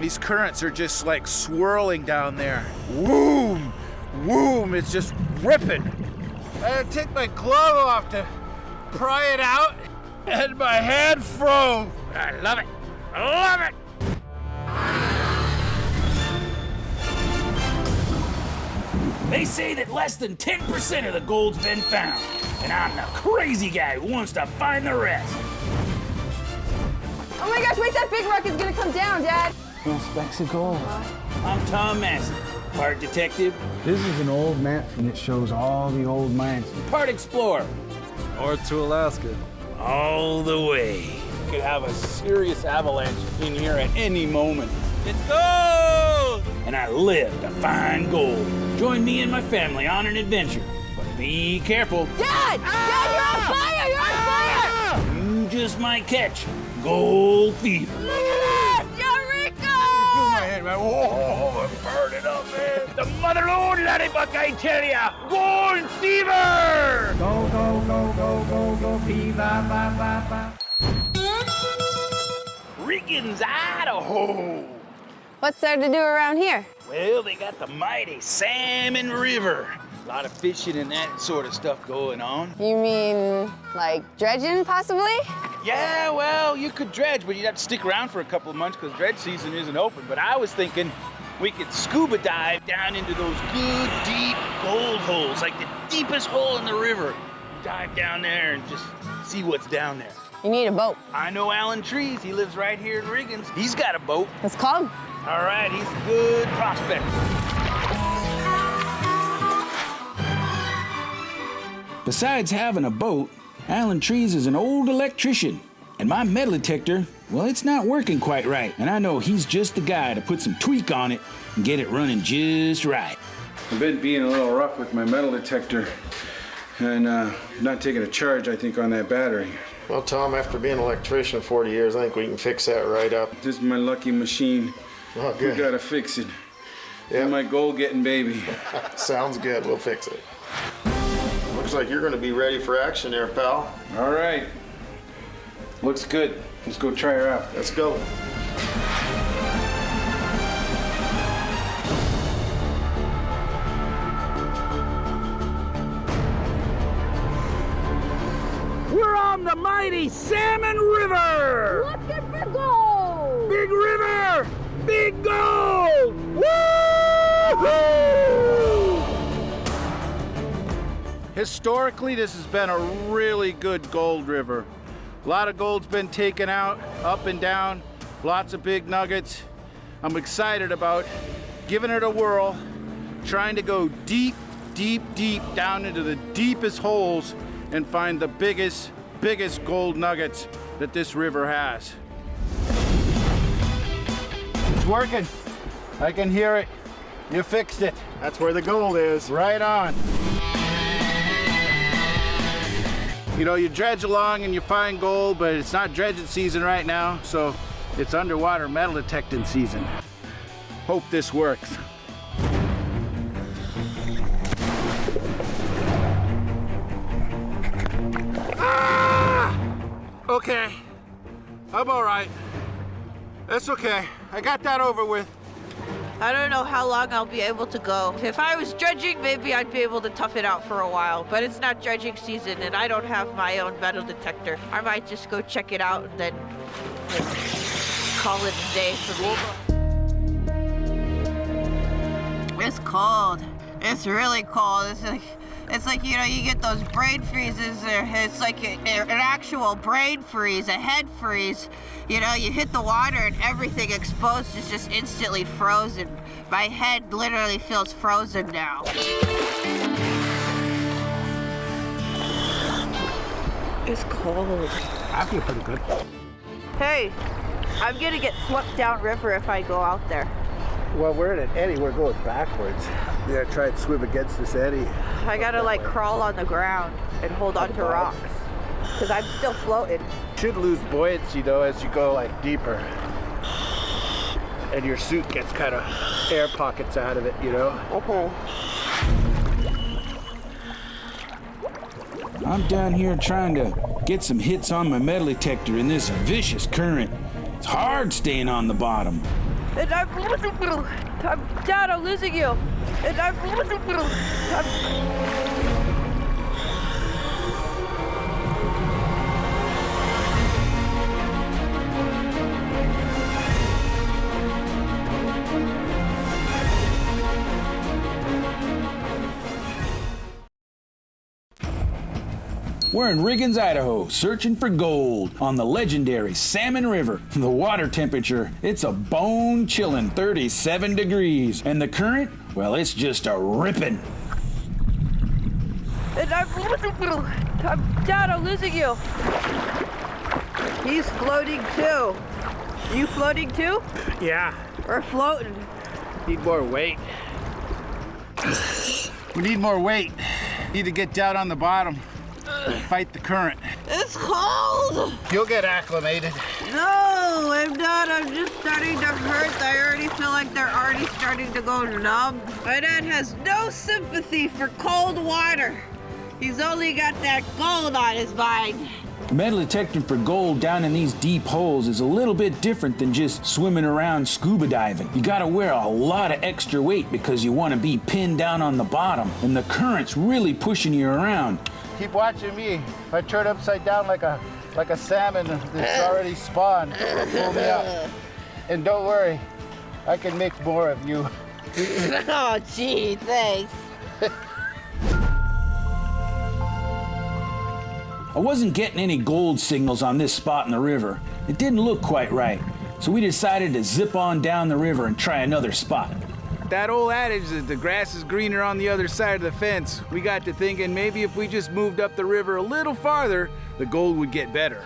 These currents are just like swirling down there. Woom, woom, it's just ripping. I had to take my glove off to pry it out, and my hand froze. I love it. I love it. They say that less than 10% of the gold's been found, and I'm the crazy guy who wants to find the rest. Oh my gosh, wait, that big rock is gonna come down, Dad. Specks of gold. I'm Tom Massey, part detective, This is an old map and it shows all the old mines. part explorer, North to Alaska. all the way. Could have a serious avalanche in here at any moment. It's gold! And I live to find gold. Join me and my family on an adventure. But be careful. Dad! Dad, you're on fire! You're on fire! You just might catch gold fever. Look at this! Eureka! Oh, I'm burning up, man. The mother lode, laddybuck, I tell ya. Gold fever! Go, go, go, go, go, go, fever, ba, ba, ba. Riggins, Idaho. What's there to do around here? Well, they got the mighty Salmon River. A lot of fishing and that sort of stuff going on. You mean, like, dredging, possibly? Yeah, well, you could dredge, but you'd have to stick around for a couple of months because dredge season isn't open. But I was thinking we could scuba dive down into those good, deep gold holes, like the deepest hole in the river. Dive down there and just see what's down there. You need a boat. I know Alan Trees. He lives right here in Riggins. He's got a boat. Let's call him. All right, he's a good prospector. Besides having a boat, Alan Trees is an old electrician. And my metal detector, well, it's not working quite right. And I know he's just the guy to put some tweak on it and get it running just right. I've been being a little rough with my metal detector and not taking a charge, I think, on that battery. Well, Tom, after being an electrician 40 years, I think we can fix that right up. This is my lucky machine. Oh, We good. gotta fix it. Yeah. It's my goal-getting baby. Sounds good. We'll fix it. Looks like you're going to be ready for action there, pal. All right. Looks good. Let's go try her out. Let's go. We're on the mighty Salmon River! Looking for gold! Big river! Big gold! Woo-hoo! Historically, this has been a really good gold river. A lot of gold's been taken out, up and down, lots of big nuggets. I'm excited about giving it a whirl, trying to go deep, deep, deep down into the deepest holes and find the biggest gold nuggets that this river has. It's working. I can hear it. You fixed it. That's where the gold is. Right on. You know, you dredge along and you find gold, but it's not dredging season right now, so it's underwater metal detecting season. Hope this works. Ah! Okay, I'm all right. That's okay. I got that over with. I don't know how long I'll be able to go. If I was dredging, maybe I'd be able to tough it out for a while, but it's not dredging season and I don't have my own metal detector. I might just go check it out and then call it a day for me. It's cold. It's really cold. It's like, you know, you get those brain freezes. It's like an actual brain freeze, a head freeze. You know, you hit the water and everything exposed is just instantly frozen. My head literally feels frozen now. It's cold. I feel pretty good. Hey, I'm gonna get swept downriver if I go out there. Well, we're in an eddy. We're going backwards. Yeah, try and swim against this eddy. I gotta like crawl on the ground and hold on to rocks because I'm still floating. Should lose buoyancy though as you go like deeper, and your suit gets kind of air pockets out of it, you know. Okay. I'm down here trying to get some hits on my metal detector in this vicious current. It's hard staying on the bottom. Dad, I'm losing you. We're in Riggins, Idaho, searching for gold on the legendary Salmon River. The water temperature, it's a bone-chilling 37 degrees. And the current, well, it's just a ripping. Dad, I'm losing you. He's floating too. You floating too? Yeah, We're floating. need more weight. We need more weight. Need to get down on the bottom. Fight the current. It's cold. You'll get acclimated. No, I'm not. I'm just starting to hurt. I already feel like they're already starting to go numb. My dad has no sympathy for cold water. He's only got that gold on his mind. Metal detecting for gold down in these deep holes is a little bit different than just swimming around scuba diving. You gotta wear a lot of extra weight because you want to be pinned down on the bottom, and the current's really pushing you around. Keep watching me. If I turn upside down like a salmon that's already spawned, pull me up. And don't worry, I can make more of you. Oh, gee, thanks. I wasn't getting any gold signals on this spot in the river. It didn't look quite right, so we decided to zip on down the river and try another spot. That old adage that the grass is greener on the other side of the fence, we got to thinking maybe if we just moved up the river a little farther, the gold would get better.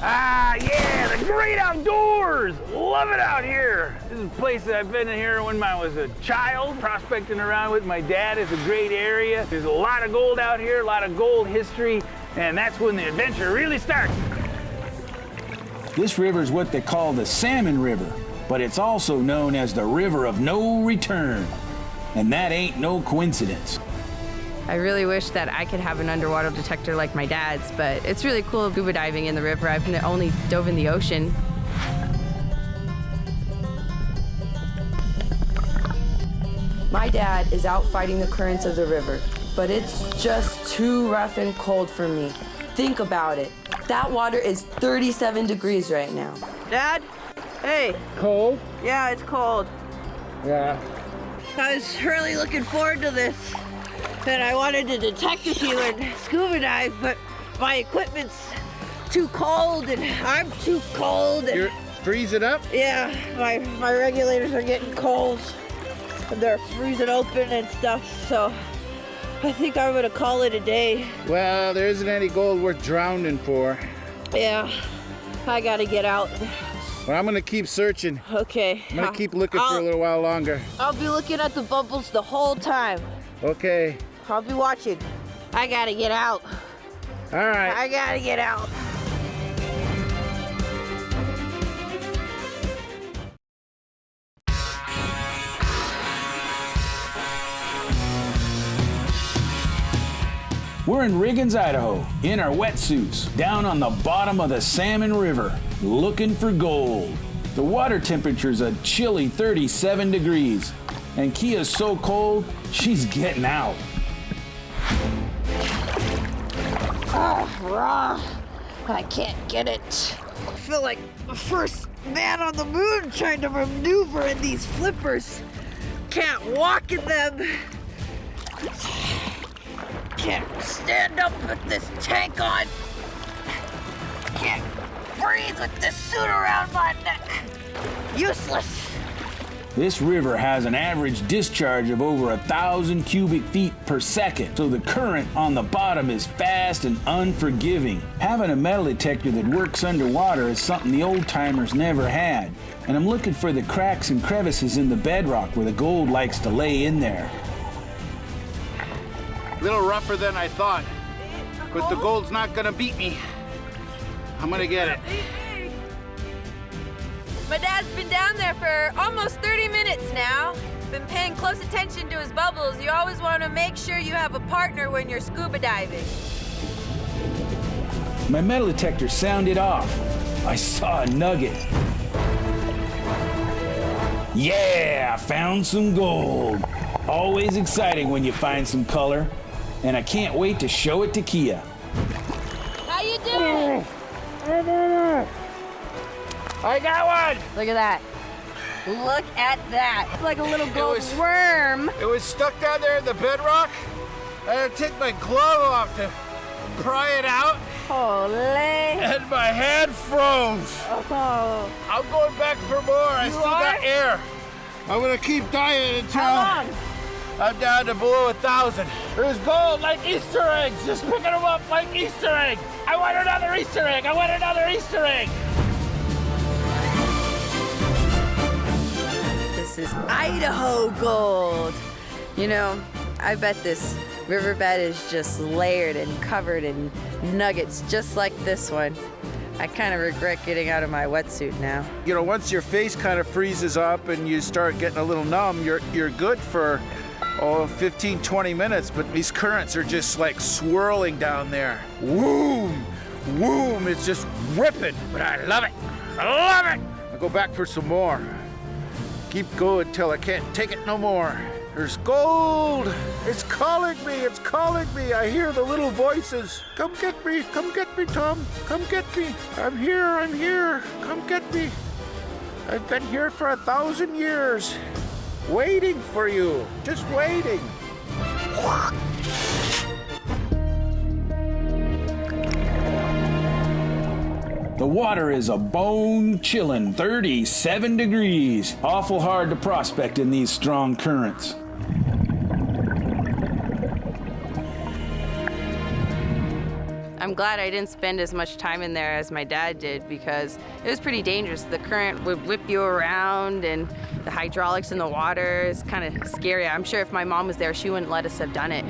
Ah, yeah, the great outdoors. Love it out here. This is a place that I've been in here when I was a child, prospecting around with my dad. It's a great area. There's a lot of gold out here, a lot of gold history, and that's when the adventure really starts. This river is what they call the Salmon River, but it's also known as the River of No Return. And that ain't no coincidence. I really wish that I could have an underwater detector like my dad's, but it's really cool scuba diving in the river. I've only dove in the ocean. My dad is out fighting the currents of the river, but it's just too rough and cold for me. Think about it. That water is 37 degrees right now. Dad? Hey. Cold? Yeah, it's cold. Yeah. I was really looking forward to this. And I wanted to detect with you and scuba dive, but my equipment's too cold and I'm too cold. And You're freezing up? yeah, my regulators are getting cold. And they're freezing open and stuff, so I think I'm gonna call it a day. Well, there isn't any gold worth drowning for. Yeah, I gotta get out. But I'm gonna keep searching. Okay. I'm gonna keep looking for a little while longer. I'll be looking at the bubbles the whole time. Okay. I'll be watching. I gotta get out. All right. I gotta get out. We're in Riggins, Idaho, in our wetsuits, down on the bottom of the Salmon River, looking for gold. The water temperature's a chilly 37 degrees, and Kia's so cold, she's getting out. Raw. I can't get it. I feel like the first man on the moon trying to maneuver in these flippers. Can't walk in them. Can't stand up with this tank on. Can't breathe with this suit around my neck. Useless. This river has an average discharge of over 1,000 cubic feet per second, so the current on the bottom is fast and unforgiving. Having a metal detector that works underwater is something the old-timers never had, and I'm looking for the cracks and crevices in the bedrock where the gold likes to lay in there. A little rougher than I thought, but the gold's not gonna beat me. I'm gonna get it. My dad's been down there for almost 30 minutes now. Been paying close attention to his bubbles. You always want to make sure you have a partner when you're scuba diving. My metal detector sounded off. I saw a nugget. Yeah, I found some gold. Always exciting when you find some color, and I can't wait to show it to Kia. How you doing? I got one! Look at that. Look at that. It's like a little gold worm. It was stuck down there in the bedrock. I had to take my glove off to pry it out. Holy. And my hand froze. Oh. I'm going back for more. I still got air. I'm gonna keep diving until I'm down to below 1,000. There's gold like Easter eggs. Just picking them up like Easter eggs. I want another Easter egg. I want another Easter egg. This is Idaho gold. You know, I bet this riverbed is just layered and covered in nuggets just like this one. I kind of regret getting out of my wetsuit now. You know, once your face kind of freezes up and you start getting a little numb, you're good for 15, 20 minutes, but these currents are just like swirling down there. Woom, woom, it's just ripping, but I love it. I love it. I'll go back for some more. Keep going till I can't take it no more. There's gold. It's calling me. It's calling me. I hear the little voices. Come get me. Come get me, Tom. Come get me. I'm here. I'm here. Come get me. I've been here for 1,000 years. Waiting for you. Just waiting. The water is a bone-chillin' 37 degrees. Awful hard to prospect in these strong currents. I'm glad I didn't spend as much time in there as my dad did because it was pretty dangerous. The current would whip you around and the hydraulics in the water is kind of scary. I'm sure if my mom was there, she wouldn't let us have done it.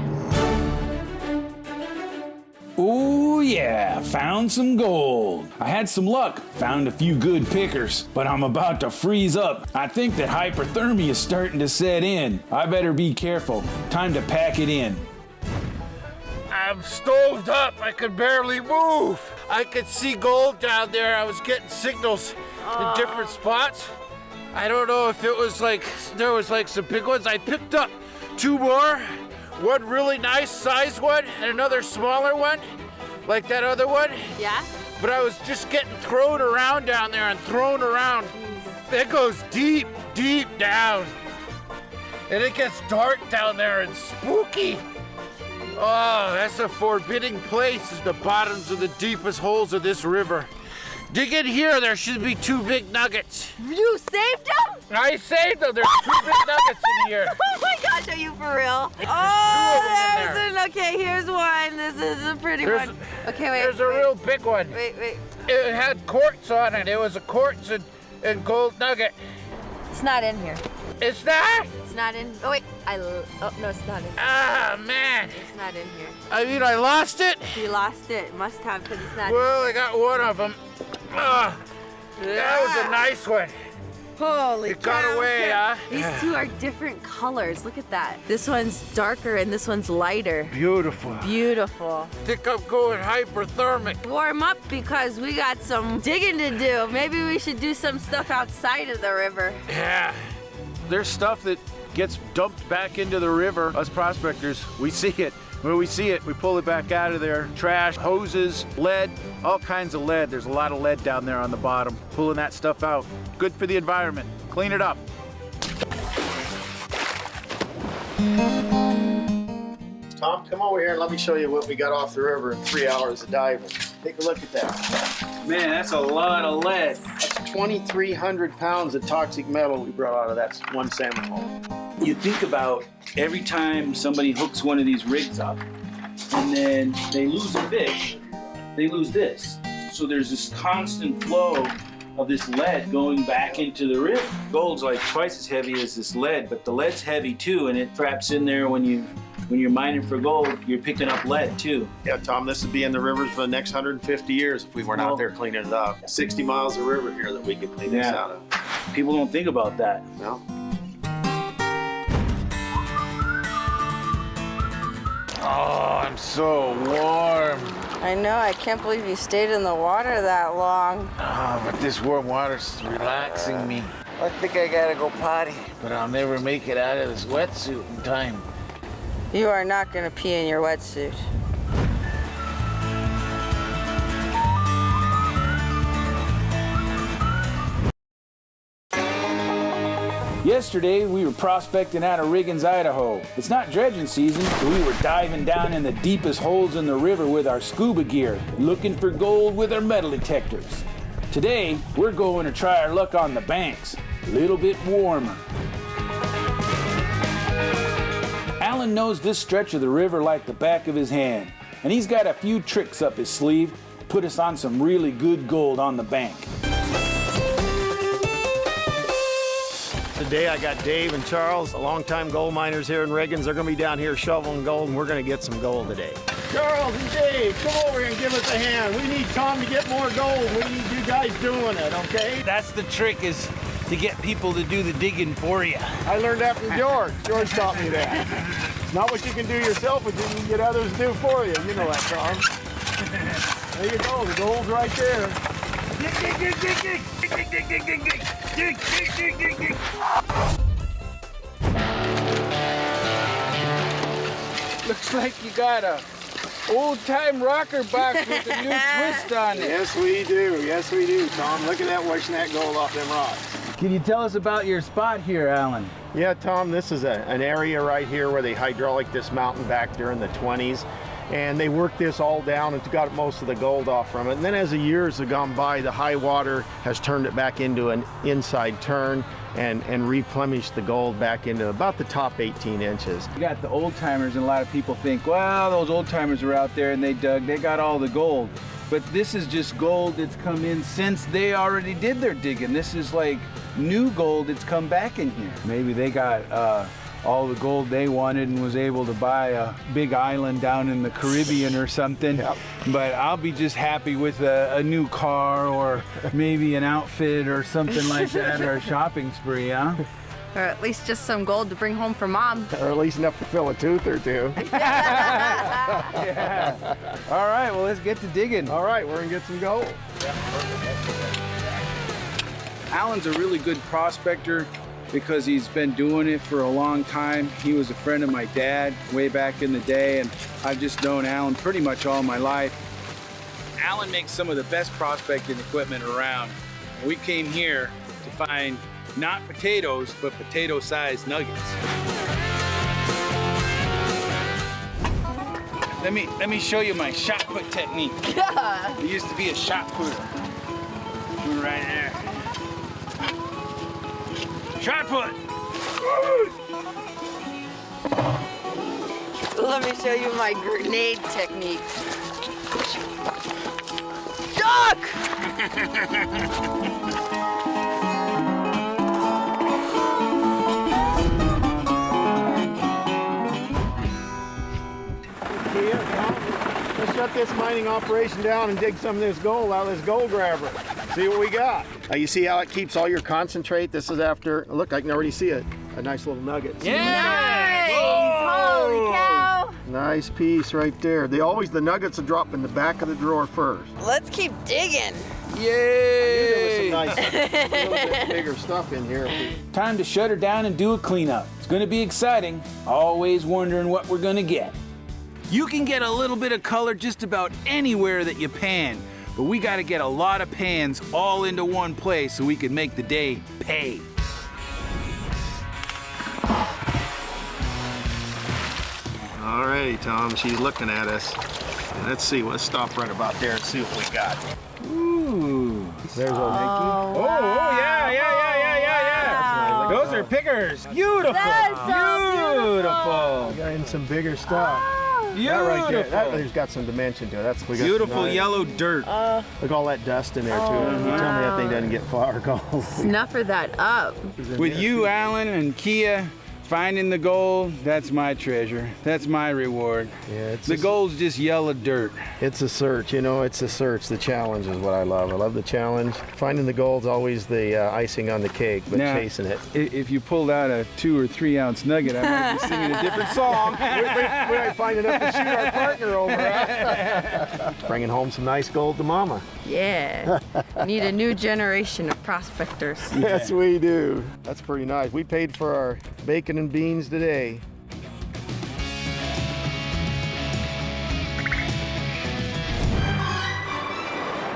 Ooh yeah, found some gold. I had some luck, found a few good pickers, but I'm about to freeze up. I think that hypothermia is starting to set in. I better be careful. Time to pack it in. I'm stoved up. I could barely move. I could see gold down there. I was getting signals in different spots. I don't know if it was like, there was like some big ones. I picked up 2 more. One really nice sized one and another smaller one, like that other one. Yeah? But I was just getting thrown around down there and thrown around. It goes deep, deep down. And it gets dark down there and spooky. Oh, that's a forbidding place, is the bottoms of the deepest holes of this river. Dig in here, there should be 2 big nuggets. You saved them? I saved them, there's 2 big nuggets in here. Oh my gosh, are you for real? Okay, here's one. This is a pretty one. Okay, wait. There's a real big one. Wait. It had quartz on it. It was a quartz and gold nugget. It's not in here. It's not? It's not in. Oh, wait. Oh, no, it's not in. Ah, man. It's not in here. I mean, I lost it. You lost it. Must have, because it's not. Well, I got one of them. That was a nice one. Holy It got away, huh? These 2 are different colors. Look at that. This one's darker and this one's lighter. Beautiful. Beautiful. I think I'm going hyperthermic. Warm up because we got some digging to do. Maybe we should do some stuff outside of the river. Yeah. There's stuff that gets dumped back into the river. Us prospectors, we see it. When we see it, we pull it back out of there. Trash, hoses, lead, all kinds of lead. There's a lot of lead down there on the bottom. Pulling that stuff out. Good for the environment. Clean it up. Tom, come over here and let me show you what we got off the river in 3 hours of diving. Take a look at that. Man, that's a lot of lead. That's 2,300 pounds of toxic metal we brought out of that one salmon hole. You think about every time somebody hooks one of these rigs up and then they lose a fish, they lose this. So there's this constant flow of this lead going back into the river. Gold's like twice as heavy as this lead, but the lead's heavy too, and it traps in there when you're mining for gold, you're picking up lead too. Yeah, Tom, this would be in the rivers for the next 150 years if we weren't out there cleaning it up. 60 miles of river here that we could clean this out of. People don't think about that. No. Oh, I'm so warm. I know, I can't believe you stayed in the water that long. Oh, but this warm water's relaxing me. I think I gotta go potty, but I'll never make it out of this wetsuit in time. You are not gonna pee in your wetsuit. Yesterday, we were prospecting out of Riggins, Idaho. It's not dredging season, so we were diving down in the deepest holes in the river with our scuba gear, looking for gold with our metal detectors. Today, we're going to try our luck on the banks, a little bit warmer. Alan knows this stretch of the river like the back of his hand, and he's got a few tricks up his sleeve to put us on some really good gold on the bank. Today I got Dave and Charles, longtime gold miners here in Riggins. They're gonna be down here shoveling gold, and we're gonna get some gold today. Charles and Dave, come over here and give us a hand. We need Tom to get more gold. We need you guys doing it, okay? That's the trick, is to get people to do the digging for you. I learned that from George. George taught me that. It's not what you can do yourself, but you can get others to do for you. You know that, Tom. There you go, the gold's right there. Dig, dig, dig, dig, dig, dig, dig, dig, dig, dig, dig. Dig, dig, dig, dig, dig. Looks like you got a old-time rocker box with a new twist on it. Yes, we do. Yes, we do, Tom. Look at that, washing that gold off them rocks. Can you tell us about your spot here, Alan? Yeah, Tom, this is an area right here where they hydraulic this mountain back during the 20s. And they worked this all down and got most of the gold off from it. And then as the years have gone by, the high water has turned it back into an inside turn and replenished the gold back into about the top 18 inches. You got the old timers, and a lot of people think, well, those old timers were out there and they dug, they got all the gold. But this is just gold that's come in since they already did their digging. This is like new gold that's come back in here. Maybe they got all the gold they wanted and was able to buy a big island down in the Caribbean or something. Yep. But I'll be just happy with a new car or maybe an outfit or something like that, or a shopping spree, huh? Or at least just some gold to bring home for Mom. Or at least enough to fill a tooth or two. Yeah. All right, well, let's get to digging. All right, we're gonna get some gold. Alan's a really good prospector because he's been doing it for a long time. He was a friend of my dad way back in the day, and I've just known Alan pretty much all my life. Alan makes some of the best prospecting equipment around. And we came here to find not potatoes, but potato-sized nuggets. Let me show you my shot put technique. Yeah. I used to be a shot putter. We're right there. Shot put! Let me show you my grenade technique. Duck! Let's shut this mining operation down and dig some of this gold out of this gold grabber. See what we got. You see how it keeps all your concentrate? This is after, look, I can already see it. A nice little nugget. Yeah! Nice! Holy cow! Nice piece right there. The nuggets will drop in the back of the drawer first. Let's keep digging. Yay! There was some nice, a little bit bigger stuff in here. Time to shut her down and do a cleanup. It's gonna be exciting. Always wondering what we're gonna get. You can get a little bit of color just about anywhere that you pan, but we gotta get a lot of pans all into one place so we can make the day pay. Alrighty, Tom, she's looking at us. Let's see, let's stop right about there and see what we got. Ooh. There's old Mickey. Oh, yeah. Those are pickers. Beautiful. That is so beautiful. We got in some bigger stuff. Beautiful. That right there, that there's got some dimension to it. We got beautiful yellow dirt. Look at all that dust in there too. You tell me that thing doesn't get flour gold. Snuffer that up. With you, Alan and Kia, Finding the gold, that's my treasure. That's my reward. Yeah, the gold's just yellow dirt. It's a search, you know, it's a search. The challenge is what I love. I love the challenge. Finding the gold's always the icing on the cake, but now, chasing it. If you pulled out a 2 or 3 ounce nugget, I might be singing a different song. we might find enough to shoot our partner over. Huh? Bringing home some nice gold to Mama. Yeah. Need a new generation of prospectors. Yes, we do. That's pretty nice. We paid for our bacon and beans today.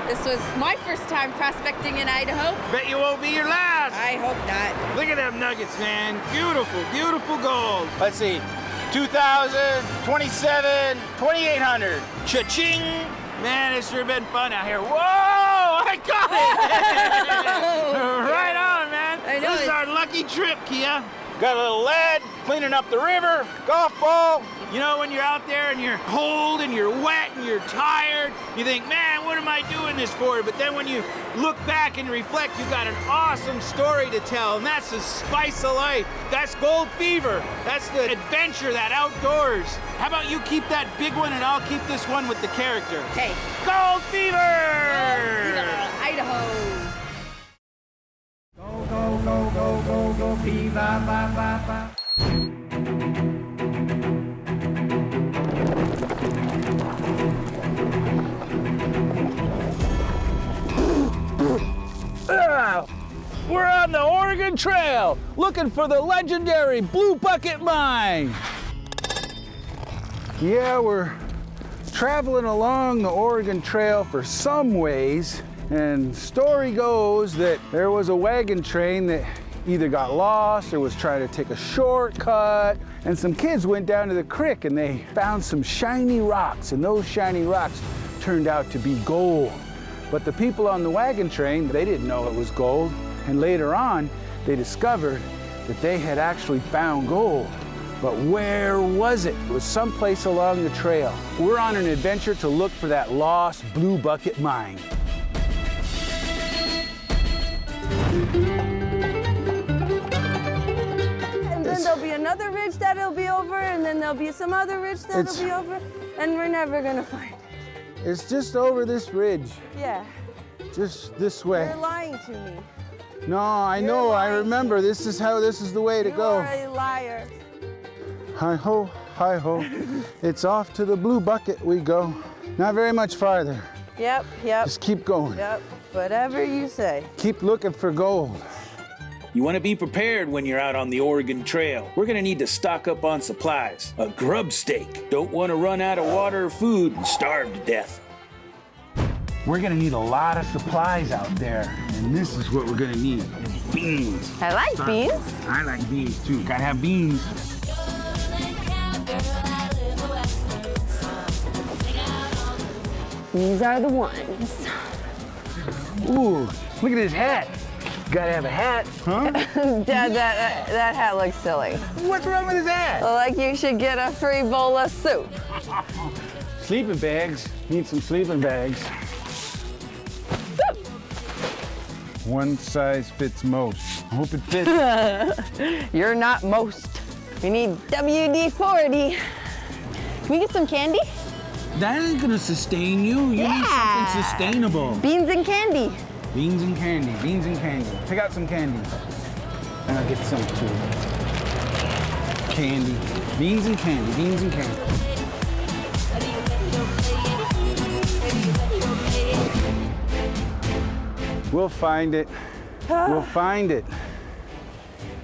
This was my first time prospecting in Idaho. Bet you won't be your last. I hope not. Look at them nuggets, man. Beautiful, beautiful gold. Let's see. 2,000, 27, 2,800. Cha-ching. Man, it's sure been fun out here. Whoa, I got it. Right on, man. I know This is our lucky trip, Kia. Got a little lead, cleaning up the river, golf ball. You know, when you're out there and you're cold and you're wet and you're tired, you think, man, what am I doing this for? But then when you look back and reflect, you've got an awesome story to tell, and that's the spice of life. That's gold fever. That's the adventure, that outdoors. How about you keep that big one and I'll keep this one with the character? Okay. Gold fever! Idaho. Go, go, go, go, go, go, fever, ba, ba, ba. We're on the Oregon Trail, looking for the legendary Blue Bucket Mine. Yeah, we're traveling along the Oregon Trail for some ways, and story goes that there was a wagon train that either got lost or was trying to take a shortcut, and some kids went down to the creek and they found some shiny rocks, and those shiny rocks turned out to be gold. But the people on the wagon train, they didn't know it was gold, and later on they discovered that they had actually found gold. But where was it? It was someplace along the trail. We're on an adventure to look for that lost Blue Bucket Mine. And then there'll be another ridge that'll be over, and then there'll be some other ridge that'll be over, and we're never gonna find it. It's just over this ridge, Yeah, just this way. you're lying to me. No, I know, I remember. This is the way to You go. are a liar. Hi-ho, hi-ho. It's off to the Blue Bucket we go. Not very much farther. Yep, yep, Just keep going. yep. Whatever you say. Keep looking for gold. You want to be prepared when you're out on the Oregon Trail. We're going to need to stock up on supplies. A grub stake. Don't want to run out of water or food and starve to death. We're going to need a lot of supplies out there, and this is what we're going to need. Beans. I like beans. I like beans too. Gotta have beans. These are the ones. Ooh, look at his hat. Gotta have a hat, huh? Dad, that hat looks silly. What's wrong with his hat? Like you should get a free bowl of soup. Sleeping bags. Need some sleeping bags. One size fits most. I hope it fits. You're not most. We need WD-40. Can we get some candy? That ain't gonna sustain you. You need something sustainable. Beans and candy. Beans and candy, beans and candy. Pick out some candy. And I'll get some too. Candy. Beans and candy, beans and candy. We'll find it. We'll find it.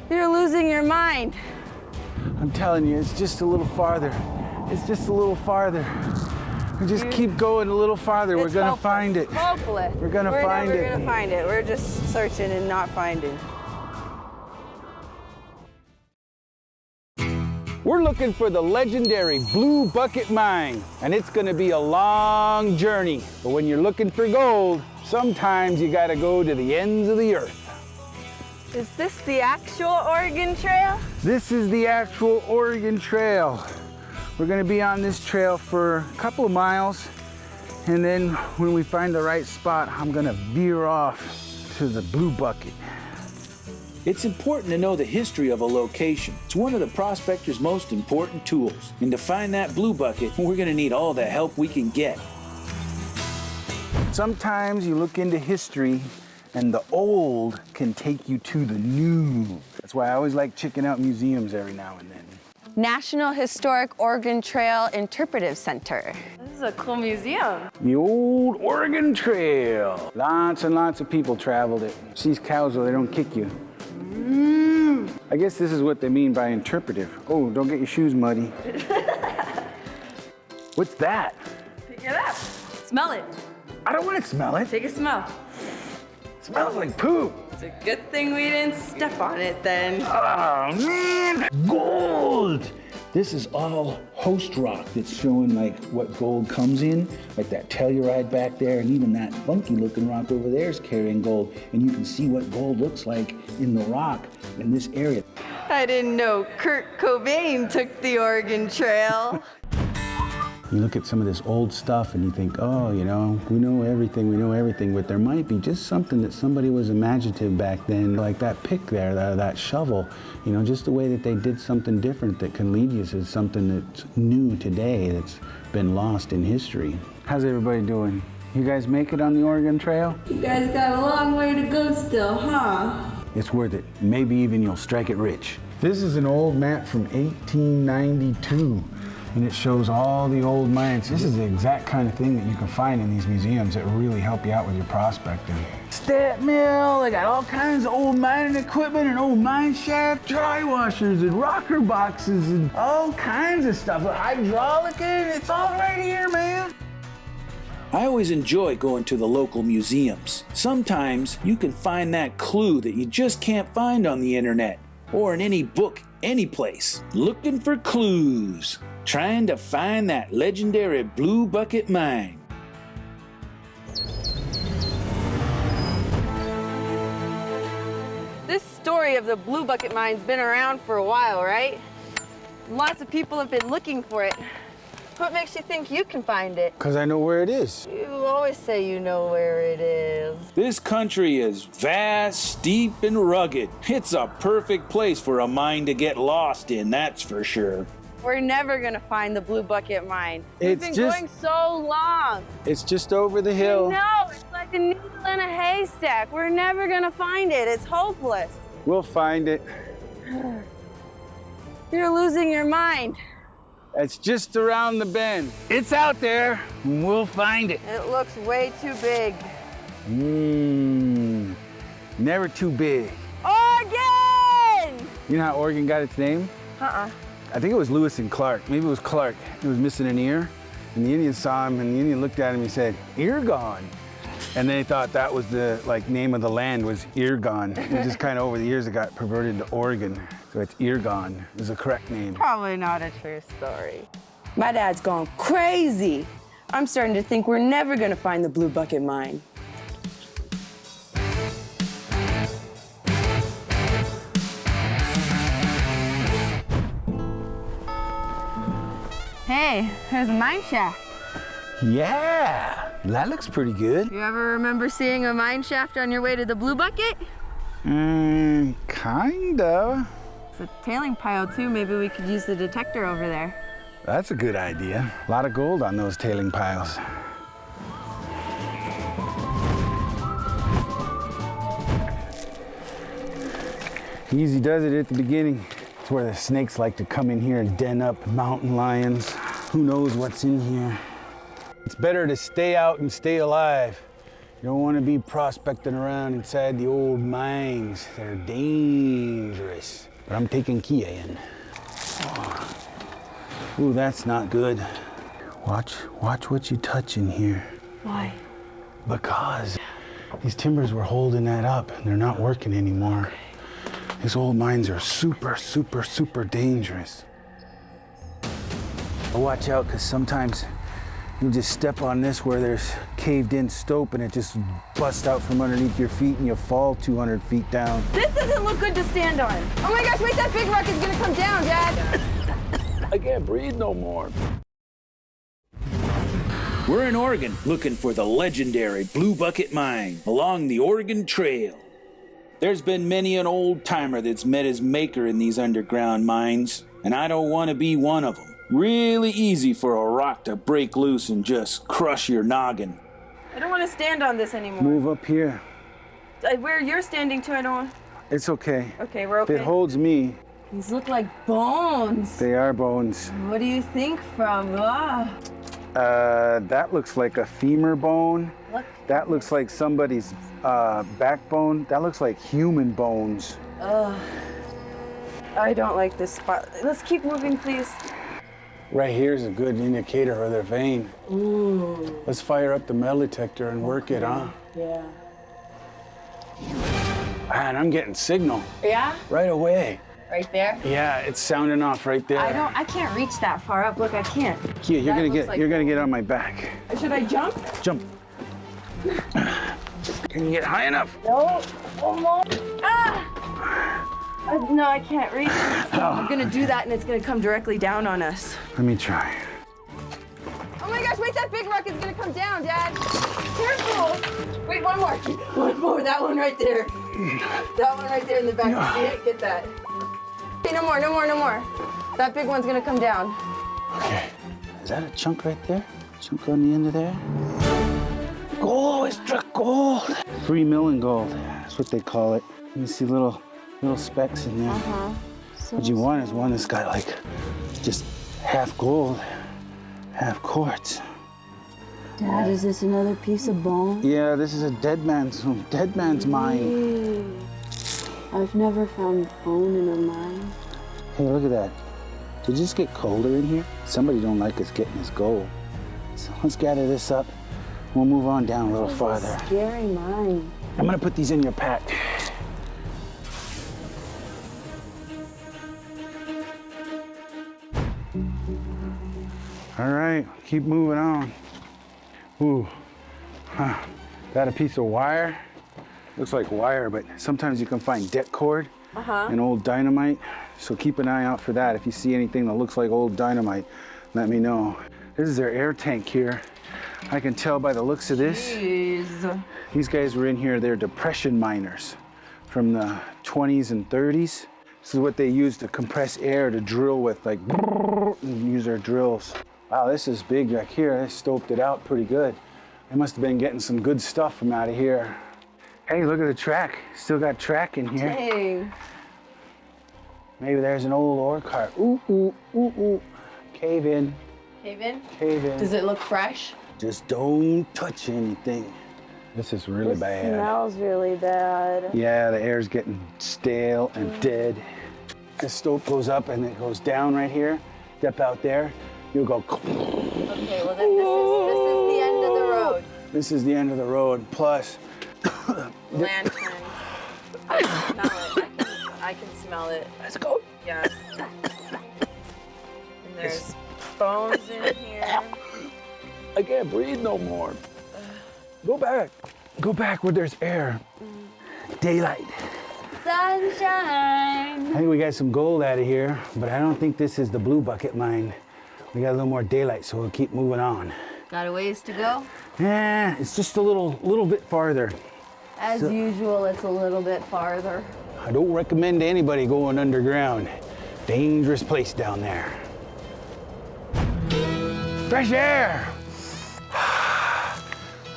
You're losing your mind. I'm telling you, it's just a little farther. It's just a little farther. We just keep going a little farther. We're gonna find it. Hopeless. We're gonna find it. We're never gonna find it. We're just searching and not finding. We're looking for the legendary Blue Bucket Mine, and it's gonna be a long journey. But when you're looking for gold, sometimes you gotta go to the ends of the earth. Is this the actual Oregon Trail? This is the actual Oregon Trail. We're gonna be on this trail for a couple of miles, and then when we find the right spot, I'm gonna veer off to the Blue Bucket. It's important to know the history of a location. It's one of the prospector's most important tools. And to find that blue bucket, we're gonna need all the help we can get. Sometimes you look into history and the old can take you to the new. That's why I always like checking out museums every now and then. National Historic Oregon Trail Interpretive Center. This is a cool museum. The old Oregon Trail. Lots and lots of people traveled it. These cows, though, they don't kick you. I guess this is what they mean by interpretive. Oh, don't get your shoes muddy. What's that? Pick it up. Smell it. I don't want to smell it. Take a smell. It smells like poop. It's a good thing we didn't step on it then. Oh, man. Gold! This is all host rock that's showing like what gold comes in, like that telluride back there, and even that funky looking rock over there is carrying gold. And you can see what gold looks like in the rock in this area. I didn't know Kurt Cobain took the Oregon Trail. You look at some of this old stuff and you think, oh, you know, we know everything, but there might be just something that somebody was imaginative back then, like that pick there, that shovel, you know, just the way that they did something different that can lead you to something that's new today that's been lost in history. How's everybody doing? You guys make it on the Oregon Trail? You guys got a long way to go still, huh? It's worth it. Maybe even you'll strike it rich. This is an old map from 1892. And it shows all the old mines. This is the exact kind of thing that you can find in these museums that really help you out with your prospecting. Step mill, they got all kinds of old mining equipment and old mine shaft, dry washers and rocker boxes and all kinds of stuff. Hydraulic, it's all right here, man. I always enjoy going to the local museums. Sometimes you can find that clue that you just can't find on the internet or in any book, any place. Looking for clues. Trying to find that legendary blue bucket mine. This story of the blue bucket mine's been around for a while, right? Lots of people have been looking for it. What makes you think you can find it? Because I know where it is. You always say you know where it is. This country is vast, steep, and rugged. It's a perfect place for a mine to get lost in, that's for sure. We're never gonna find the blue bucket mine. We've It's been just- going so long. It's just over the hill. No, it's like a needle in a haystack. We're never gonna find it. It's hopeless. We'll find it. You're losing your mind. It's just around the bend. It's out there, and we'll find it. It looks way too big. Never too big. Oregon! You know how Oregon got its name? I think it was Lewis and Clark. Maybe it was Clark. He was missing an ear, and the Indian saw him, and the Indian looked at him and he said, "Ear gone." And then he thought that was the name of the land was Irgon. It just kind of over the years it got perverted to Oregon. So it's Irgon is the correct name. Probably not a true story. My dad's gone crazy. I'm starting to think we're never gonna find the blue bucket mine. Hey, there's a mine shaft. Yeah, that looks pretty good. You ever remember seeing a mine shaft on your way to the blue bucket? Kinda. It's a tailing pile too. Maybe we could use the detector over there. That's a good idea. A lot of gold on those tailing piles. Easy does it at the beginning. It's where the snakes like to come in here and den up mountain lions. Who knows what's in here? It's better to stay out and stay alive. You don't want to be prospecting around inside the old mines. They're dangerous. But I'm taking Kia in. Oh. Ooh, that's not good. Watch what you touch in here. Why? Because these timbers were holding that up and they're not working anymore. These old mines are super, super, super dangerous. Watch out, because sometimes you just step on this where there's caved in stope and it just busts out from underneath your feet and you fall 200 feet down. This doesn't look good to stand on. Oh my gosh, wait, that big rock is gonna come down, Dad. I can't breathe no more. We're in Oregon looking for the legendary Blue Bucket Mine along the Oregon Trail. There's been many an old timer that's met his maker in these underground mines, and I don't want to be one of them. Really easy for a rock to break loose and just crush your noggin. I don't want to stand on this anymore. Move up here. Where you're standing to, I don't want. It's okay. Okay, we're okay. If it holds me. These look like bones. They are bones. What do you think from? That looks like a femur bone. Look. That looks like somebody's backbone. That looks like human bones. I don't like this spot. Let's keep moving, please. Right here is a good indicator of their vein. Ooh. Let's fire up the metal detector and work it, huh? Yeah. Man, I'm getting signal. Yeah? Right away. Right there? Yeah, it's sounding off right there. I can't reach that far up. Look, I can't. Kia, you're gonna get on my back. Should I jump? Jump. Can you get high enough? No. Almost. No, I can't reach. I'm gonna do that and it's gonna come directly down on us. Let me try. Oh my gosh, wait, that big rock is gonna come down, Dad. Careful. Wait, one more. One more, that one right there. That one right there in the back. You see it? Get that. Okay, no more, no more, no more. That big one's gonna come down. Okay. Is that a chunk right there? Chunk on the end of there? Gold, it struck gold. 3 million gold, that's what they call it. You see little specks in there. So what you want is one that's got like just half gold, half quartz. Dad, is this another piece of bone? Yeah, this is a dead man's mine. I've never found bone in a mine. Hey, look at that. Did it just get colder in here? Somebody don't like us getting this gold. So let's gather this up. We'll move on down a little farther. This is a scary mine. I'm gonna put these in your pack. All right, keep moving on. Ooh, got a piece of wire. Looks like wire, but sometimes you can find det cord and old dynamite. So keep an eye out for that. If you see anything that looks like old dynamite, let me know. This is their air tank here. I can tell by the looks of this. Jeez. These guys were in here, they're depression miners from the 20s and 30s. This is what they used to compress air to drill with, like, and use their drills. Wow, this is big back here. They stoped it out pretty good. They must have been getting some good stuff from out of here. Hey, look at the track. Still got track in here. Dang. Maybe there's an old ore cart. Ooh, ooh, ooh, ooh. Cave in. Cave in? Cave in. Does it look fresh? Just don't touch anything. This is really bad. It smells really bad. Yeah, the air's getting stale and dead. The stope goes up and it goes down right here. Step out there, you'll go. Okay, well then this is the end of the road. This is the end of the road. Plus, Lantern. I can smell it. I can smell it. Let's go. Yeah. And there's bones in here. I can't breathe no more. Go back. Go back where there's air. Daylight. Sunshine. I think we got some gold out of here, but I don't think this is the blue bucket mine. We got a little more daylight, so we'll keep moving on. Got a ways to go? Yeah, it's just a little bit farther. As usual, it's a little bit farther. I don't recommend anybody going underground. Dangerous place down there. Fresh air!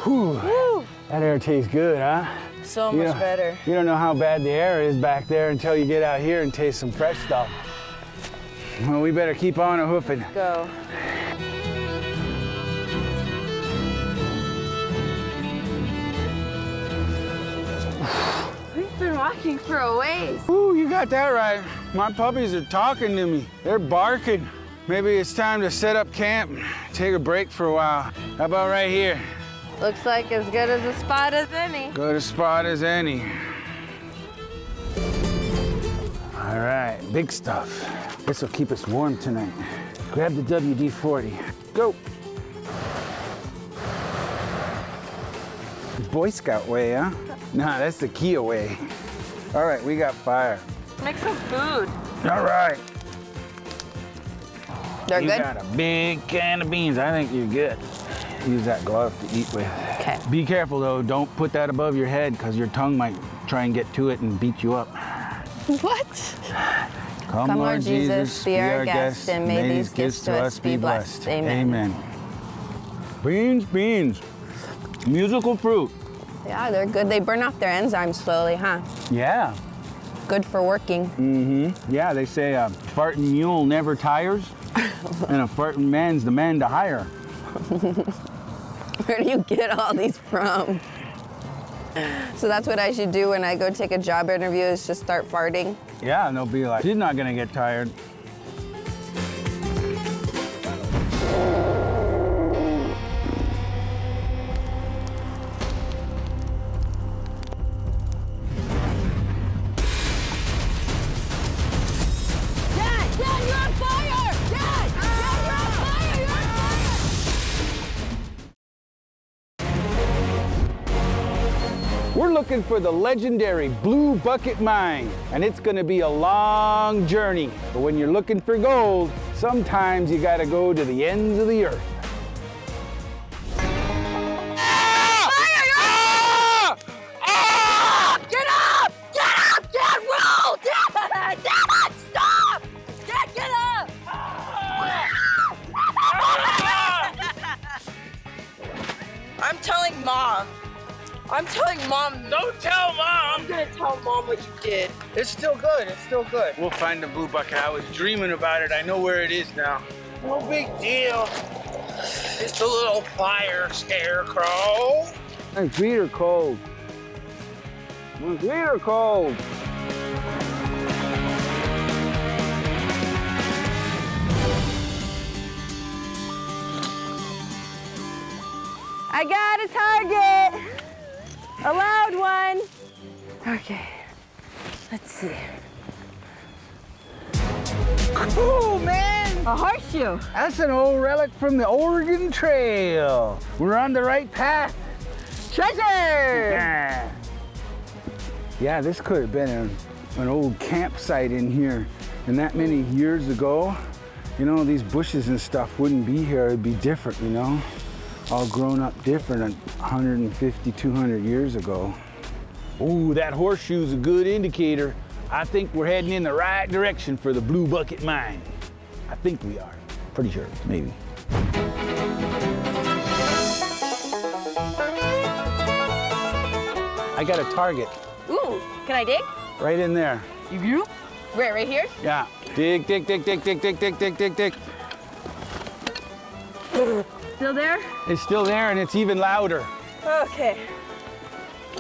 Whew. Woo. That air tastes good, huh? So much better. You don't know how bad the air is back there until you get out here and taste some fresh stuff. Well, we better keep on a hoofing. Let's go. We've been walking for a ways. Ooh, you got that right. My puppies are talking to me. They're barking. Maybe it's time to set up camp and take a break for a while. How about right here? Looks like as good as a spot as any. Good a spot as any. All right, big stuff. This will keep us warm tonight. Grab the WD-40. Go. Boy Scout way, huh? Nah, that's the Kia way. All right, we got fire. Make some food. All right. They're you good? got a big can of beans. I think you're good. Use that glove to eat with. Okay. Be careful though, don't put that above your head because your tongue might try and get to it and beat you up. What? Come Lord Jesus, be our guest, and may these gifts to us be blessed. Amen. Beans, beans. Musical fruit. Yeah, they're good. They burn off their enzymes slowly, huh? Yeah. Good for working. Mm-hmm. Yeah, they say a farting mule never tires, and a farting man's the man to hire. Where do you get all these from? So that's what I should do when I go take a job interview is just start farting? Yeah, and they'll be like, she's not gonna get tired. We're looking for the legendary Blue Bucket Mine, and it's gonna be a long journey. But when you're looking for gold, sometimes you gotta go to the ends of the earth. Get up! Get up! Get roll! Damn it! Stop! Get up! I'm telling Mom. I'm telling Mom. Don't tell Mom! I'm gonna tell Mom what you did. It's still good, it's still good. We'll find the blue bucket. I was dreaming about it. I know where it is now. No big deal. It's a little fire scarecrow. It's sweet or cold? It's sweet or cold? I got a target. A loud one. Okay. Let's see. Cool, man! A horseshoe. That's an old relic from the Oregon Trail. We're on the right path. Treasure! Yeah, this could have been an old campsite in here. And that many years ago, you know, these bushes and stuff wouldn't be here. It'd be different, you know? All grown up different 150, 200 years ago. Ooh, that horseshoe's a good indicator. I think we're heading in the right direction for the Blue Bucket Mine. I think we are. Pretty sure, maybe. I got a target. Ooh, can I dig? Right in there. You do? Where, right here? Yeah. Dig, dig, dig, dig, dig, dig, dig, dig, dig, dig. Still there? It's still there and it's even louder. Okay.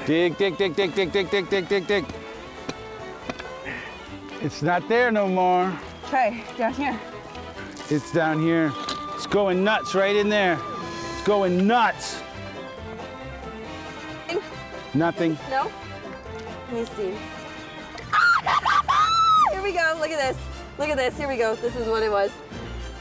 Dig, dig, dig, dig, dig, dig, dig, dig, dig, dig. It's not there no more. Okay, down here. It's down here. It's going nuts right in there. It's going nuts. Nothing. No? Let me see. Here we go. Look at this. Look at this. Here we go. This is what it was.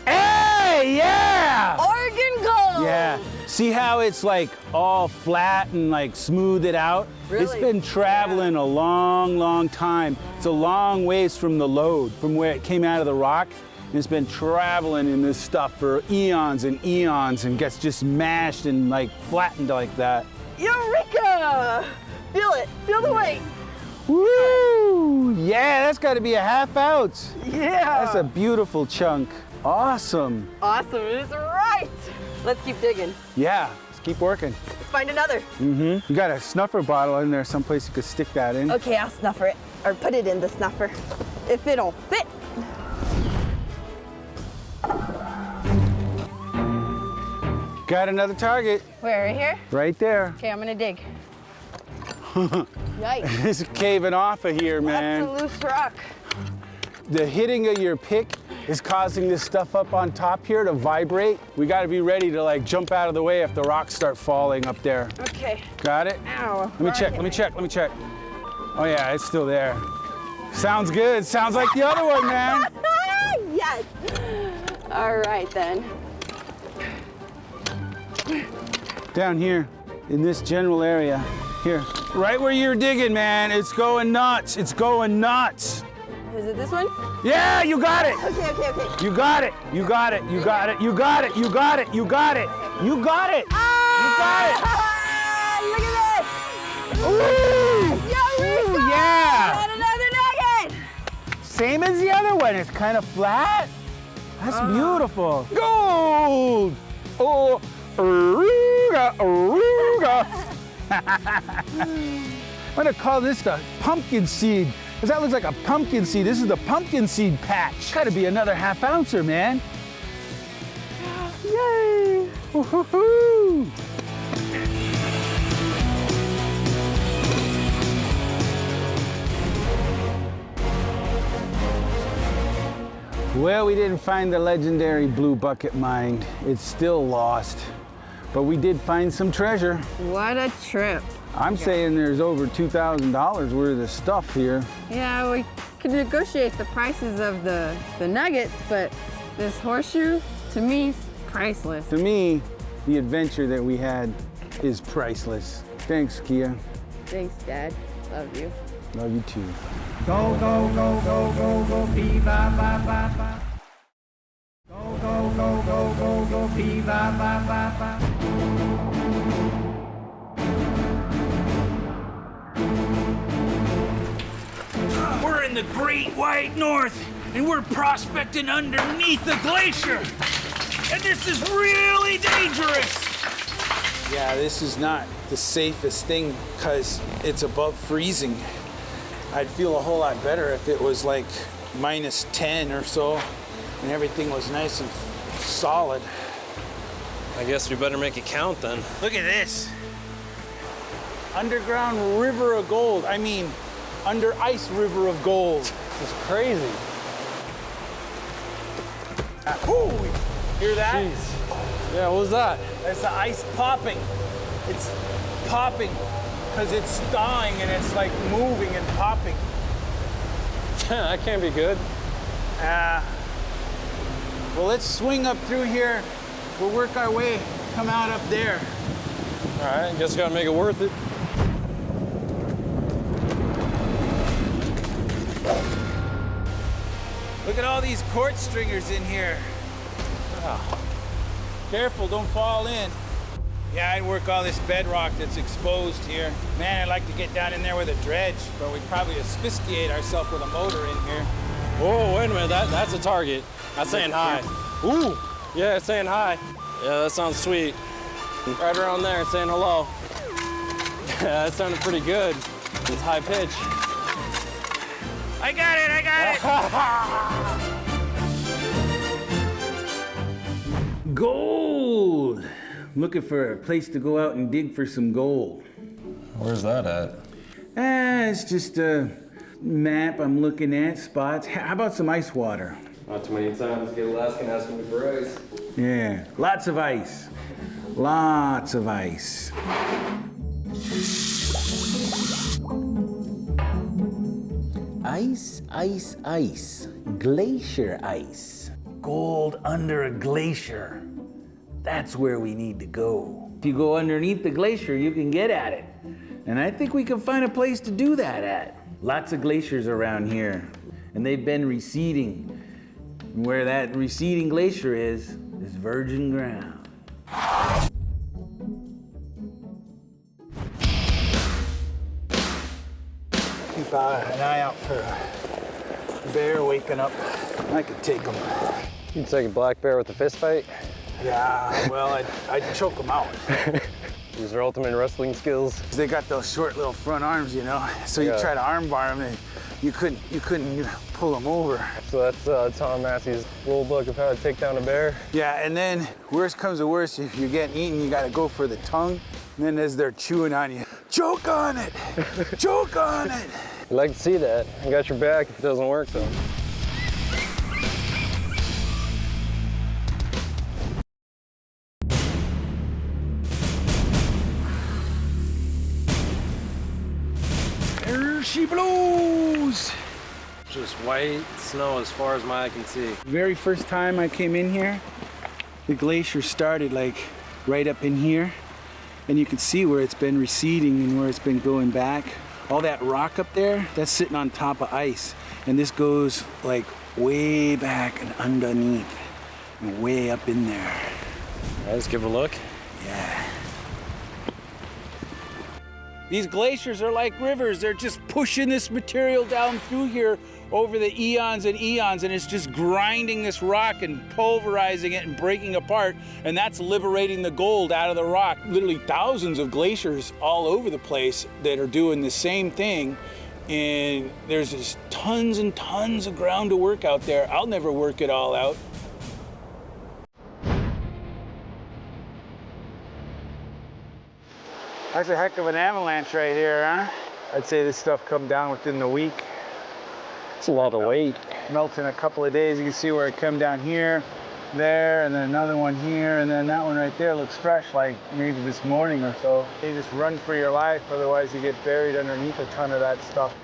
Hey, yeah! Oregon Gold! Yeah. See how it's like all flat and like smoothed out? Really? It's been traveling a long, long time. It's a long ways from the lode, from where it came out of the rock. And it's been traveling in this stuff for eons and eons and gets just mashed and like flattened like that. Eureka! Feel it. Feel the weight. Woo! Yeah, that's got to be a half ounce. Yeah. That's a beautiful chunk. Awesome. Awesome. It is right. Let's keep digging. Yeah, let's keep working. Let's find another. Mm-hmm. You got a snuffer bottle in there someplace you could stick that in. Okay, I'll snuffer it. Or put it in the snuffer. If it'll fit. Got another target. Where, right here? Right there. Okay, I'm gonna dig. Yikes. It's caving off of here, man. That's a loose rock. The hitting of your pick is causing this stuff up on top here to vibrate. We got to be ready to like jump out of the way if the rocks start falling up there. Okay. Got it? Ow. Let me check, let me check, let me check. Oh yeah, it's still there. Sounds good. Sounds like the other one, man. Yes. All right then. Down here in this general area. Here. Right where you're digging, man. It's going nuts. It's going nuts. Is it this one? Yeah, you got it. Okay, okay, okay. You got it. You got it. You got it. You got it. You got it. You got it. You got it. You got it. same as the other one. It's kind of flat. That's beautiful. Gold! Oh, aruga, aruga. I'm gonna call this the pumpkin seed, because that looks like a pumpkin seed. This is the pumpkin seed patch. Gotta be another half ouncer, man. Yay! Woo-hoo-hoo! Well, we didn't find the legendary blue bucket mine. It's still lost, but we did find some treasure. What a trip. I'm saying there's over $2,000 worth of stuff here. Yeah, we could negotiate the prices of the nuggets, but this horseshoe, to me, is priceless. To me, the adventure that we had is priceless. Thanks, Kia. Thanks, Dad. Love you. Love you too. Go, go, go, go, go, go, pee, ba, ba, ba, ba. Go, go, go, go, go, go, pee, ba, ba, ba, ba. We're in the Great White North, and we're prospecting underneath the glacier. And this is really dangerous. Yeah, this is not the safest thing because it's above freezing. I'd feel a whole lot better if it was like -10 or so and everything was nice and solid. I guess we better make it count then. Look at this. Underground river of gold. I mean, under ice river of gold. It's crazy. Ooh, hear that? Jeez. Yeah, what was that? That's the ice popping. It's popping because it's thawing and it's like moving and popping. That can't be good. Well, let's swing up through here. We'll work our way, come out up there. All right, guess we gotta make it worth it. Look at all these court stringers in here. Oh. Careful, don't fall in. Yeah, I'd work all this bedrock that's exposed here. Man, I'd like to get down in there with a dredge, but we'd probably asphyxiate ourselves with a motor in here. Whoa, wait a minute, that's a target. That's saying hi. Ooh, yeah, it's saying hi. Yeah, that sounds sweet. Right around there, it's saying hello. Yeah, that sounded pretty good. It's high pitch. I got it, I got it! Gold! Looking for a place to go out and dig for some gold. Where's that at? It's just a map I'm looking at, spots. How about some ice water? Not too many times get Alaskan asking me for ice. Yeah, lots of ice. Lots of ice. Ice, ice, ice. Glacier ice. Gold under a glacier. That's where we need to go. If you go underneath the glacier, you can get at it. And I think we can find a place to do that at. Lots of glaciers around here, and they've been receding. And where that receding glacier is virgin ground. Keep an eye out for a bear waking up. I could take him. You'd take a black bear with a fist fight? Yeah, well, I'd choke him out. Use their ultimate wrestling skills. They got those short little front arms, you know, so you try to arm bar them and you couldn't pull them over. So that's Tom Massey's rule book of how to take down a bear? Yeah, and then worst comes to worst, if you're getting eaten, you gotta go for the tongue, and then as they're chewing on you, choke on it, choke on it. I'd like to see that. I got your back if it doesn't work, though. There she blows! Just white snow as far as my eye can see. Very first time I came in here, the glacier started like right up in here, and you can see where it's been receding and where it's been going back. All that rock up there, that's sitting on top of ice, and this goes like way back and underneath and way up in there. All right, let's give it a look. Yeah. These glaciers are like rivers. They're just pushing this material down through here over the eons and eons, and it's just grinding this rock and pulverizing it and breaking apart, and that's liberating the gold out of the rock. Literally thousands of glaciers all over the place that are doing the same thing, and there's just tons and tons of ground to work out there. I'll never work it all out. That's a heck of an avalanche right here, huh? I'd say this stuff come down within the week. It's a lot of weight. Melts in a couple of days. You can see where it come down here, there, and then another one here, and then that one right there looks fresh, like maybe this morning or so. You just run for your life, otherwise you get buried underneath a ton of that stuff.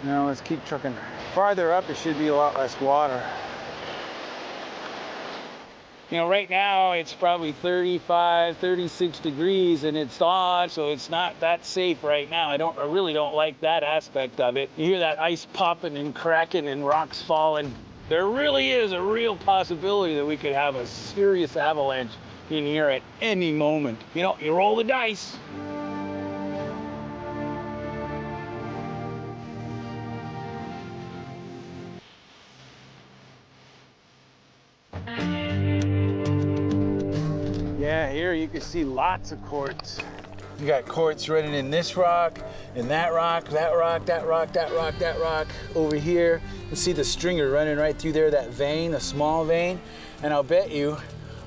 You know, let's keep trucking. Farther up, it should be a lot less water. You know, right now it's probably 35, 36 degrees and it's thawed, so it's not that safe right now. I really don't like that aspect of it. You hear that ice popping and cracking and rocks falling. There really is a real possibility that we could have a serious avalanche in here at any moment. You know, you roll the dice. Yeah, here you can see lots of quartz. You got quartz running in this rock, in that rock, that rock, that rock, that rock, that rock, over here. You see the stringer running right through there, that vein, a small vein. And I'll bet you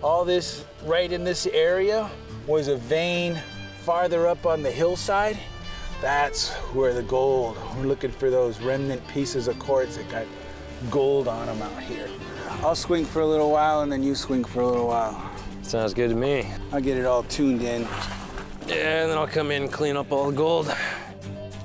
all this right in this area was a vein farther up on the hillside. That's where the gold, we're looking for those remnant pieces of quartz that got gold on them out here. I'll swing for a little while and then you swing for a little while. Sounds good to me. I'll get it all tuned in. Yeah, and then I'll come in and clean up all the gold.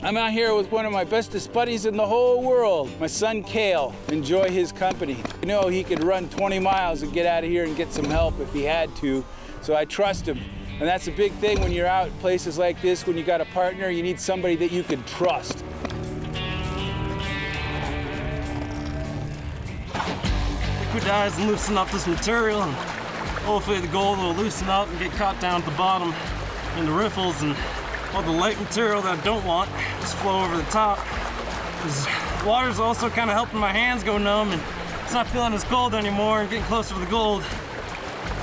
I'm out here with one of my bestest buddies in the whole world, my son Kael. Enjoy his company. You know, he could run 20 miles and get out of here and get some help if he had to, so I trust him. And that's a big thing when you're out in places like this, when you got a partner, you need somebody that you can trust. Liquidize and loosen up this material, and hopefully the gold will loosen up and get caught down at the bottom in the riffles, and all the light material that I don't want just flow over the top. This water's also kind of helping my hands go numb, and it's not feeling as cold anymore and getting closer to the gold.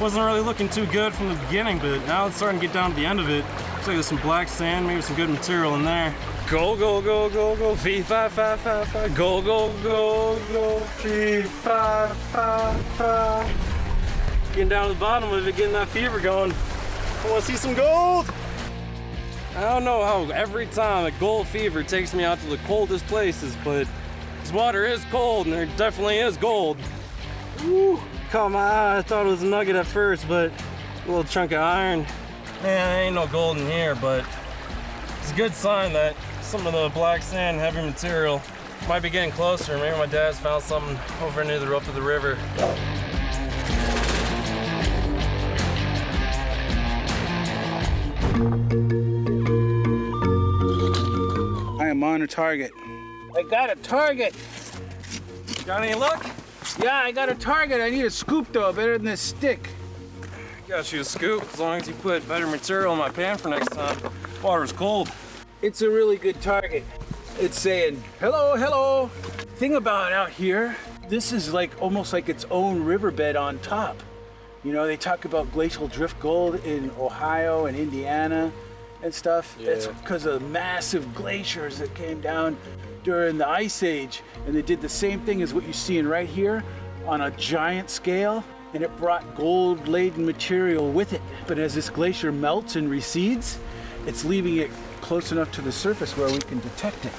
Wasn't really looking too good from the beginning, but now it's starting to get down to the end of it. Looks like there's some black sand, maybe some good material in there. Go, go, go, go, go, 5, 5, 5, 5. Go, go, go, go, 5, 5, 5. Getting down to the bottom of it, getting that fever going. I want to see some gold. I don't know how every time a gold fever takes me out to the coldest places, but this water is cold and there definitely is gold. Woo, caught my eye. I thought it was a nugget at first, but a little chunk of iron. Man, there ain't no gold in here, but it's a good sign that some of the black sand, heavy material might be getting closer. Maybe my dad's found something over near the rope of the river. I am on a target. I got a target. Got any luck? Yeah, I got a target. I need a scoop though, better than this stick. Got you a scoop as long as you put better material in my pan for next time. Water's cold. It's a really good target. It's saying, hello, hello. Thing about out here, this is like almost like its own riverbed on top. You know, they talk about glacial drift gold in Ohio and Indiana and stuff. Yeah. That's because of massive glaciers that came down during the Ice Age. And they did the same thing as what you're seeing right here on a giant scale. And it brought gold-laden material with it. But as this glacier melts and recedes, it's leaving it close enough to the surface where we can detect it.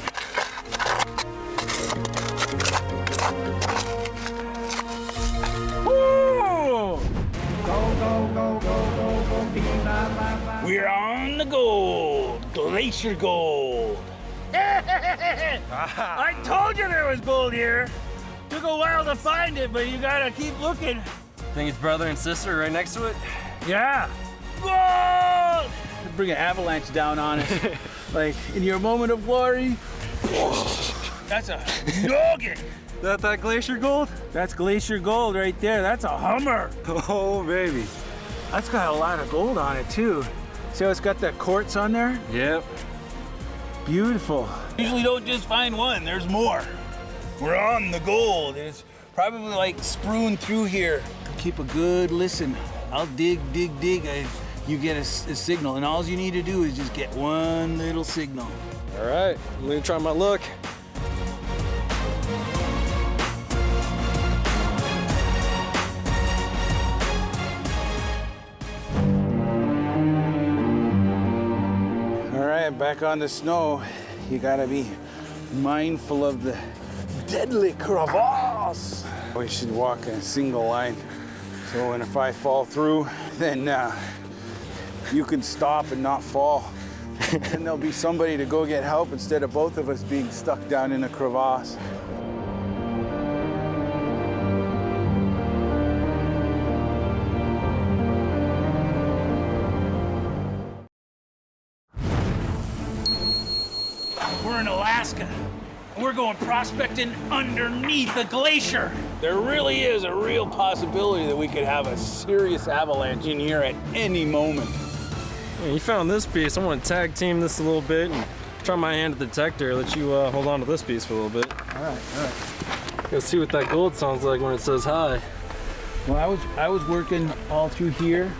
We're on the gold, Glacier Gold. I told you there was gold here. Took a while to find it, but you gotta keep looking. Think it's brother and sister right next to it? Yeah. Gold! Bring an avalanche down on it. Like in your moment of glory. That's a nugget. That Glacier Gold? That's Glacier Gold right there. That's a Hummer. Oh, baby. That's got a lot of gold on it too. See how it's got that quartz on there? Yep. Beautiful. Usually don't just find one, there's more. We're on the gold. It's probably like spruing through here. Keep a good listen. I'll dig. You get a signal, and all you need to do is just get one little signal. All right, I'm gonna try my luck. All right, back on the snow. You gotta be mindful of the deadly crevasse. We should walk in a single line. So if I fall through, then you can stop and not fall. And there'll be somebody to go get help instead of both of us being stuck down in a crevasse. We're in Alaska, and we're going prospecting underneath a glacier. There really is a real possibility that we could have a serious avalanche in here at any moment. Yeah, you found this piece. I want to tag team this a little bit and try my hand at the detector. Let you hold on to this piece for a little bit. All right. Go see what that gold sounds like when it says hi. Well, I was working all through here,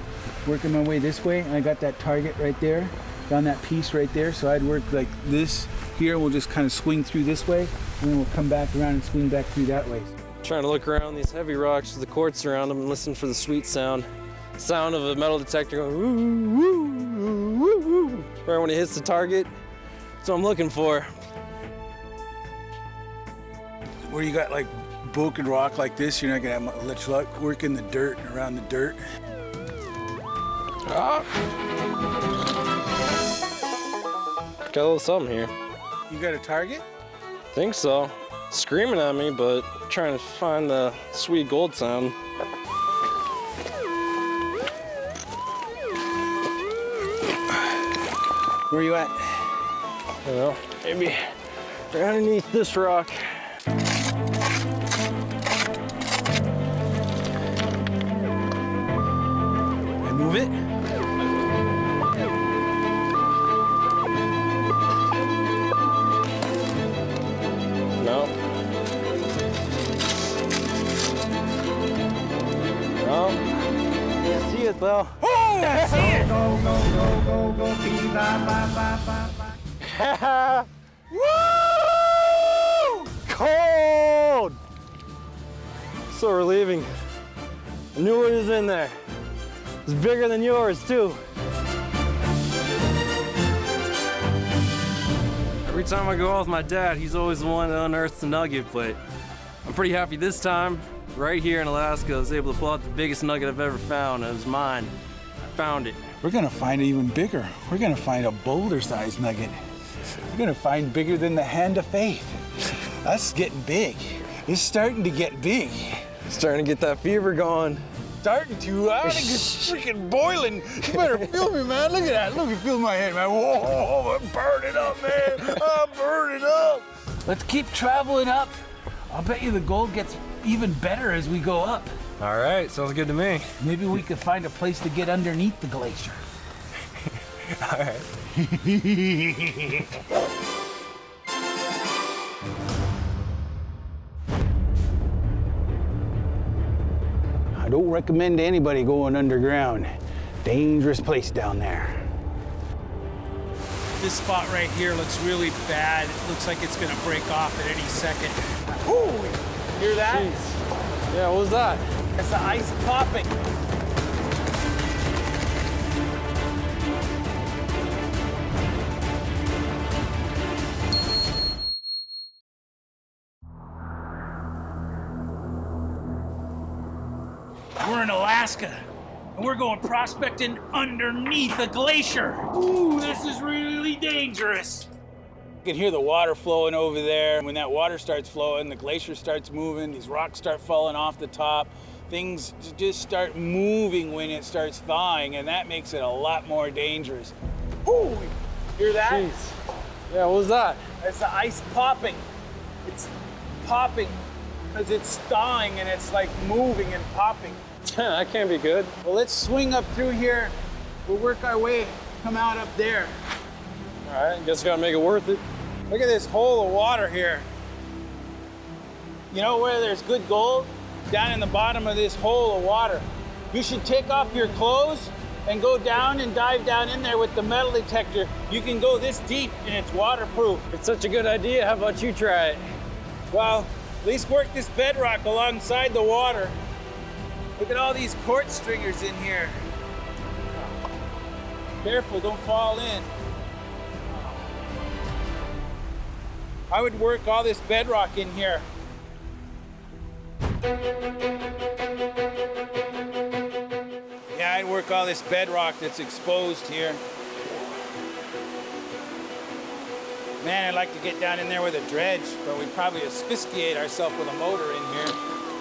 working my way this way, and I got that target right there, down that piece right there. So I'd work like this here. We'll just kind of swing through this way, and then we'll come back around and swing back through that way. Trying to look around these heavy rocks with the quartz around them and listen for the sweet sound. Sound of a metal detector going woo, woo, woo, woo. Right when it hits the target. That's what I'm looking for. Where you got like broken rock like this, you're not gonna have much luck. Work in the dirt and around the dirt. Ah. Got a little something here. You got a target? Think so. Screaming at me, but trying to find the sweet gold sound. Where are you at? I don't know, maybe right underneath this rock. I move it? No. No. Can't see it though. Oh, I see it! Go, go, go, go, go, bee, ba, ba, ba, ba, ba. Woo! Cold! So relieving. I knew it was in there. It's bigger than yours too. Every time I go out with my dad, he's always the one that unearths the nugget, but I'm pretty happy this time, right here in Alaska, I was able to pull out the biggest nugget I've ever found, and it was mine. I found it. We're gonna find it even bigger. We're gonna find a boulder-sized nugget. We're gonna find bigger than the hand of faith. That's getting big. It's starting to get big. Starting to get that fever going. Starting to. I think it's freaking boiling. You better feel me, man. Look at that. Look, you feel my head, man. Whoa, I'm burning up, man. I'm burning up. Let's keep traveling up. I'll bet you the gold gets even better as we go up. All right, sounds good to me. Maybe we could find a place to get underneath the glacier. All right. I don't recommend anybody going underground. Dangerous place down there. This spot right here looks really bad. It looks like it's gonna break off at any second. Ooh, hear that? Jeez. Yeah, what was that? It's the ice popping. We're in Alaska, and we're going prospecting underneath a glacier. Ooh, this is really dangerous. You can hear the water flowing over there. When that water starts flowing, the glacier starts moving, these rocks start falling off the top. Things just start moving when it starts thawing, and that makes it a lot more dangerous. Ooh, hear that? Jeez. Yeah, what was that? It's the ice popping. It's popping because it's thawing and it's like moving and popping. That can't be good. Well, let's swing up through here. We'll work our way, come out up there. All right, guess we gotta make it worth it. Look at this hole of water here. You know where there's good gold? Down in the bottom of this hole of water. You should take off your clothes and go down and dive down in there with the metal detector. You can go this deep and it's waterproof. It's such a good idea. How about you try it? Well, at least work this bedrock alongside the water. Look at all these quartz stringers in here. Careful, don't fall in. I would work all this bedrock in here. Yeah, I'd work all this bedrock that's exposed here. Man, I'd like to get down in there with a dredge, but we'd probably asphyxiate ourselves with a motor in here.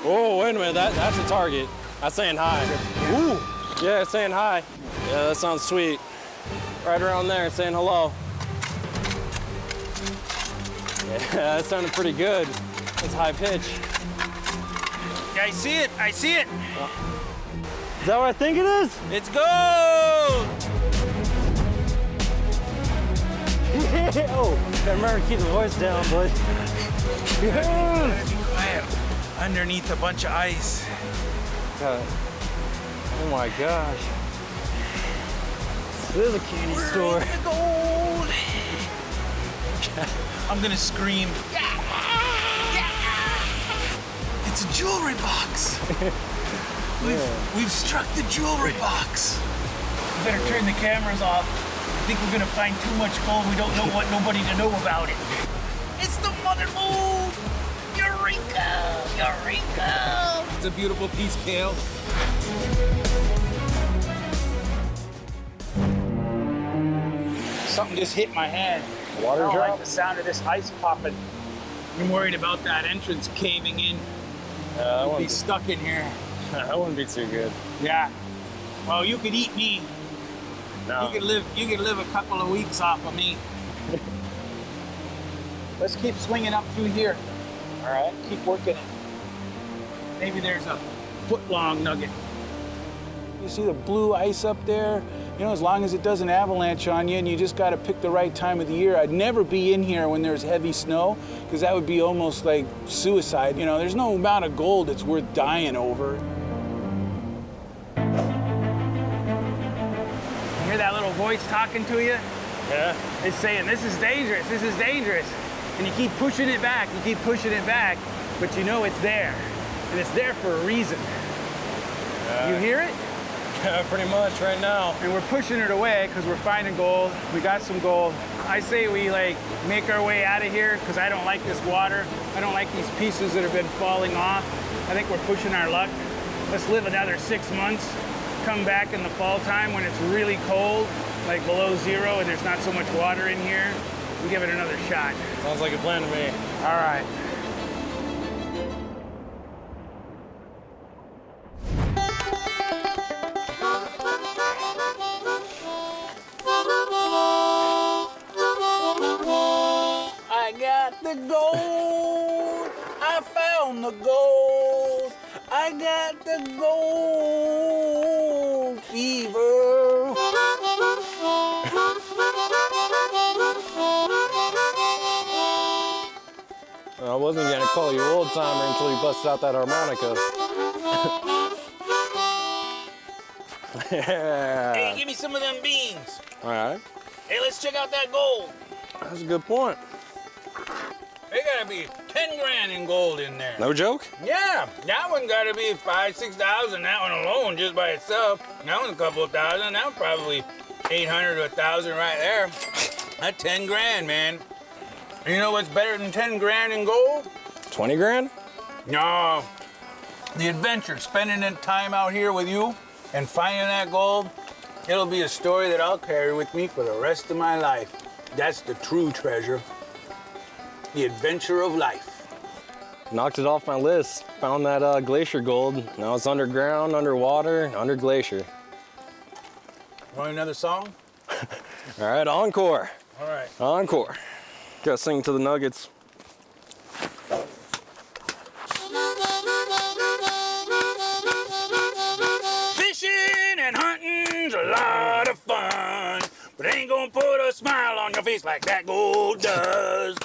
Oh, wait a minute, that's a target. That's saying hi. Ooh, yeah, it's saying hi. Yeah, that sounds sweet. Right around there, it's saying hello. Yeah, that sounded pretty good. It's high pitch. Yeah, I see it, I see it. Is that what I think it is? It's gold! Oh, gotta remember to keep the voice down, bud. Be quiet. Underneath a bunch of ice. Oh my gosh. This is a candy store. The gold! I'm gonna scream. It's a jewelry box. We've struck the jewelry box. We better turn the cameras off. I think we're gonna find too much gold. We don't want nobody to know about it. It's the mother moon! Eureka! Eureka! It's a beautiful piece, Kael. Something just hit my hand. Water I don't drop? like the sound of this ice popping. I'm worried about that entrance caving in. We'll be stuck in here. That wouldn't be too good. Yeah. Well, you could eat me. No. You could live a couple of weeks off of me. Let's keep swinging up through here. All right. Keep working it. Maybe there's a foot-long nugget. You see the blue ice up there? You know, as long as it doesn't avalanche on you, and you just got to pick the right time of the year. I'd never be in here when there's heavy snow, because that would be almost like suicide. You know, there's no amount of gold that's worth dying over. You hear that little voice talking to you? Yeah. It's saying, this is dangerous, this is dangerous. And you keep pushing it back, but you know it's there. And it's there for a reason. You hear it? Yeah, pretty much right now. And we're pushing it away because we're finding gold. We got some gold. I say we make our way out of here because I don't like this water. I don't like these pieces that have been falling off. I think we're pushing our luck. Let's live another 6 months. Come back in the fall time when it's really cold, like below zero, and there's not so much water in here. And give it another shot. Sounds like a plan to me. All right. I got the gold. I found the gold. I got the gold fever. I wasn't gonna call you old timer until you busted out that harmonica. Yeah. Hey, give me some of them beans. All right. Hey, let's check out that gold. That's a good point. There gotta be 10 grand in gold in there. No joke? Yeah, that one gotta be 5,000, 6,000. That one alone, just by itself. That one's a couple of thousand. That one's probably 800 to 1,000 right there. That's 10 grand, man. You know what's better than 10 grand in gold? 20 grand? No, the adventure, spending that time out here with you and finding that gold, it'll be a story that I'll carry with me for the rest of my life. That's the true treasure, the adventure of life. Knocked it off my list. Found that Glacier Gold. Now it's underground, underwater, under glacier. Want another song? All right, encore. All right. Encore. Gotta sing to the nuggets. Fishing and hunting's a lot of fun, but ain't gonna put a smile on your face like that gold does.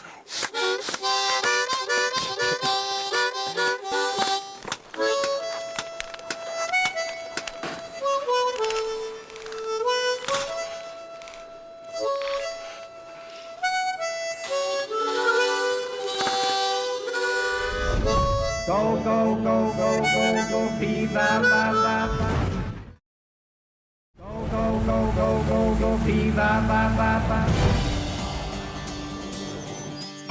Go, go, go, go, go, go, pee, ba, ba, ba, ba. Go, go, go, go, go, go, pee, ba, ba, ba, ba.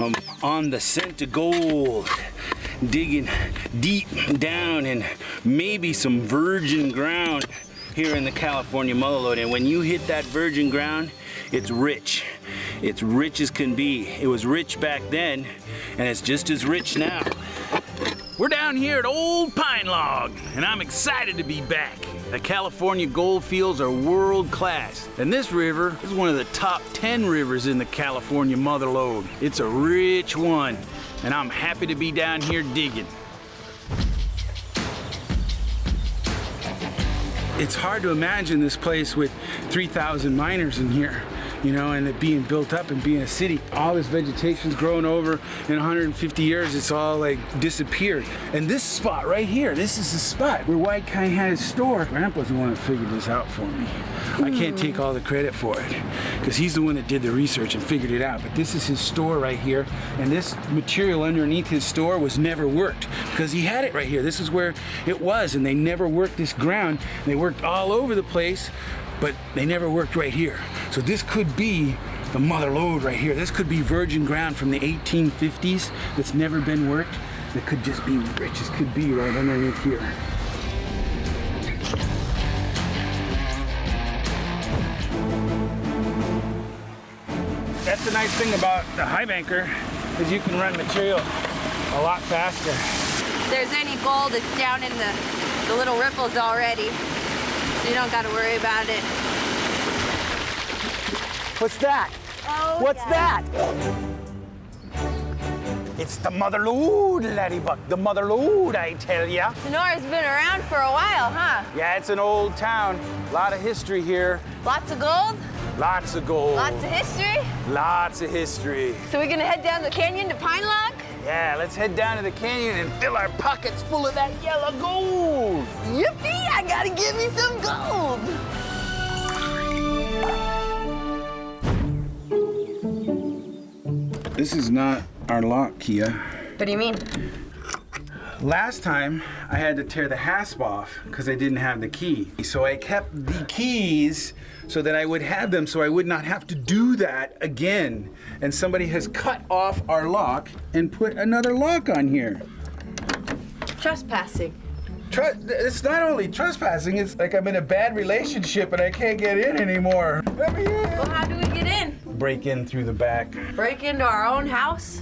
I'm on the scent of gold, digging deep down in maybe some virgin ground here in the California Mullalode. And when you hit that virgin ground, it's rich. It's rich as can be. It was rich back then, and it's just as rich now. We're down here at Old Pine Log, and I'm excited to be back. The California gold fields are world class, and this river is one of the top 10 rivers in the California Motherlode. It's a rich one, and I'm happy to be down here digging. It's hard to imagine this place with 3,000 miners in here, you know, and it being built up and being a city. All this vegetation's grown over. In 150 years, it's all like disappeared. And this spot right here, this is the spot where White Kai had his store. Grandpa's the one that figured this out for me. I can't take all the credit for it, because he's the one that did the research and figured it out. But this is his store right here, and this material underneath his store was never worked, because he had it right here. This is where it was, and they never worked this ground. They worked all over the place, but they never worked right here. So this could be the mother lode right here. This could be virgin ground from the 1850s that's never been worked. It could just be rich as could be right underneath here. That's the nice thing about the high banker, is you can run material a lot faster. If there's any gold, it's down in the little ripples already. So you don't got to worry about it. What's that? Oh, What's that? It's the mother lode, Laddybuck. The mother lode, I tell ya. Sonora's been around for a while, huh? Yeah, it's an old town. A lot of history here. Lots of gold? Lots of gold. Lots of history? Lots of history. So we're gonna head down the canyon to Pine Log? Yeah, let's head down to the canyon and fill our pockets full of that yellow gold. Yippee! I gotta give me some gold! This is not our lock, Kia. What do you mean? Last time, I had to tear the hasp off because I didn't have the key. So I kept the keys so that I would have them, so I would not have to do that again. And somebody has cut off our lock and put another lock on here. Trespassing. It's not only trespassing, it's like I'm in a bad relationship and I can't get in anymore. Let me in. Well, how do we get in? Break in through the back. Break into our own house?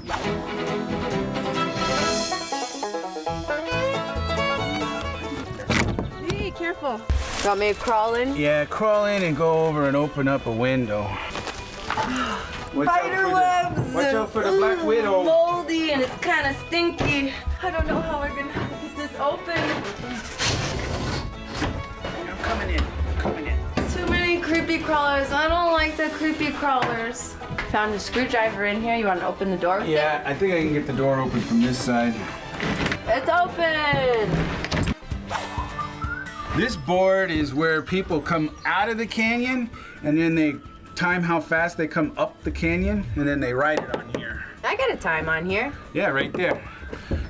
Hey, careful. Want me to crawl in? Yeah, crawl in and go over and open up a window. Spider webs! Watch out for the black widow. Moldy and it's kind of stinky. I don't know how we're gonna get this open. I'm coming in. Coming in. Too many creepy crawlers. I don't like the creepy crawlers. Found a screwdriver in here. You want to open the door? Yeah, I think I can get the door open from this side. It's open! This board is where people come out of the canyon and then they time how fast they come up the canyon and then they write it on here. I got a time on here. Yeah, right there.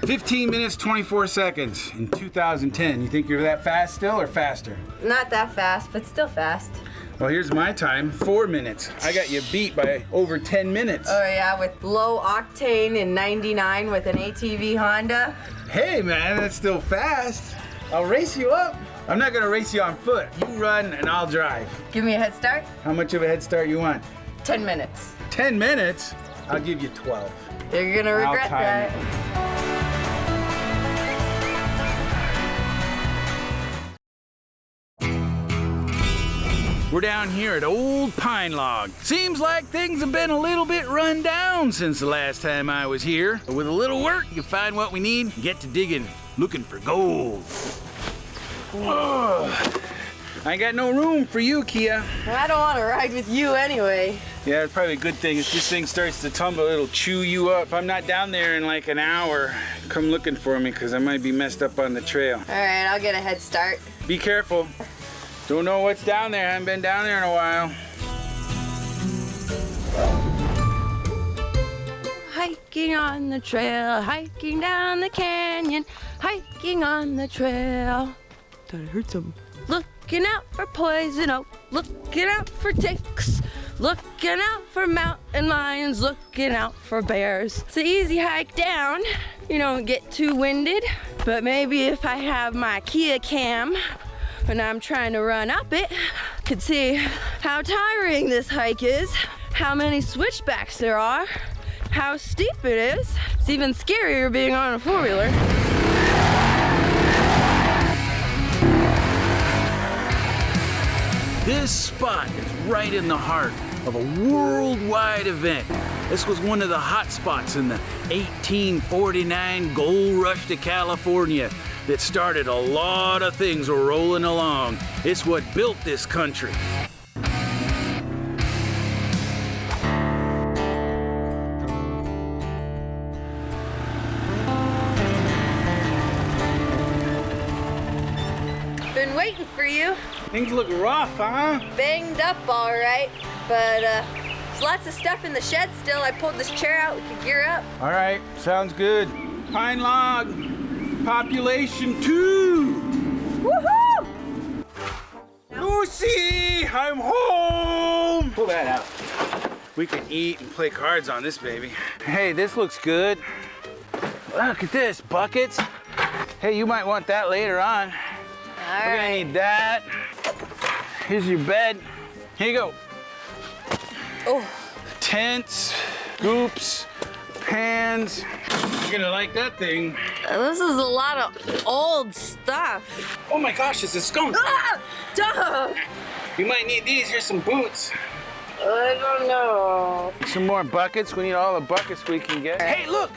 15 minutes, 24 seconds in 2010. You think you're that fast still or faster? Not that fast, but still fast. Well, here's my time, 4 minutes. I got you beat by over 10 minutes. Oh yeah, with low octane in 99 with an ATV Honda. Hey man, that's still fast. I'll race you up. I'm not gonna race you on foot. You run and I'll drive. Give me a head start? How much of a head start you want? 10 minutes. 10 minutes? I'll give you 12. You're gonna regret that. We're down here at Old Pine Log. Seems like things have been a little bit run down since the last time I was here. But with a little work, you find what we need, and get to digging, looking for gold. Ugh. I ain't got no room for you, Kia. I don't want to ride with you anyway. Yeah, it's probably a good thing. If this thing starts to tumble, it'll chew you up. If I'm not down there in like an hour, come looking for me, because I might be messed up on the trail. All right, I'll get a head start. Be careful. Don't know what's down there. I haven't been down there in a while. Hi, hiking on the trail, hiking down the canyon, hiking on the trail. Thought I heard something. Looking out for poison oak, looking out for ticks, looking out for mountain lions, looking out for bears. It's an easy hike down. You don't get too winded, but maybe if I have my Kia cam when I'm trying to run up it, I could see how tiring this hike is, how many switchbacks there are, how steep it is. It's even scarier being on a four-wheeler. This spot is right in the heart of a worldwide event. This was one of the hot spots in the 1849 gold rush to California that started a lot of things rolling along. It's what built this country. Been waiting for you. Things look rough, huh? Banged up all right, but there's lots of stuff in the shed still. I pulled this chair out, we could gear up. All right, sounds good. Pine log, population 2. Woohoo! Lucy, I'm home. Pull that out. We can eat and play cards on this baby. Hey, this looks good. Look at this, buckets. Hey, you might want that later on. All We're gonna need that. Here's your bed. Here you go. Oh. Tents, scoops, pans. You're gonna like that thing. This is a lot of old stuff. Oh my gosh, it's a skunk. Ah! Duh! You might need these. Here's some boots. I don't know. Some more buckets. We need all the buckets we can get. Hey, look!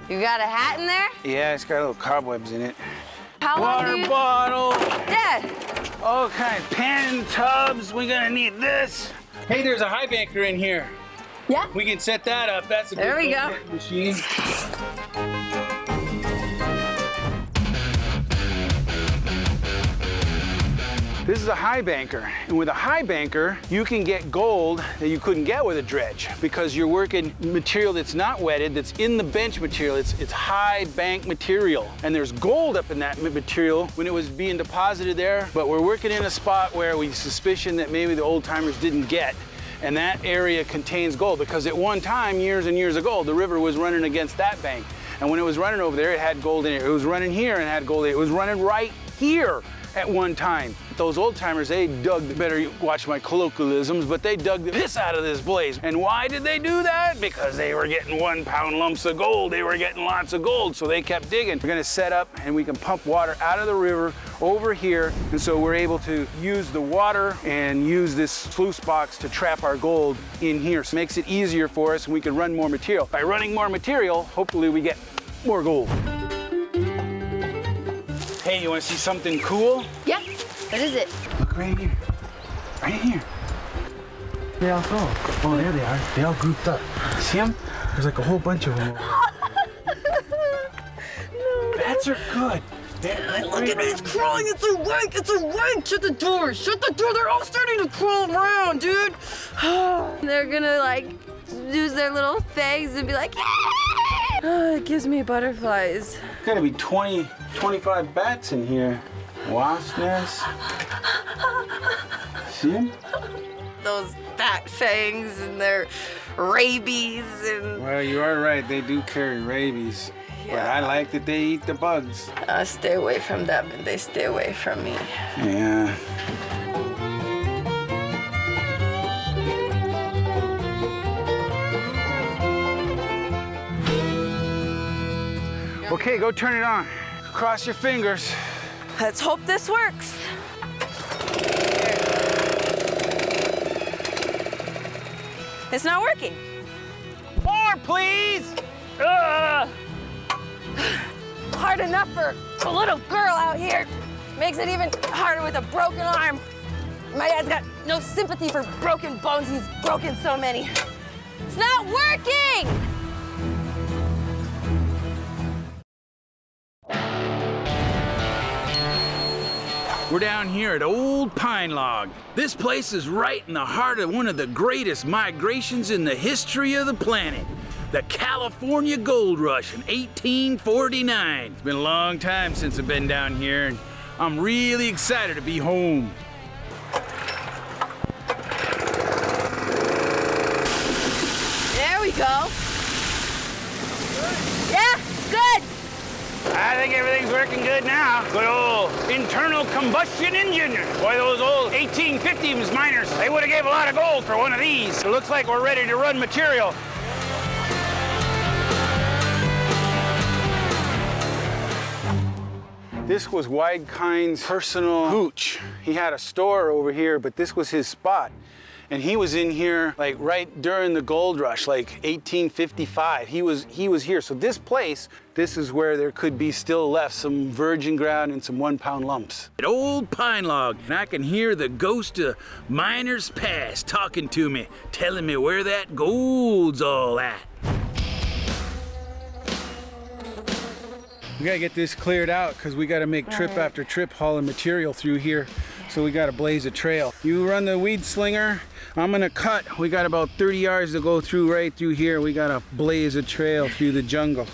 You got a hat in there? Yeah, it's got little cobwebs in it. How long do Water you... bottle. Dad! All kinds. Pan tubs. We're gonna need this. Hey, there's a high banker in here. Yeah? We can set that up. That's a There good we go. machine. This is a high banker, and with a high banker, you can get gold that you couldn't get with a dredge because you're working material that's not wetted, that's in the bench material. It's high bank material, and there's gold up in that material when it was being deposited there, but we're working in a spot where we suspicion that maybe the old timers didn't get, and that area contains gold because at one time, years and years ago, the river was running against that bank, and when it was running over there, it had gold in it. It was running here and had gold in it. It was running right here at one time. Those old timers, they dug, better watch my colloquialisms, but they dug the piss out of this place. And why did they do that? Because they were getting 1 pound lumps of gold. They were getting lots of gold, so they kept digging. We're gonna set up and we can pump water out of the river over here. And so we're able to use the water and use this sluice box to trap our gold in here. So it makes it easier for us and we can run more material. By running more material, hopefully we get more gold. Hey, you wanna see something cool? Yeah. What is it? Look right here. Right here. They all go. Oh, there they are. They all grouped up. See them? There's like a whole bunch of them. No. Bats are good. Look at me, it's crawling. It's a rake. It's a rake. Shut the door. Shut the door. They're all starting to crawl around, dude. They're gonna like use their little fangs and be like, It gives me butterflies. Gotta be 20, 25 bats in here. Wasp nests. See them? those bat fangs and their rabies and... Well, you are right. They do carry rabies. Yeah. But I like that they eat the bugs. I stay away from them and they stay away from me. Yeah. Okay, go turn it on. Cross your fingers. Let's hope this works. It's not working. More, please! Hard enough for a little girl out here. Makes it even harder with a broken arm. My dad's got no sympathy for broken bones. He's broken so many. It's not working! We're down here at Old Pine Log. This place is right in the heart of one of the greatest migrations in the history of the planet. the California Gold Rush in 1849. It's been a long time since I've been down here, and I'm really excited to be home. There we go. Yeah, good. I think everything's working good now. Good old internal combustion engine. Boy, those old 1850s miners, they would have gave a lot of gold for one of these. It looks like we're ready to run material. This was Widekind's personal hooch. He had a store over here, but this was his spot. And he was in here like right during the gold rush, like 1855. He was here. So this place, this is where there could be still left some virgin ground and some 1 pound lumps. An old pine log, and I can hear the ghost of miners past talking to me, telling me where that gold's all at. We gotta get this cleared out because we gotta make trip after trip hauling material through here. So we gotta blaze a trail. You run the weed slinger, I'm gonna cut. We got about 30 yards to go through right through here. We gotta blaze a trail through the jungle.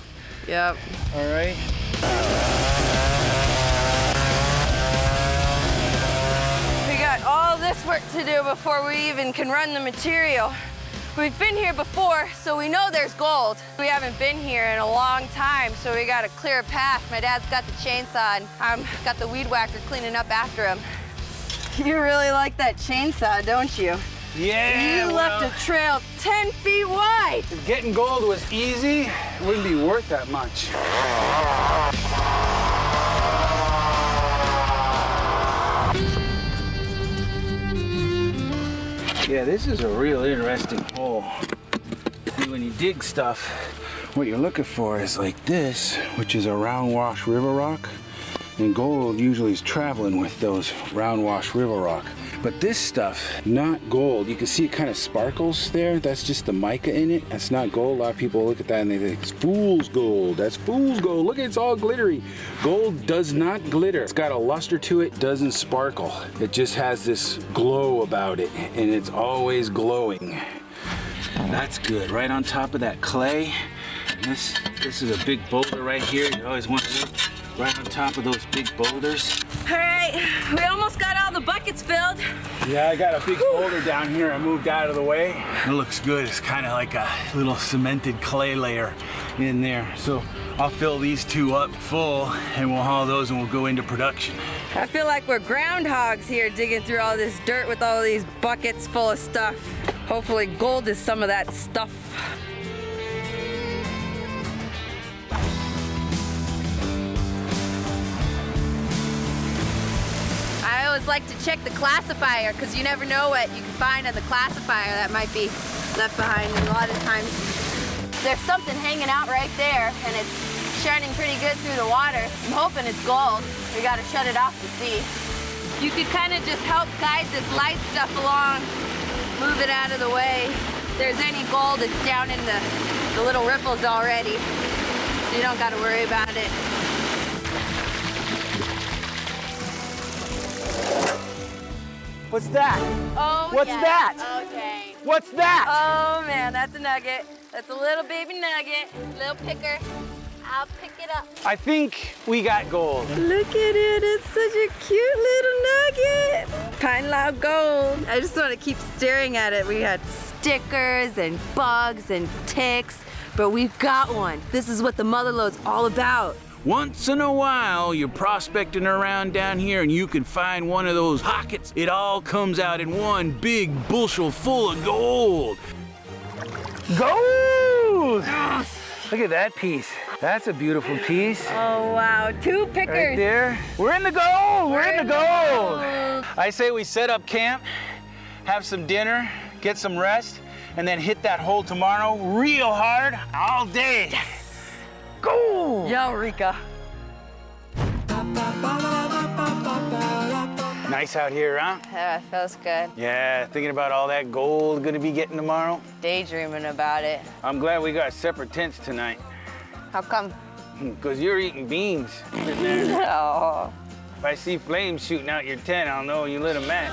Yep. All right. We got all this work to do before we even can run the material. We've been here before, so we know there's gold. We haven't been here in a long time, so we gotta clear a path. My dad's got the chainsaw, and I've got the weed whacker cleaning up after him. You really like that chainsaw, don't you? Yeah, You left a trail 10 feet wide. If getting gold was easy, it wouldn't be worth that much. Yeah, this is a real interesting hole. See, when you dig stuff, what you're looking for is like this, which is a round wash river rock. And gold usually is traveling with those round wash river rock. But this stuff, not gold. You can see it kind of sparkles there. That's just the mica in it. That's not gold. A lot of people look at that and they think it's fool's gold. That's fool's gold. Look, it's all glittery. Gold does not glitter. It's got a luster to it, doesn't sparkle. It just has this glow about it, and it's always glowing. That's good. Right on top of that clay. This is a big boulder right here. You always want to look right on top of those big boulders. All right, we almost got all the buckets filled. Yeah, I got a big boulder down here I moved out of the way. It looks good. It's kind of like a little cemented clay layer in there. So I'll fill these two up full and we'll haul those and we'll go into production. I feel like we're groundhogs here digging through all this dirt with all these buckets full of stuff. Hopefully gold is some of that stuff. I always like to check the classifier because you never know what you can find on the classifier that might be left behind. And a lot of times there's something hanging out right there and it's shining pretty good through the water. I'm hoping it's gold. We got to shut it off to see. You could kind of just help guide this light stuff along, move it out of the way. If there's any gold, it's down in the little ripples already. So you don't got to worry about it. What's that? Oh, What's yeah. that? Okay. What's that? Oh, man, that's a nugget. That's a little baby nugget, little picker. I'll pick it up. I think we got gold. Look at it, it's such a cute little nugget. Pine log gold. I just want to keep staring at it. We had stickers and bugs and ticks, but we've got one. This is what the mother lode's all about. Once in a while, you're prospecting around down here and you can find one of those pockets. It all comes out in one big bushel full of gold. Gold! Look at that piece. That's a beautiful piece. Oh, wow, 2 pickers. Right there. We're in the gold. We're in the gold. I say we set up camp, have some dinner, get some rest, and then hit that hole tomorrow real hard all day. Yes. Gold! Eureka. Nice out here, huh? Yeah, feels good. Yeah, thinking about all that gold gonna be getting tomorrow. Daydreaming about it. I'm glad we got separate tents tonight. How come? Because you're eating beans sitting there. No. If I see flames shooting out your tent, I'll know you lit a match.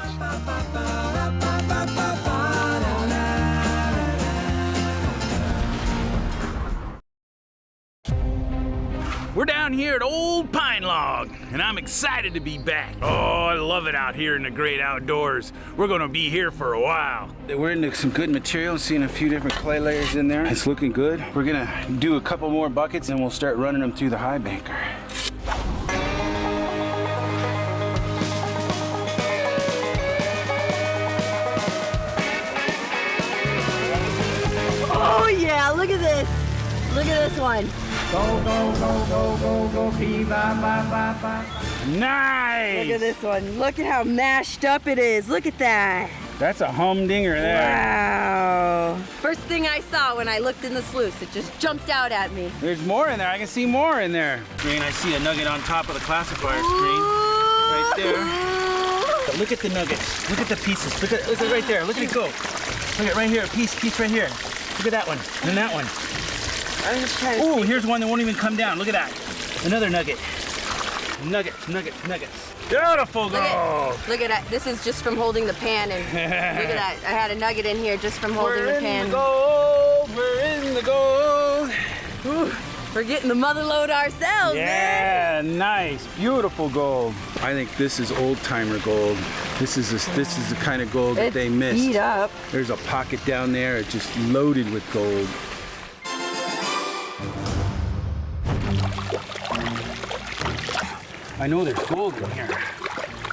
We're down here at Old Pine Log, and I'm excited to be back. Oh, I love it out here in the great outdoors. We're gonna be here for a while. We're into some good material, seeing a few different clay layers in there. It's looking good. We're gonna do a couple more buckets and we'll start running them through the high banker. Oh yeah, look at this. Look at this one. Go, go, go, go, go, go, pee, ba, ba, ba, ba. Nice! Look at this one. Look at how mashed up it is. Look at that. That's a humdinger there. Wow. First thing I saw when I looked in the sluice, it just jumped out at me. There's more in there. I can see more in there. And I see a nugget on top of the classifier screen. Right there. But look at the nuggets. Look at the pieces. Look at right there. Look at it go. Look at right here. Piece right here. Look at that one. And then that one. I'm just trying to Ooh, here's one that won't even come down. Look at that. Another nugget. Nuggets. Beautiful gold. Look at that. This is just from holding the pan, and look at that. I had a nugget in here just from holding the pan. We're in the gold. Ooh, we're getting the mother load ourselves, man. Yeah, nice, beautiful gold. I think this is old-timer gold. This is the kind of gold that they missed. Beat up. There's a pocket down there, it's just loaded with gold. I know there's gold in here.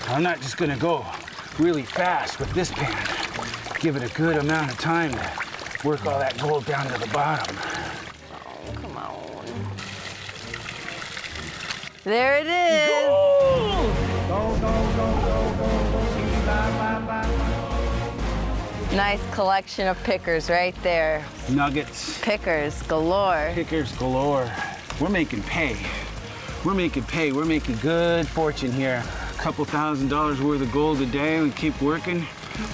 I'm not just gonna go really fast with this pan. Give it a good amount of time to work all that gold down to the bottom. Oh, come on. There it is. Gold! Go, go, go, go, go, go, pee, ba, ba, ba. Nice collection of pickers right there. Nuggets. Pickers galore. Pickers galore. We're making pay. We're making good fortune here. A couple $1,000s worth of gold a day. We keep working.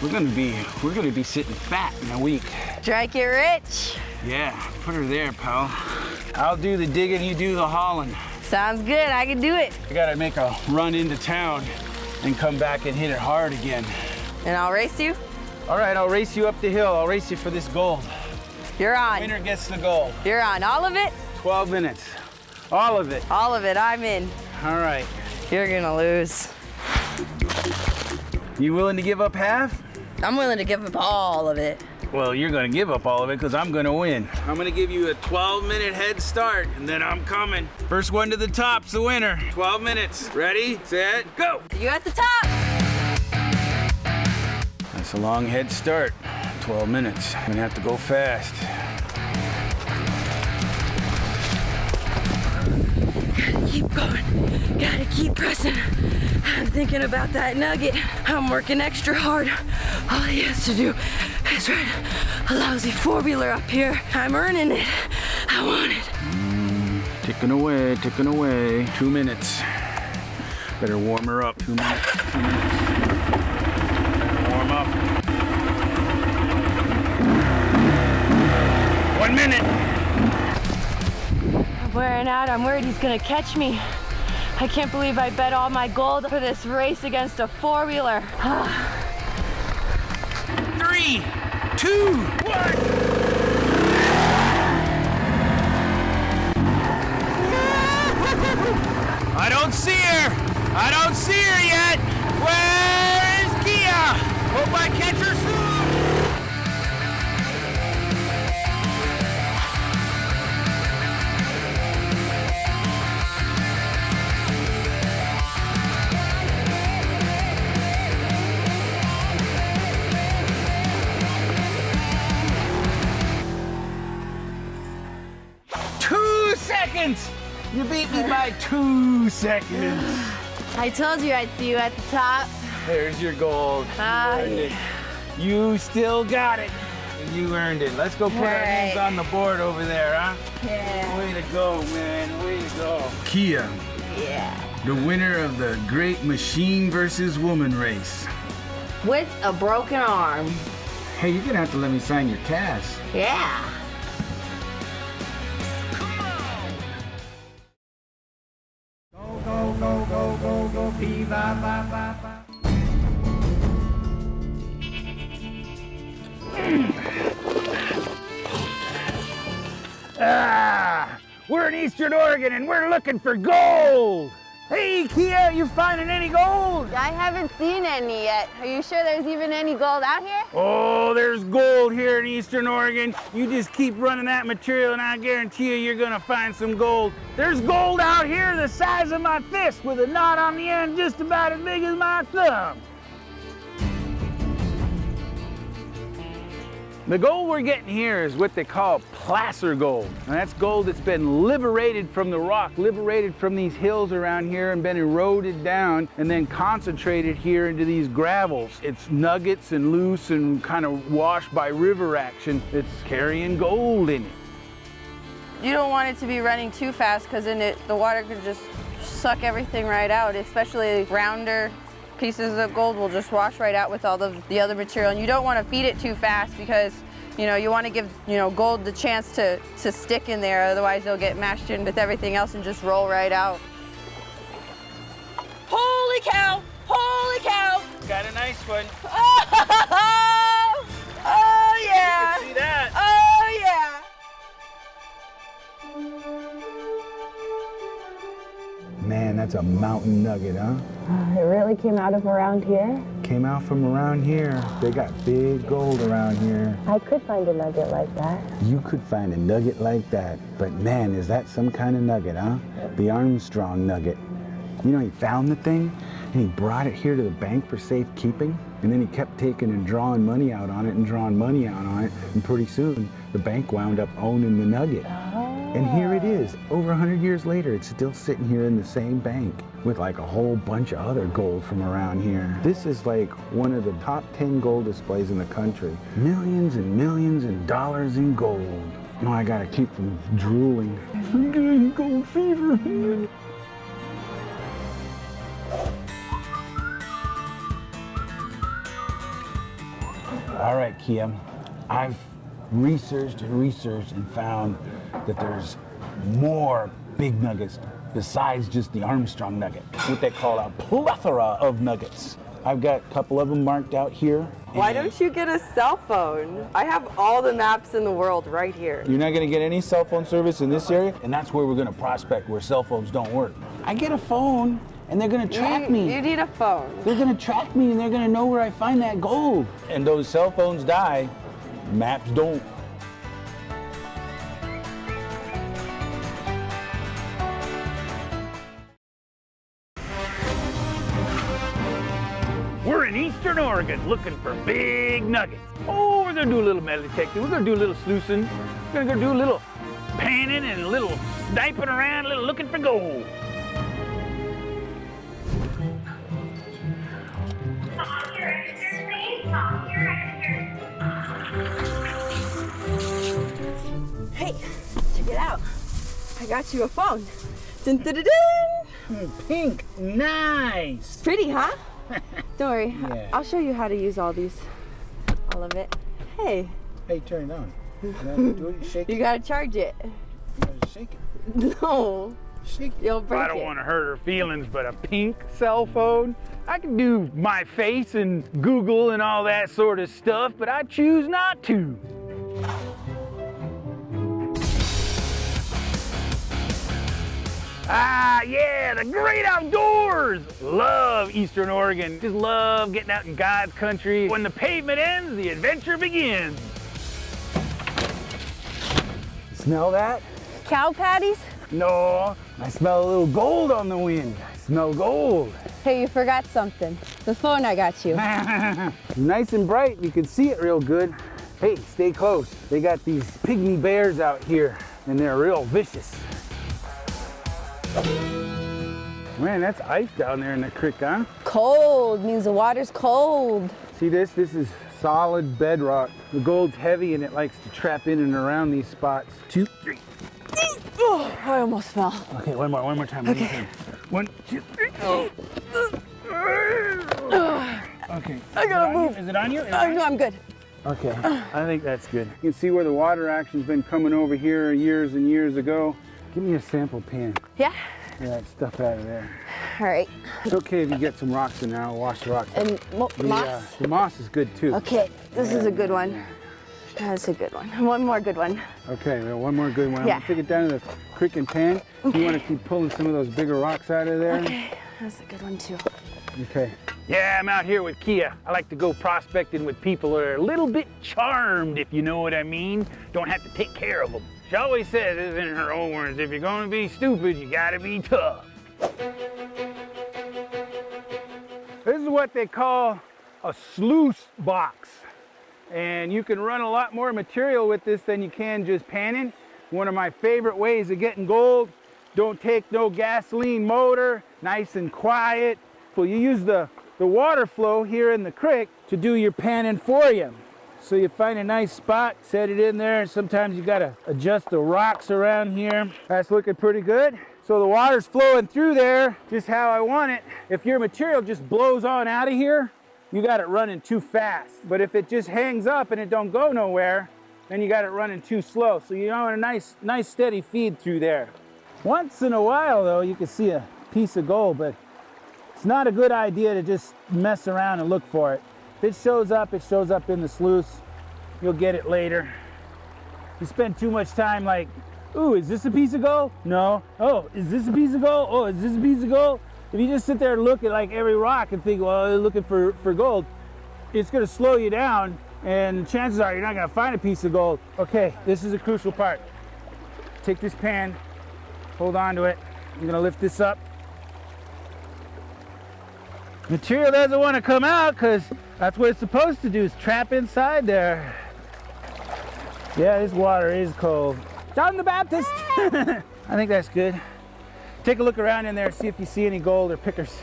We're gonna be sitting fat in a week. Strike it rich. Yeah, put her there, pal. I'll do the digging, you do the hauling. Sounds good. I can do it. I gotta make a run into town and come back and hit it hard again. And I'll race you. All right, I'll race you up the hill. I'll race you for this gold. You're on. Winner gets the gold. You're on. All of it? 12 minutes. All of it. All of it. I'm in. All right. You're gonna lose. You willing to give up half? I'm willing to give up all of it. Well, you're gonna give up all of it because I'm gonna win. I'm gonna give you a 12-minute head start, and then I'm coming. First one to the top's the winner. 12 minutes. Ready, set, go! You at the top. That's a long head start. 12 minutes. I'm gonna have to go fast. Keep going. Gotta keep pressing. I'm thinking about that nugget. I'm working extra hard. All he has to do is ride a lousy four-wheeler up here. I'm earning it. I want it. Ticking away. 2 minutes. Better warm her up. 2 minutes. Better warm up. 1 minute. I'm wearing out. I'm worried he's gonna catch me. I can't believe I bet all my gold for this race against a four-wheeler. 3, 2, 1. I don't see her yet. Where is Kia? Hope I catch her soon. Seconds! You beat me by 2 seconds. I told you I'd see you at the top. There's your gold. You earned it. You still got it. You earned it. Let's go put our names on the board over there, huh? Yeah. Way to go, man. Way to go. Kia, Yeah. the winner of the Great Machine versus Woman race. With a broken arm. Hey, you're gonna have to let me sign your cast. Yeah. Go, go, go, go, go, pee, ba, ba, ba, ba. We're in Eastern Oregon and we're looking for gold. Hey, Kael, you finding any gold? I haven't seen any yet. Are you sure there's even any gold out here? Oh, there's gold here in Eastern Oregon. You just keep running that material and I guarantee you, you're gonna find some gold. There's gold out here the size of my fist with a knot on the end just about as big as my thumb. The gold we're getting here is what they call placer gold. And that's gold that's been liberated from the rock, liberated from these hills around here and been eroded down and then concentrated here into these gravels. It's nuggets and loose and kind of washed by river action. It's carrying gold in it. You don't want it to be running too fast because then the water could just suck everything right out, especially rounder pieces of gold will just wash right out with all the other material. And you don't want to feed it too fast because, you know, you want to give, you know, gold the chance to stick in there. Otherwise, they'll get mashed in with everything else and just roll right out. Holy cow! Holy cow! Got a nice one. Oh, oh yeah! You can see that. Oh yeah! Man, that's a mountain nugget, huh? It really came out of around here? Came out from around here. They got big gold around here. I could find a nugget like that. You could find a nugget like that. But man, is that some kind of nugget, huh? The Armstrong nugget. You know, he found the thing and he brought it here to the bank for safekeeping. And then he kept taking and drawing money out on it and drawing money out on it. And pretty soon, the bank wound up owning the nugget. And here it is, over 100 years later, it's still sitting here in the same bank with like a whole bunch of other gold from around here. This is like one of the top 10 gold displays in the country. Millions and millions of dollars in gold. No, I gotta keep from drooling. I'm getting gold fever, man. All right, Kael, I've researched and found that there's more big nuggets besides just the Armstrong nugget. What they call a plethora of nuggets. I've got a couple of them marked out here. Why don't you get a cell phone? I have all the maps in the world right here. You're not gonna get any cell phone service in this area, and that's where we're gonna prospect, where cell phones don't work. I get a phone, and they're gonna track me. You need a phone. They're gonna track me, and they're gonna know where I find that gold. And those cell phones die, maps don't. We're in Eastern Oregon looking for big nuggets. Oh, we're gonna do a little metal detecting. We're gonna do a little sluicing. We're gonna go do a little panning and a little sniping around, a little looking for gold. Hey, check it out. I got you a phone. Dun, dun, dun, dun. Pink, nice. Pretty, huh? Don't worry, Yeah. I'll show you how to use all of it. Hey. Hey, turn it on. Do it, shake it. You gotta charge it. You gotta shake it. No. Shake it. You'll break it. I don't want to hurt her feelings, but a pink cell phone? I can do my face and Google and all that sort of stuff, but I choose not to. Ah, yeah, the great outdoors. Love Eastern Oregon. Just love getting out in God's country. When the pavement ends, the adventure begins. Smell that? Cow patties? No, I smell a little gold on the wind. I smell gold. Hey, you forgot something. The phone I got you. Nice and bright, you can see it real good. Hey, stay close. They got these pygmy bears out here, and they're real vicious. Man, that's ice down there in the creek, huh? Cold means the water's cold. See this? This is solid bedrock. The gold's heavy and it likes to trap in and around these spots. 2, 3. Oh, I almost fell. Okay, one more time. Okay. 1, 2, 3. Oh. Okay. I gotta move. Is it on you? No, I'm good. Okay, I think that's good. You can see where the water action's been coming over here years and years ago. Give me a sample pan. Yeah. Get that stuff out of there. All right. It's okay if you get some rocks in there. I'll wash the rocks. And moss? The moss is good too. Okay, this is a good one. That's a good one. One more good one. Okay, well, one more good one. Yeah. I'm gonna take it down to the creek and pan. Okay. You wanna keep pulling some of those bigger rocks out of there? Okay, that's a good one too. Okay. Yeah, I'm out here with Kia. I like to go prospecting with people who are a little bit charmed, if you know what I mean. Don't have to take care of them. She always says this in her own words, if you're gonna be stupid, you gotta be tough. This is what they call a sluice box. And you can run a lot more material with this than you can just panning. One of my favorite ways of getting gold. Don't take no gasoline motor, nice and quiet. Well, you use the water flow here in the creek to do your panning for you. So you find a nice spot, set it in there, and sometimes you gotta adjust the rocks around here. That's looking pretty good. So the water's flowing through there just how I want it. If your material just blows on out of here, you got it running too fast. But if it just hangs up and it don't go nowhere, then you got it running too slow. So you want a nice steady feed through there. Once in a while though, you can see a piece of gold, but it's not a good idea to just mess around and look for it. If it shows up in the sluice. You'll get it later. You spend too much time like, ooh, is this a piece of gold? No. Oh, is this a piece of gold? Oh, is this a piece of gold? If you just sit there and look at like every rock and think, well, they're looking for gold, it's gonna slow you down and chances are you're not gonna find a piece of gold. Okay, this is a crucial part. Take this pan, hold on to it. I'm gonna lift this up. Material doesn't want to come out because that's what it's supposed to do, is trap inside there. Yeah, this water is cold. John the Baptist! I think that's good. Take a look around in there, see if you see any gold or pickers.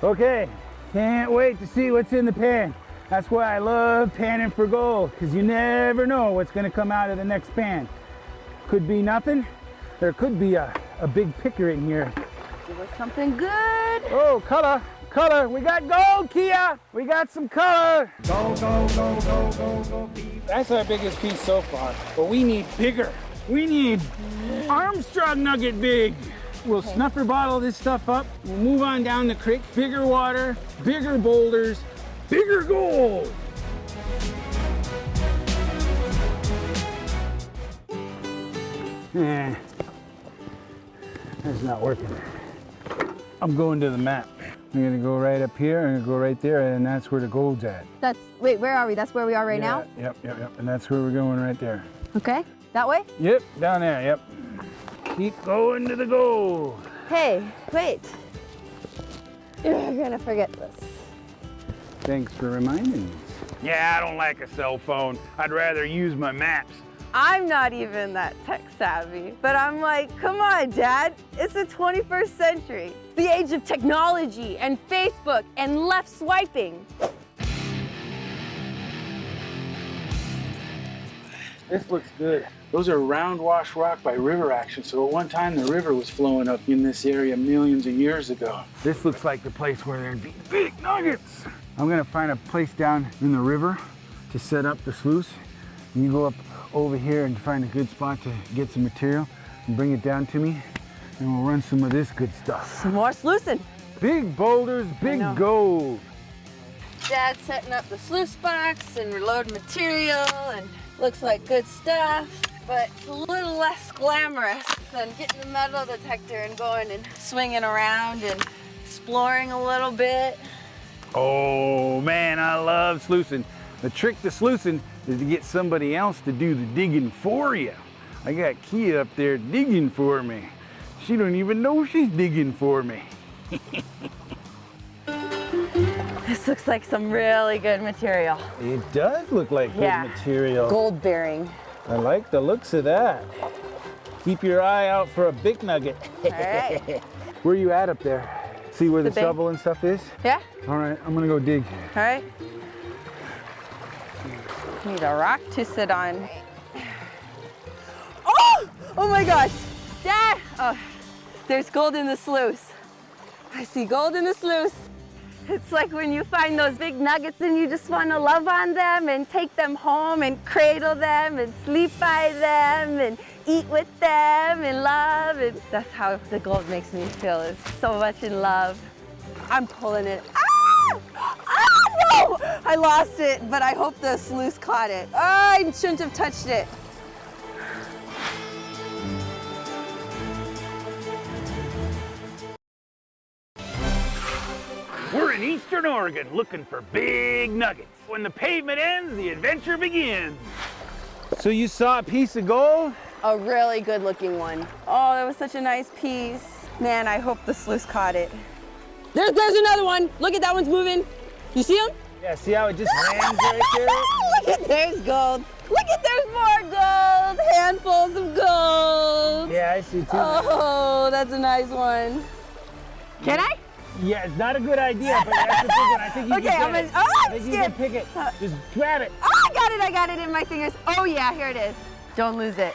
Okay, can't wait to see what's in the pan. That's why I love panning for gold, because you never know what's going to come out of the next pan. Could be nothing. There could be a big picker in here. Give us something good. Oh, color. We got gold, Kia. We got some color. Go, go, go, go, go, go, That's our biggest piece so far, but we need bigger. We need Armstrong nugget big. We'll snuffer bottle this stuff up. We'll move on down the creek. Bigger water, bigger boulders, bigger gold. That's not working. I'm going to the map. I'm gonna go right up here, I'm gonna go right there, and that's where the gold's at. Wait, where are we? That's where we are right now? Yep. And that's where we're going right there. Okay, that way? Yep, down there, yep. Keep going to the gold. Hey, wait. You're gonna forget this. Thanks for reminding me. Yeah, I don't like a cell phone. I'd rather use my maps. I'm not even that tech savvy, but I'm like, come on, Dad. It's the 21st century. The age of technology and Facebook and left swiping. This looks good. Those are round wash rock by river action. So at one time the river was flowing up in this area millions of years ago. This looks like the place where there'd be big nuggets. I'm gonna find a place down in the river to set up the sluice. You go up over here and find a good spot to get some material and bring it down to me, and we'll run some of this good stuff. Some more sluicing. Big boulders, big gold. Dad's setting up the sluice box and reloading material, and looks like good stuff, but it's a little less glamorous than getting the metal detector and going and swinging around and exploring a little bit. Oh man, I love sluicing. The trick to sluicing is to get somebody else to do the digging for you. I got Kia up there digging for me. She don't even know she's digging for me. This looks like some really good material. It does look like good material. Gold bearing. I like the looks of that. Keep your eye out for a big nugget. All right. Where are you at up there? See where the big- shovel and stuff is? Yeah? All right, I'm gonna go dig. All right. Need a rock to sit on. Oh! Oh my gosh! Dad! Oh, there's gold in the sluice. I see gold in the sluice. It's like when you find those big nuggets and you just want to love on them and take them home and cradle them and sleep by them and eat with them and love. And that's how the gold makes me feel. It's so much in love. I'm pulling it. Ah! Ah, no! I lost it, but I hope the sluice caught it. Oh, I shouldn't have touched it. We're in Eastern Oregon looking for big nuggets. When the pavement ends, the adventure begins. So you saw a piece of gold? A really good looking one. Oh, that was such a nice piece. Man, I hope the sluice caught it. There's another one. Look at that one's moving. You see him? Yeah, see how it just lands right there? Look at there's gold. Look at there's more gold. Handfuls of gold. Yeah, I see too. Oh, that's a nice one. Can I? Yeah, it's not a good idea, but that's a big one. I think you Okay, can I'm get it. gonna, I think you can pick it. Just grab it. Oh, I got it in my fingers. Oh yeah, here it is. Don't lose it.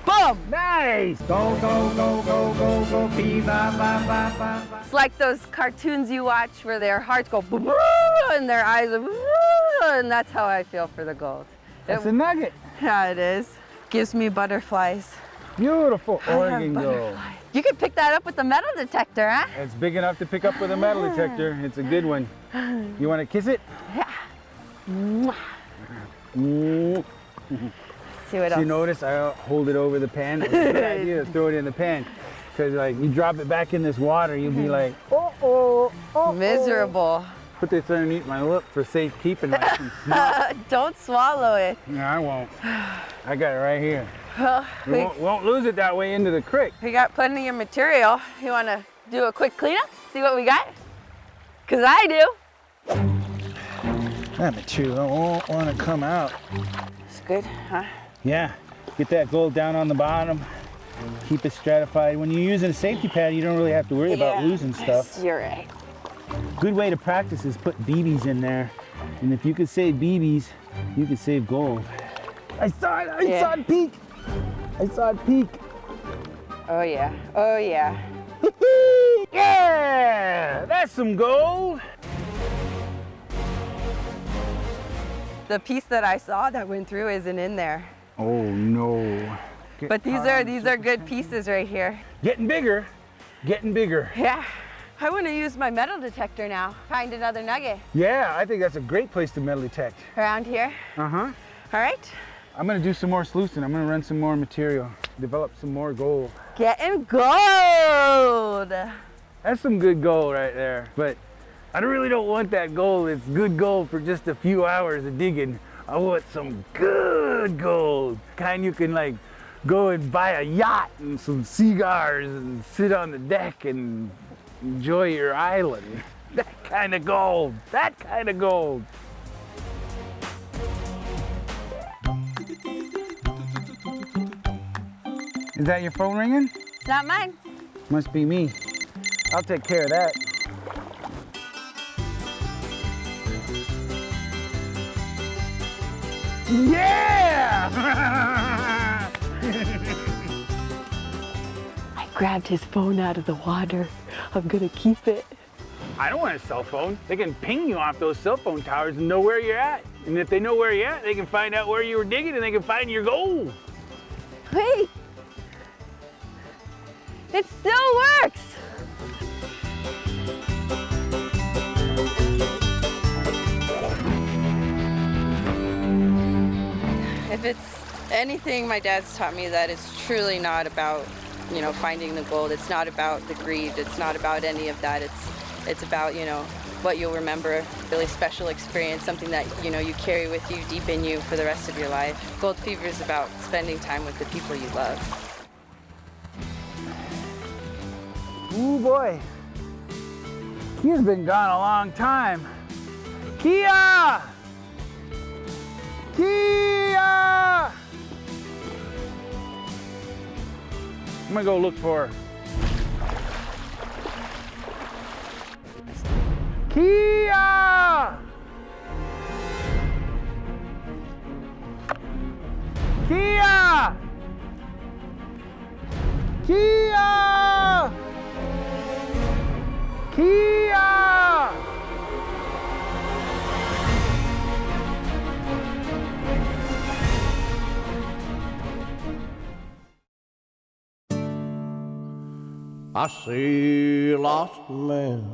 Boom! Nice! Go, go, go, go, go, go, bee, ba, ba, ba, ba, ba. It's like those cartoons you watch where their hearts go boom, and their eyes are boom, and that's how I feel for the gold. That's a nugget. Yeah, it is. Gives me butterflies. Beautiful I have Oregon gold. butterflies. You could pick that up with the metal detector, huh? It's big enough to pick up with a metal detector. It's a good one. You want to kiss it? Yeah. Mm. See what So else? you notice I hold it over the pan. It's a good idea to throw it in the pan. Because like you drop it back in this water, you'll be like, Miserable. Put this underneath my lip for safekeeping. Like some snot. Don't swallow it. No, I won't. I got it right here. Well, We won't lose it that way into the creek. we got plenty of material. You want to do a quick cleanup? See what we got? Because I do. That material won't want to come out. It's good, huh? Yeah, get that gold down on the bottom. Keep it stratified. When you're using a safety pad, you don't really have to worry about losing stuff. You're right. Good way to practice is put BBs in there. And if you could save BBs, you could save gold. I saw it, I saw it peak. I saw it peak. Oh yeah, oh yeah. Yeah, that's some gold. The piece that I saw that went through isn't in there. Oh no. But these are good pieces right here. Getting bigger, getting bigger. Yeah. I want to use my metal detector now. Find another nugget. Yeah, I think that's a great place to metal detect. Around here. Uh-huh. All right. I'm gonna do some more sluicing. I'm gonna run some more material, develop some more gold. Getting gold. That's some good gold right there. But I really don't want that gold. It's good gold for just a few hours of digging. I want some good gold. Kind you can like go and buy a yacht and some cigars and sit on the deck and enjoy your island. That kind of gold. That kind of gold. Is that your phone ringing? It's not mine. Must be me. I'll take care of that. Yeah! I grabbed his phone out of the water. I'm gonna keep it. I don't want a cell phone. They can ping you off those cell phone towers and know where you're at. And if they know where you're at, they can find out where you were digging and they can find your gold. Wait! It still works! If it's anything, my dad's taught me that it's truly not about, finding the gold. It's not about the greed. It's not about any of that. It's about, what you'll remember, a really special experience, something that, you carry with you deep in you for the rest of your life. Gold Fever is about spending time with the people you love. Ooh boy. Kia's been gone a long time. Kia! Kia! I'm gonna go look for her. Kia! Kia! Kia! Kia! I see a lost man,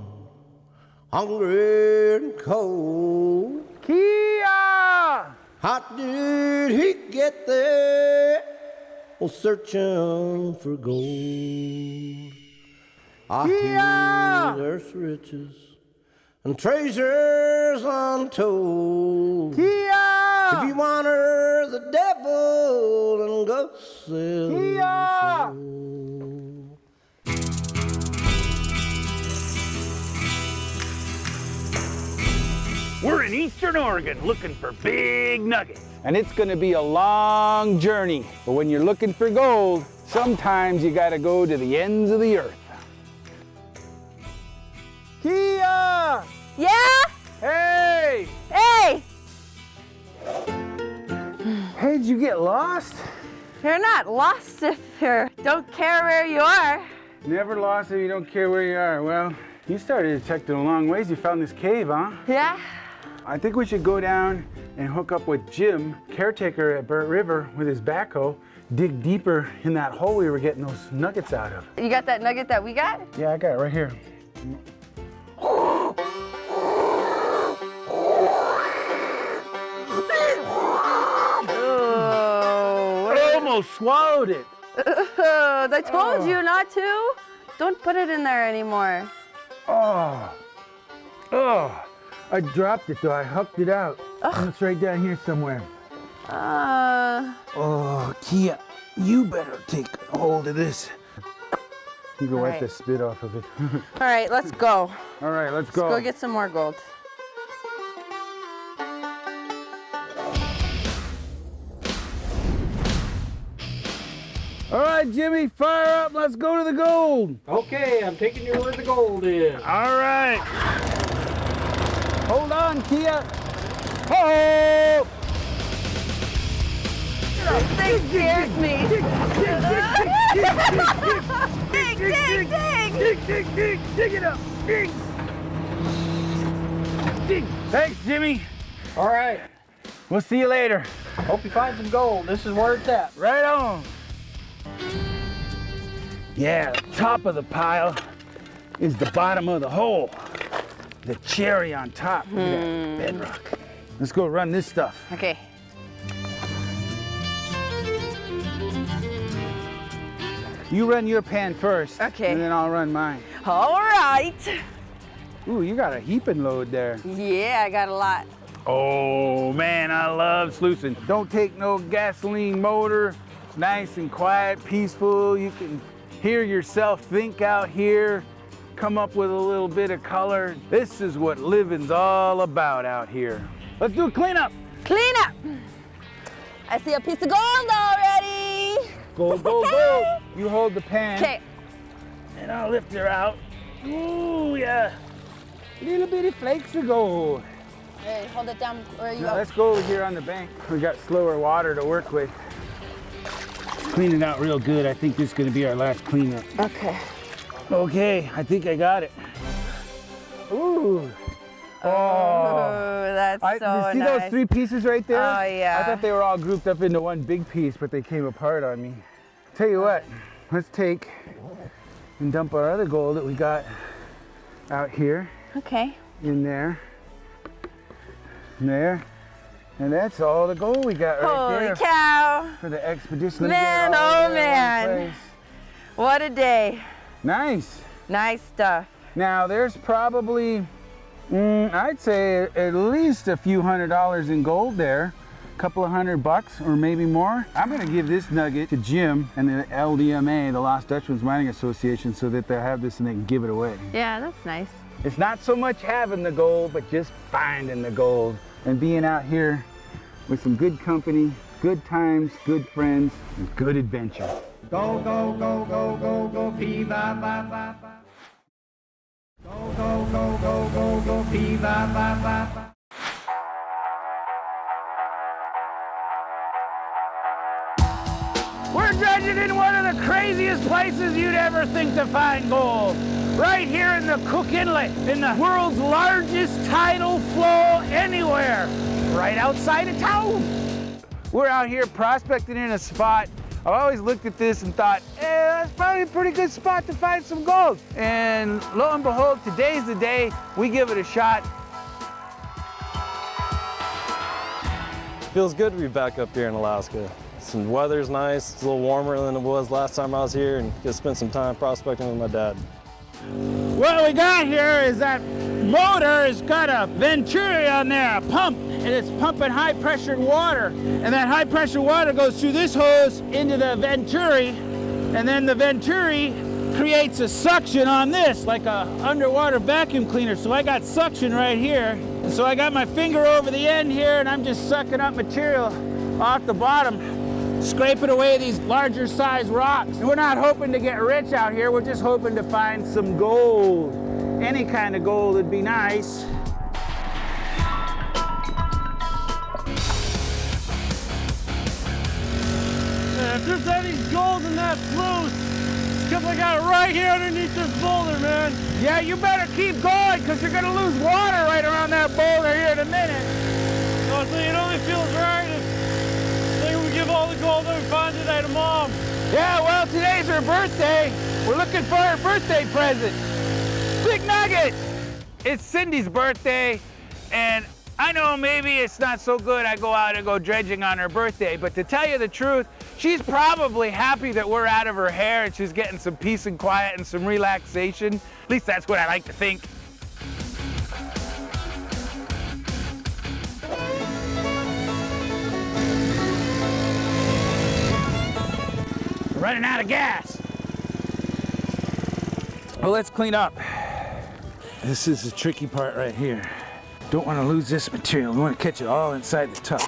hungry and cold. Kia! How did he get there? Well, searching for gold. I hear there's riches and treasures untold. Kia! If you honor the devil and go sell your soul. We're in Eastern Oregon looking for big nuggets. And it's gonna be a long journey. But when you're looking for gold, sometimes you gotta go to the ends of the earth. Kia! Yeah? Hey! Hey! Hey, did you get lost? You're not lost if you don't care where you are. Never lost if you don't care where you are. Well, you started detecting a long ways. You found this cave, huh? Yeah? I think we should go down and hook up with Jim, caretaker at Burt River, with his backhoe, dig deeper in that hole we were getting those nuggets out of. You got that nugget that we got? Yeah, I got it right here. I almost swallowed it. I told you not to. Don't put it in there anymore. Oh, I dropped it though. I hucked it out. And it's right down here somewhere. Oh, Kia, you better take hold of this. You can wipe the spit off of it. All right, let's go. All right, let's go. Let's go get some more gold. All right, Jimmy, fire up. Let's go to the gold. Okay, I'm taking you where the gold is. All right. Hold on, Kia. Oh! This thing scares me. Dig it up. Dig. Thanks, Jimmy. All right. We'll see you later. Hope you find some gold. This is where it's at. Right on. Yeah, the top of the pile is the bottom of the hole. The cherry on top. Look at that bedrock. Let's go run this stuff. Okay. You run your pan first. Okay. And then I'll run mine. All right. Ooh, you got a heaping load there. Yeah, I got a lot. Oh man, I love sluicing. Don't take no gasoline motor. It's nice and quiet, peaceful. You can hear yourself think out here, come up with a little bit of color. This is what living's all about out here. Let's do a cleanup. Clean up. I see a piece of gold already. Gold, gold, gold. You hold the pan. Okay. And I'll lift her out. Ooh, yeah. Little bitty flakes of gold. Hey, hold it down where you Now go. let's go over here on the bank. We got slower water to work with. Clean it out real good. I think this is gonna be our last cleanup. Okay. Okay, I think I got it. Ooh. Oh, that's so nice. See those three pieces right there? Oh, yeah. I thought they were all grouped up into one big piece, but they came apart on me. Tell you what, let's take and dump our other gold that we got out here. Okay. In there. There. And that's all the gold we got right there. Holy cow. For the expedition. Man, oh man. What a day. Nice. Nice stuff. Now there's probably, I'd say at least a few $100s in gold there. A couple of $100 or maybe more. I'm gonna give this nugget to Jim and the LDMA, the Lost Dutchman's Mining Association, so that they'll have this and they can give it away. Yeah, that's nice. It's not so much having the gold, but just finding the gold and being out here with some good company, good times, good friends, and good adventure. Go, go, go, go, go, go, pee, ba, ba, ba, ba. Go, go, go, go, go, go, pee, ba, ba, ba, ba. We're dredging in one of the craziest places you'd ever think to find gold. Right here in the Cook Inlet, in the world's largest tidal flow anywhere, right outside of town. We're out here prospecting in a spot. I've always looked at this and thought, that's probably a pretty good spot to find some gold. And lo and behold, today's the day we give it a shot. Feels good to be back up here in Alaska. Some weather's nice, it's a little warmer than it was last time I was here, and get to spend some time prospecting with my dad. What we got here is that motor has got a venturi on there, a pump, and it's pumping high pressured water. And that high pressure water goes through this hose into the venturi, and then the venturi creates a suction on this, like a underwater vacuum cleaner. So I got suction right here. And so I got my finger over the end here, and I'm just sucking up material off the bottom, scraping away these larger size rocks. And we're not hoping to get rich out here, we're just hoping to find some gold. Any kind of gold would be nice. If there's any gold in that sluice, because I got it right here underneath this boulder, man. Yeah, you better keep going, because you're gonna lose water right around that boulder here in a minute. So it only feels right if we give all the gold that we find today to Mom. Yeah, well, today's her birthday. We're looking for her birthday present. Big nugget! It's Cindy's birthday, and I know maybe it's not so good I go out and go dredging on her birthday, but to tell you the truth, she's probably happy that we're out of her hair and she's getting some peace and quiet and some relaxation. At least that's what I like to think. We're running out of gas. Well, let's clean up. This is the tricky part right here. Don't want to lose this material. We want to catch it all inside the tub.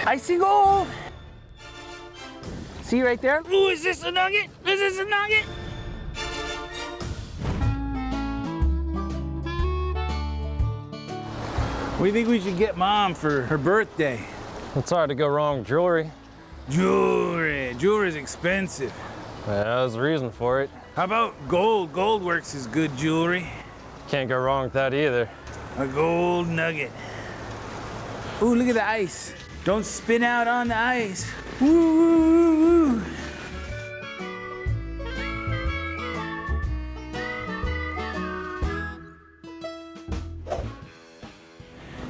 I see gold. See right there? Ooh, is this a nugget? Is this a nugget? What do you think we should get Mom for her birthday? It's hard to go wrong with jewelry. Jewelry. Jewelry's expensive. Yeah, there's a reason for it. How about gold? Gold works as good jewelry. Can't go wrong with that either. A gold nugget. Ooh, look at the ice. Don't spin out on the ice. Woo, woo, woo, woo.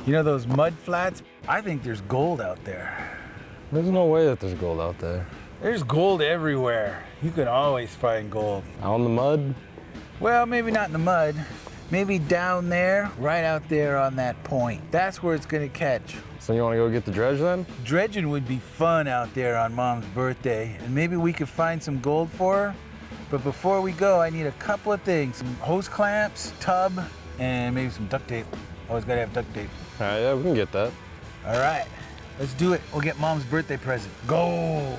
You know those mud flats? I think there's gold out there. There's no way that there's gold out there. There's gold everywhere. You can always find gold. Out in the mud? Well, maybe not in the mud. Maybe down there, right out there on that point. That's where it's gonna catch. So you wanna go get the dredge then? Dredging would be fun out there on Mom's birthday, and maybe we could find some gold for her. But before we go, I need a couple of things. Some hose clamps, tub, and maybe some duct tape. Always gotta have duct tape. All right, yeah, we can get that. All right, let's do it. We'll get Mom's birthday present. Gold!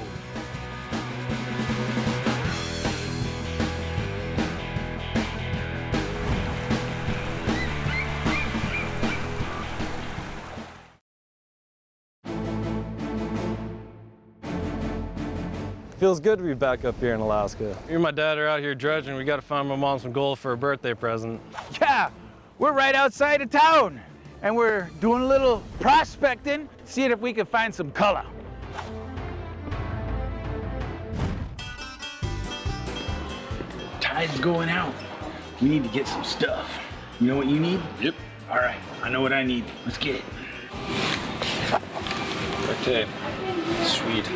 Feels good to be back up here in Alaska. Me and my dad are out here dredging. We got to find my mom some gold for her birthday present. Yeah, we're right outside of town, and we're doing a little prospecting, seeing if we can find some color. Tide's going out. We need to get some stuff. You know what you need? Yep. All right, I know what I need. Let's get it. Okay. Sweet.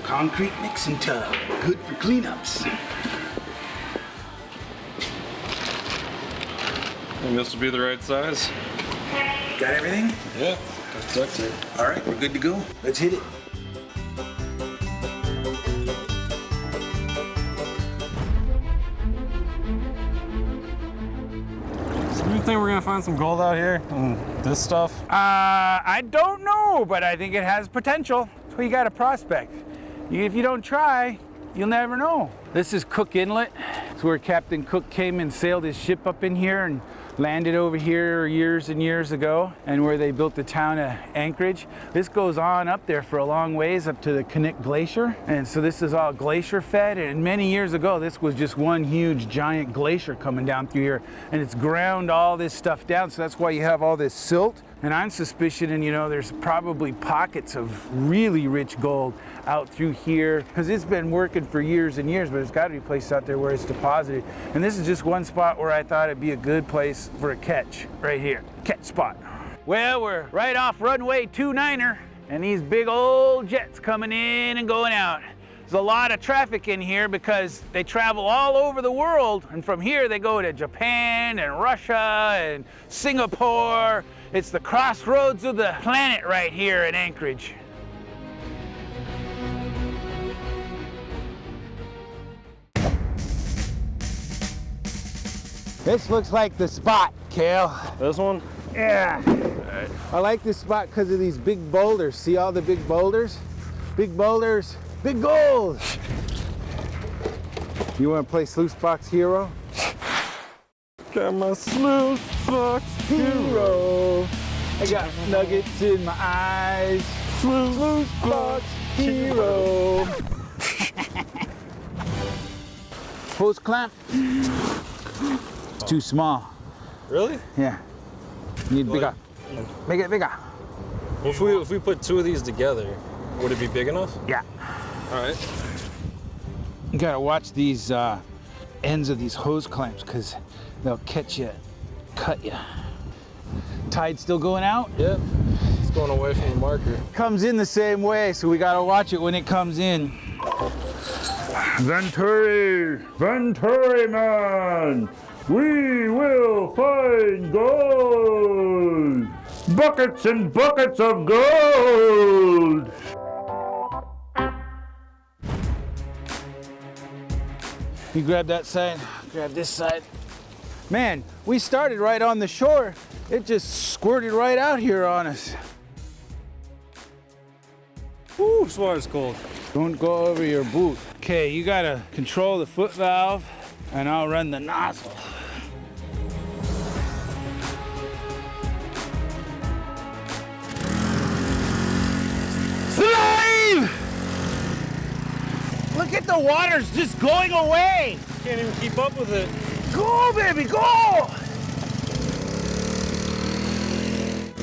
Concrete mixing tub, good for cleanups. And this will be the right size. Got everything? Yeah, that's duct tape. All right, we're good to go. Let's hit it. So do you think we're gonna find some gold out here and this stuff? I don't know, but I think it has potential. That's why you gotta prospect. If you don't try, you'll never know. This is Cook Inlet. It's where Captain Cook came and sailed his ship up in here and landed over here years and years ago, and where they built the town of Anchorage. This goes on up there for a long ways up to the Knik Glacier. And so this is all glacier fed, and many years ago this was just one huge giant glacier coming down through here, and it's ground all this stuff down, so that's why you have all this silt And I'm suspicioning, you know, there's probably pockets of really rich gold out through here, because it's been working for years and years, but there's got to be places out there where it's deposited. And this is just one spot where I thought it'd be a good place for a catch, right here, catch spot. Well, we're right off runway 29er, and these big old jets coming in and going out. There's a lot of traffic in here because they travel all over the world, and from here they go to Japan and Russia and Singapore. It's the crossroads of the planet right here in Anchorage. This looks like the spot, Kael. This one? Yeah. Alright. I like this spot because of these big boulders. See all the big boulders? Big boulders, big gold. You want to play Sluice Box Hero? Got my Sluice Box Hero. I got nuggets in my eyes. Sluice Box Hero. Hose clamp. It's too small. Really? Yeah. Need bigger. Make it bigger. Well, if we put two of these together, would it be big enough? Yeah. All right. You gotta watch these ends of these hose clamps because they'll catch you, cut you. Tide still going out? Yep. It's going away from the marker. Comes in the same way, so we gotta watch it when it comes in. Venturi man, we will find gold. Buckets and buckets of gold. You grab that side, grab this side. Man, we started right on the shore. It just squirted right out here on us. Ooh, this water's cold. Don't go over your boot. Okay, you gotta control the foot valve and I'll run the nozzle. Slave! Look at the water's just going away. Can't even keep up with it. Go, baby, go!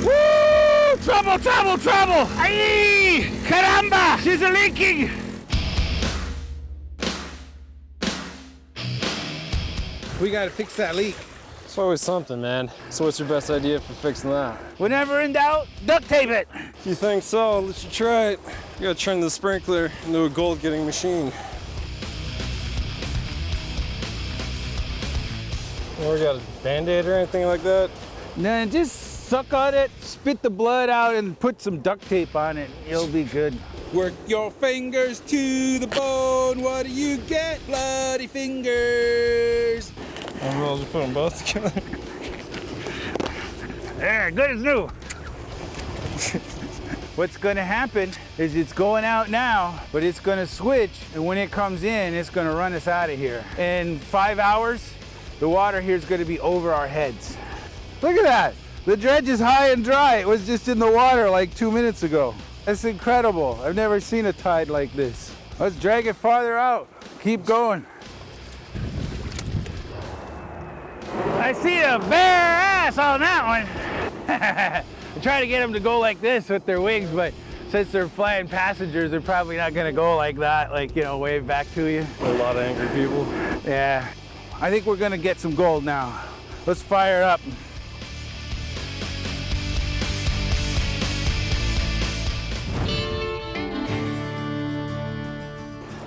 Woo! Trouble, trouble, trouble! Aye! Caramba! She's a leaking! We gotta fix that leak. It's always something, man. So what's your best idea for fixing that? Whenever in doubt, duct tape it. If you think so, I'll let you try it. You gotta turn the sprinkler into a gold-getting machine. Or got a Band-Aid or anything like that? Nah, just suck on it, spit the blood out, and put some duct tape on it. You'll be good. Work your fingers to the bone. What do you get? Bloody fingers. I'll just put them both together. There, good as new. What's gonna happen is it's going out now, but it's gonna switch, and when it comes in, it's gonna run us out of here. In 5 hours, the water here is gonna be over our heads. Look at that. The dredge is high and dry. It was just in the water like 2 minutes ago. That's incredible. I've never seen a tide like this. Let's drag it farther out. Keep going. I see a bare ass on that one. I try to get them to go like this with their wings, but since they're flying passengers, they're probably not gonna go like that, like, you know, wave back to you. A lot of angry people. Yeah. I think we're gonna get some gold now. Let's fire up.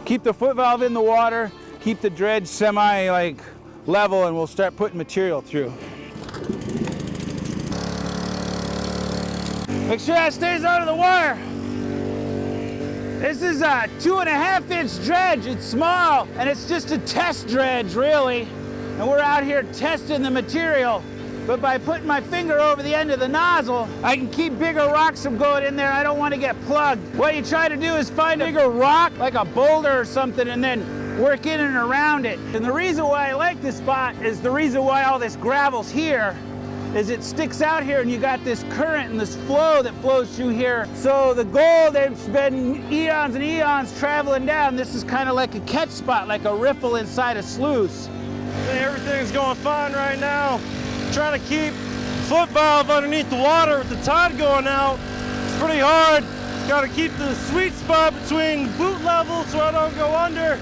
Keep the foot valve in the water, keep the dredge semi level, and we'll start putting material through. Make sure that stays out of the water. This is a 2.5-inch dredge. It's small, and it's just a test dredge, really. And we're out here testing the material. But by putting my finger over the end of the nozzle, I can keep bigger rocks from going in there. I don't want to get plugged. What you try to do is find a bigger rock, like a boulder or something, and then work in and around it. And the reason why I like this spot is the reason why all this gravel's here is it sticks out here, and you got this current and this flow that flows through here. So the gold, it's been eons and eons traveling down. This is kind of like a catch spot, like a riffle inside a sluice. Hey, everything's going fine right now. Trying to keep foot valve underneath the water with the tide going out. It's pretty hard. Got to keep the sweet spot between boot level so I don't go under,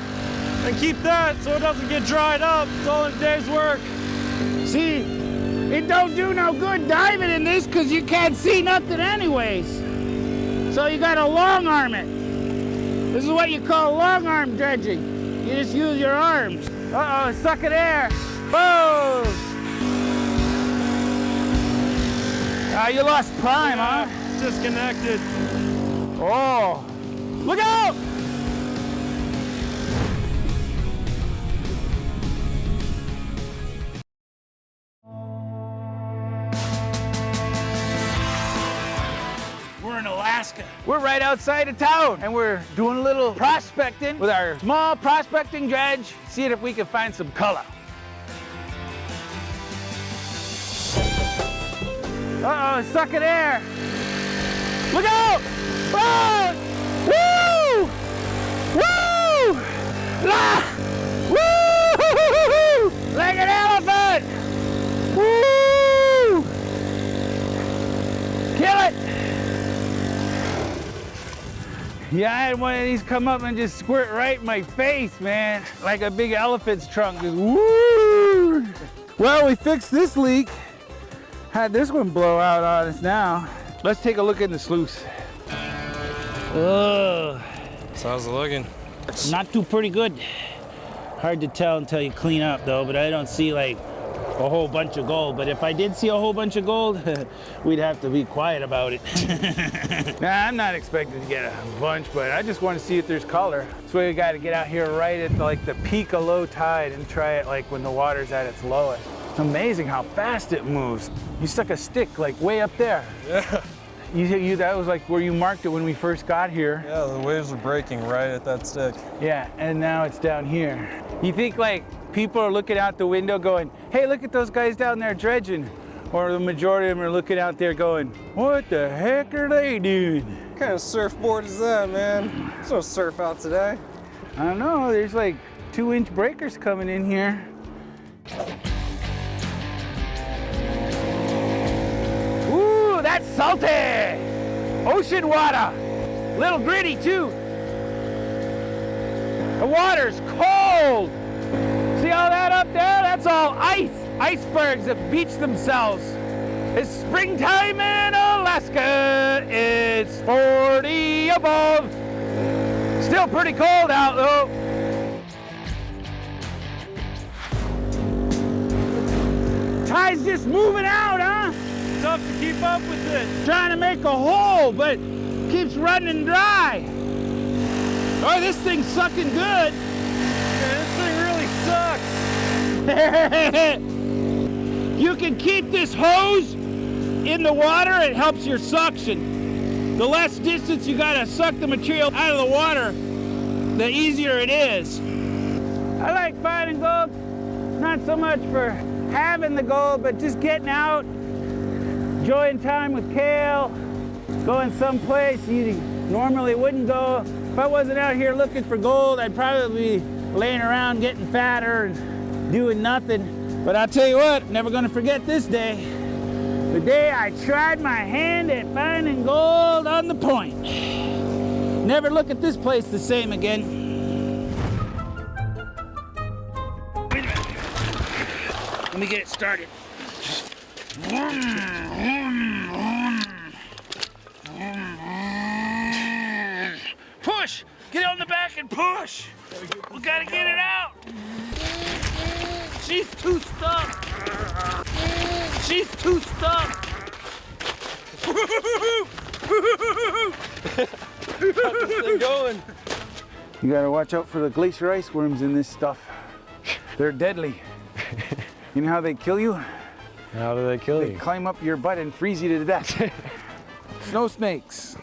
and keep that so it doesn't get dried up. It's all a day's work. See, it don't do no good diving in this because you can't see nothing anyways. So you gotta long arm it. This is what you call long arm dredging. You just use your arms. Uh-oh, sucking air. Boom! You lost prime, huh? Disconnected. Oh, look out! We're in Alaska. We're right outside of town, and we're doing a little prospecting with our small prospecting dredge, seeing if we can find some color. Uh-oh, sucking air. Look out! Oh! Woo! Woo! Ah! Woo! Like an elephant! Woo! Kill it! Yeah, I had one of these come up and just squirt right in my face, man. Like a big elephant's trunk. Just woo! Well, we fixed this leak. Had this one blow out on us now. Let's take a look in the sluice. So how's it looking? Not too pretty good. Hard to tell until you clean up though, but I don't see like a whole bunch of gold. But if I did see a whole bunch of gold, we'd have to be quiet about it. Nah, I'm not expecting to get a bunch, but I just want to see if there's color. So we got to get out here right at like the peak of low tide and try it like when the water's at its lowest. It's amazing how fast it moves. You stuck a stick like way up there. Yeah. That was like where you marked it when we first got here. Yeah, the waves are breaking right at that stick. Yeah, and now it's down here. You think like people are looking out the window going, hey, look at those guys down there dredging. Or the majority of them are looking out there going, what the heck are they doing? What kind of surfboard is that, man? There's no surf out today. I don't know, there's like 2-inch breakers coming in here. Ooh, that's salty! Ocean water! Little gritty too. The water's cold! See all that up there? That's all ice! Icebergs that beach themselves. It's springtime in Alaska. It's 40 above. Still pretty cold out though. Tide's just moving out, huh? Tough to keep up with it. Trying to make a hole, but keeps running dry. Oh, this thing's sucking good. Yeah, this thing really sucks. You can keep this hose in the water, it helps your suction. The less distance you gotta suck the material out of the water, the easier it is. I like finding gold, not so much for having the gold, but just getting out, enjoying time with Kael, going someplace you normally wouldn't go. If I wasn't out here looking for gold, I'd probably be laying around getting fatter and doing nothing. But I'll tell you what, never gonna forget this day. The day I tried my hand at finding gold on the point. Never look at this place the same again. Wait a minute. Let me get it started. Push! Get on the back and push! We gotta get it out! She's too stuck! She's too stuck! Got this thing going. You gotta watch out for the glacier ice worms in this stuff. They're deadly. You know how they kill you? How do they kill They you? climb up your butt and freeze you to death. Snow snakes.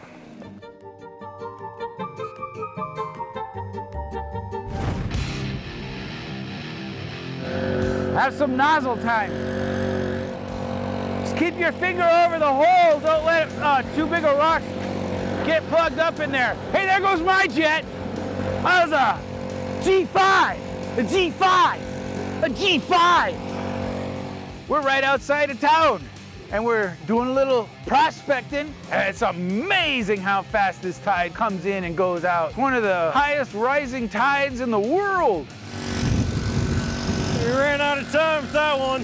Have some nozzle time. Just keep your finger over the hole. Don't let too big a rock get plugged up in there. Hey, there goes my jet. That was a G5. A G5. A G5. We're right outside of town. and we're doing a little prospecting. And it's amazing how fast this tide comes in and goes out. It's one of the highest rising tides in the world. We ran out of time with that one.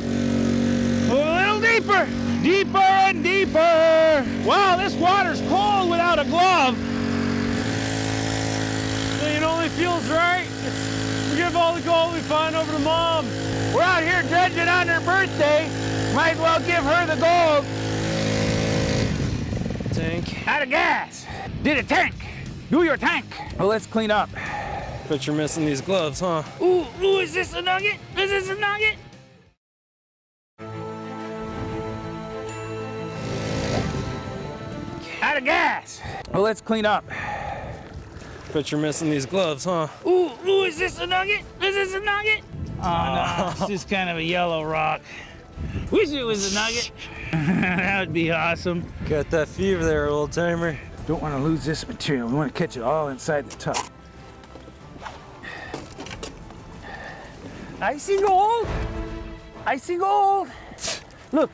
A little deeper, deeper and deeper. Wow, this water's cold without a glove. It only feels right. We give all the gold we find over to Mom. We're out here dredging on her birthday. Might as well give her the gold. Tank. Out of gas. Did a tank. Do your tank. Well, let's clean up. Bet you're missing these gloves, huh? Ooh, is this a nugget? Is this a nugget? Out of gas. Well, let's clean up. Bet you're missing these gloves, huh? Ooh, is this a nugget? Is this a nugget? Oh, no, it's just kind of a yellow rock. Wish it was a nugget. That would be awesome. Got that fever there, old timer. Don't want to lose this material. We want to catch it all inside the tub. I see gold. I see gold. Look,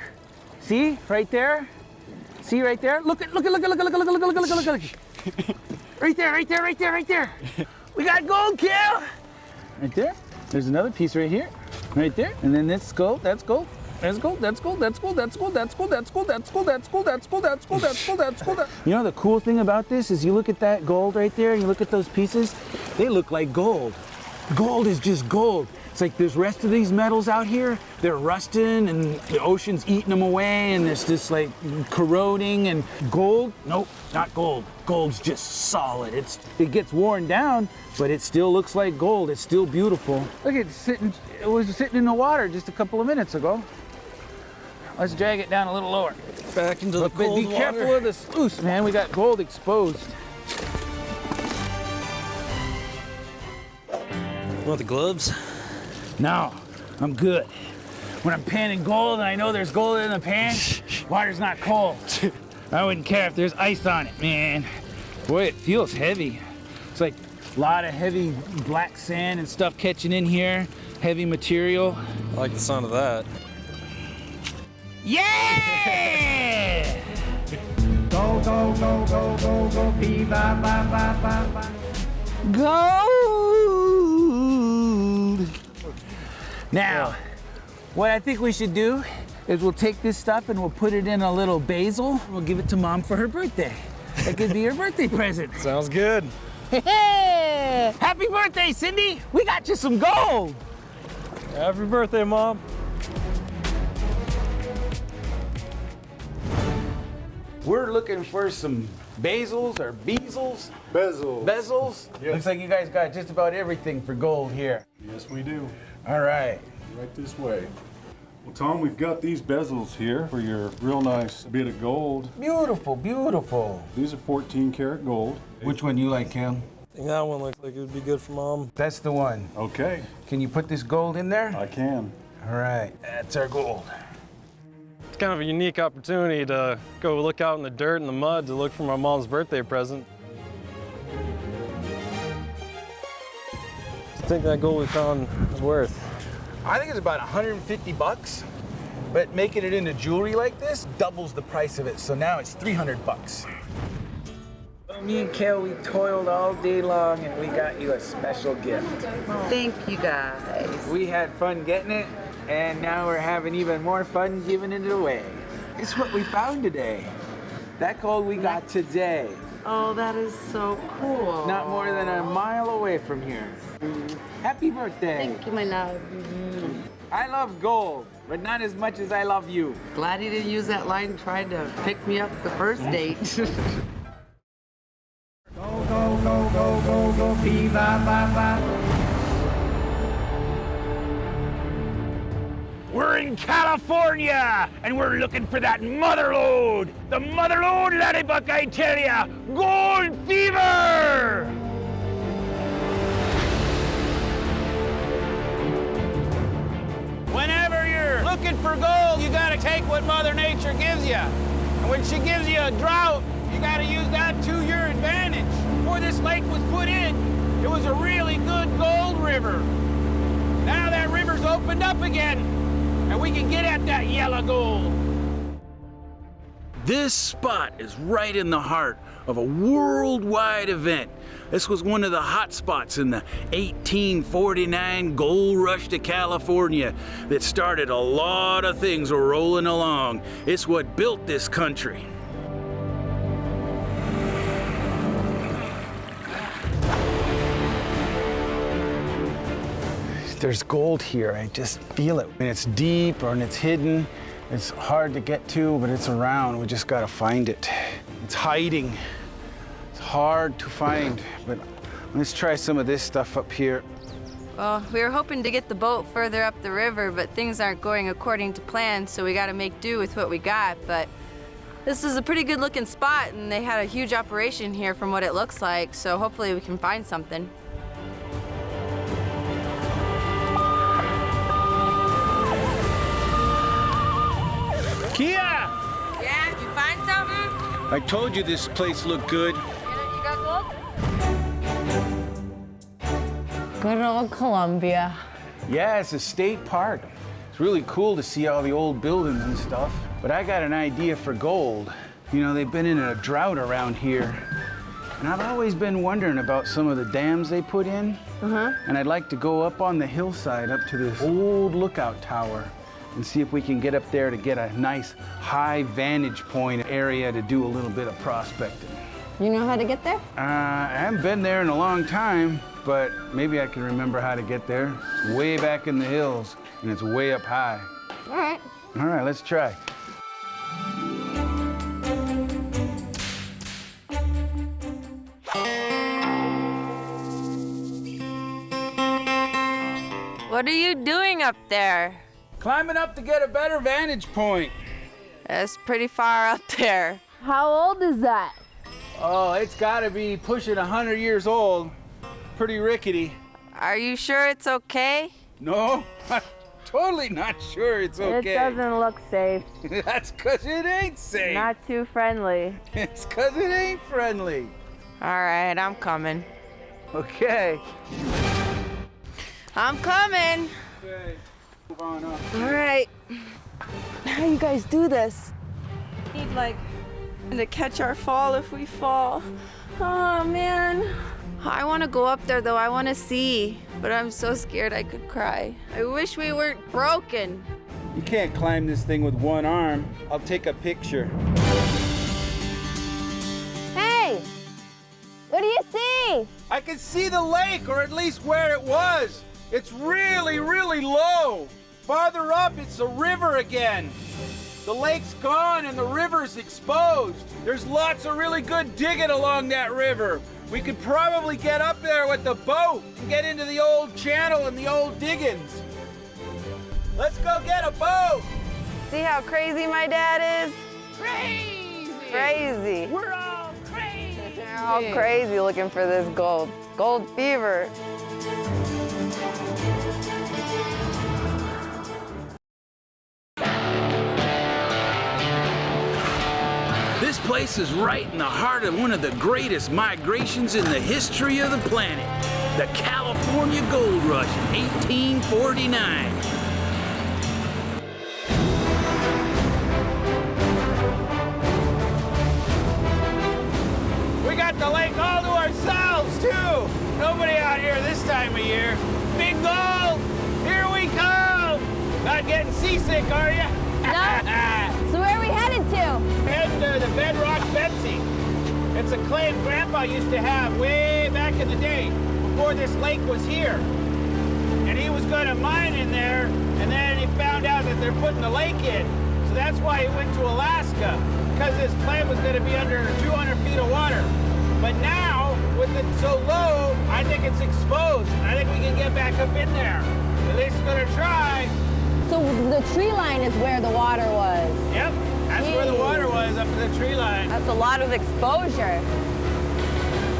see right there? See right there? Look. Right there. We got gold, Kael. Right there. There's another piece right here. Right there. And then this gold, that's gold. That's gold. You know the cool thing about this is you look at that gold right there and you look at those pieces, they look like gold. Gold is just gold. It's like there's rest of these metals out here, they're rusting and the ocean's eating them away and it's just like corroding. And gold, nope, not gold. Gold's just solid. It gets worn down, but it still looks like gold. It's still beautiful. Look, it was sitting in the water just a couple of minutes ago. Let's drag it down a little lower. Back into the cold water. Be careful of the sluice, man. We got gold exposed. Want the gloves? No, I'm good. When I'm panning gold and I know there's gold in the pan, water's not cold. I wouldn't care if there's ice on it, man. Boy, it feels heavy. It's like a lot of heavy black sand and stuff catching in here. Heavy material. I like the sound of that. Yeah! Go, bee, ba, ba, ba, ba, ba. Gold! Now, what I think we should do is we'll take this stuff and we'll put it in a little basil. We'll give it to Mom for her birthday. That could be her birthday present. Sounds good. Hey! Happy birthday, Cindy! We got you some gold! Happy birthday, Mom. We're looking for some basils or bezels. Bezels? Yes. Looks like you guys got just about everything for gold here. Yes, we do. All right. Right this way. Well, Tom, we've got these bezels here for your real nice bit of gold. Beautiful, beautiful. These are 14 karat gold. Which one you like, Kael? I think that one looks like it would be good for Mom. That's the one. Okay. Can you put this gold in there? I can. All right, that's our gold. It's kind of a unique opportunity to go look out in the dirt and the mud to look for my mom's birthday present. I think that gold we found is worth. I think it's about 150 bucks, but making it into jewelry like this doubles the price of it. So now it's 300 bucks. Me and Kael, we toiled all day long and we got you a special gift. Thank you guys. We had fun getting it, and now we're having even more fun giving it away. It's what we found today. That gold we got today. Oh, that is so cool. Not more than a mile away from here. Happy birthday. Thank you, my love. I love gold, but not as much as I love you. Glad he didn't use that line trying to pick me up the first date. Go, bee, ba, ba, ba. We're in California, and we're looking for that mother lode. The mother lode, Laddiebuck, I tell ya. Gold fever! Whenever you're looking for gold, you gotta take what Mother Nature gives you. And when she gives you a drought, you gotta use that to your advantage. Before this lake was put in, it was a really good gold river. Now that river's opened up again, and we can get at that yellow gold. This spot is right in the heart of a worldwide event. This was one of the hot spots in the 1849 gold rush to California that started a lot of things rolling along. It's what built this country. There's gold here, I just feel it. And it's deep and it's hidden. It's hard to get to, but it's around. We just gotta find it. It's hiding. It's hard to find, but let's try some of this stuff up here. Well, we were hoping to get the boat further up the river, but things aren't going according to plan, so we gotta make do with what we got. But this is a pretty good looking spot, and they had a huge operation here from what it looks like, so hopefully we can find something. Kia! Yeah, did you find something? I told you this place looked good. You got gold? Good old Columbia. Yeah, it's a state park. It's really cool to see all the old buildings and stuff. But I got an idea for gold. You know, they've been in a drought around here. And I've always been wondering about some of the dams they put in. And I'd like to go up on the hillside up to this old lookout tower and see if we can get up there to get a nice high vantage point area to do a little bit of prospecting. You know how to get there? I haven't been there in a long time, but maybe I can remember how to get there. It's way back in the hills, and it's way up high. All right. All right, let's try. What are you doing up there? Climbing up to get a better vantage point. That's pretty far up there. How old is that? Oh, it's gotta be pushing 100 years old. Pretty rickety. Are you sure it's okay? No, I'm totally not sure it's okay. It doesn't look safe. That's 'cause it ain't safe. Not too friendly. It's 'cause it ain't friendly. All right, I'm coming. Okay. I'm coming. Okay, move on up. All right. How do you guys do this? Need like to catch our fall if we fall. Oh man. I want to go up there though. I want to see, but I'm so scared I could cry. I wish we weren't broken. You can't climb this thing with one arm. I'll take a picture. Hey! What do you see? I can see the lake, or at least where it was. It's really, really low. Farther up, it's a river again. The lake's gone and the river's exposed. There's lots of really good digging along that river. We could probably get up there with the boat and get into the old channel and the old diggings. Let's go get a boat. See how crazy my dad is? Crazy! Crazy. We're all crazy! They're all crazy looking for this gold. Gold fever. This place is right in the heart of one of the greatest migrations in the history of the planet, the California Gold Rush in 1849. We got the lake all to ourselves, too. Nobody out here this time of year. Big gold, here we come. Not getting seasick, are you? No. So where are we headed to? Heading to the Bedrock Betsy. It's a claim Grandpa used to have way back in the day, before this lake was here. And he was going to mine in there, and then he found out that they're putting the lake in. So that's why he went to Alaska, because this claim was going to be under 200 feet of water. But now, with it so low, I think it's exposed. I think we can get back up in there. At least we're going to try. So the tree line is where the water was. Yep, that's where the water was, up to the tree line. That's a lot of exposure.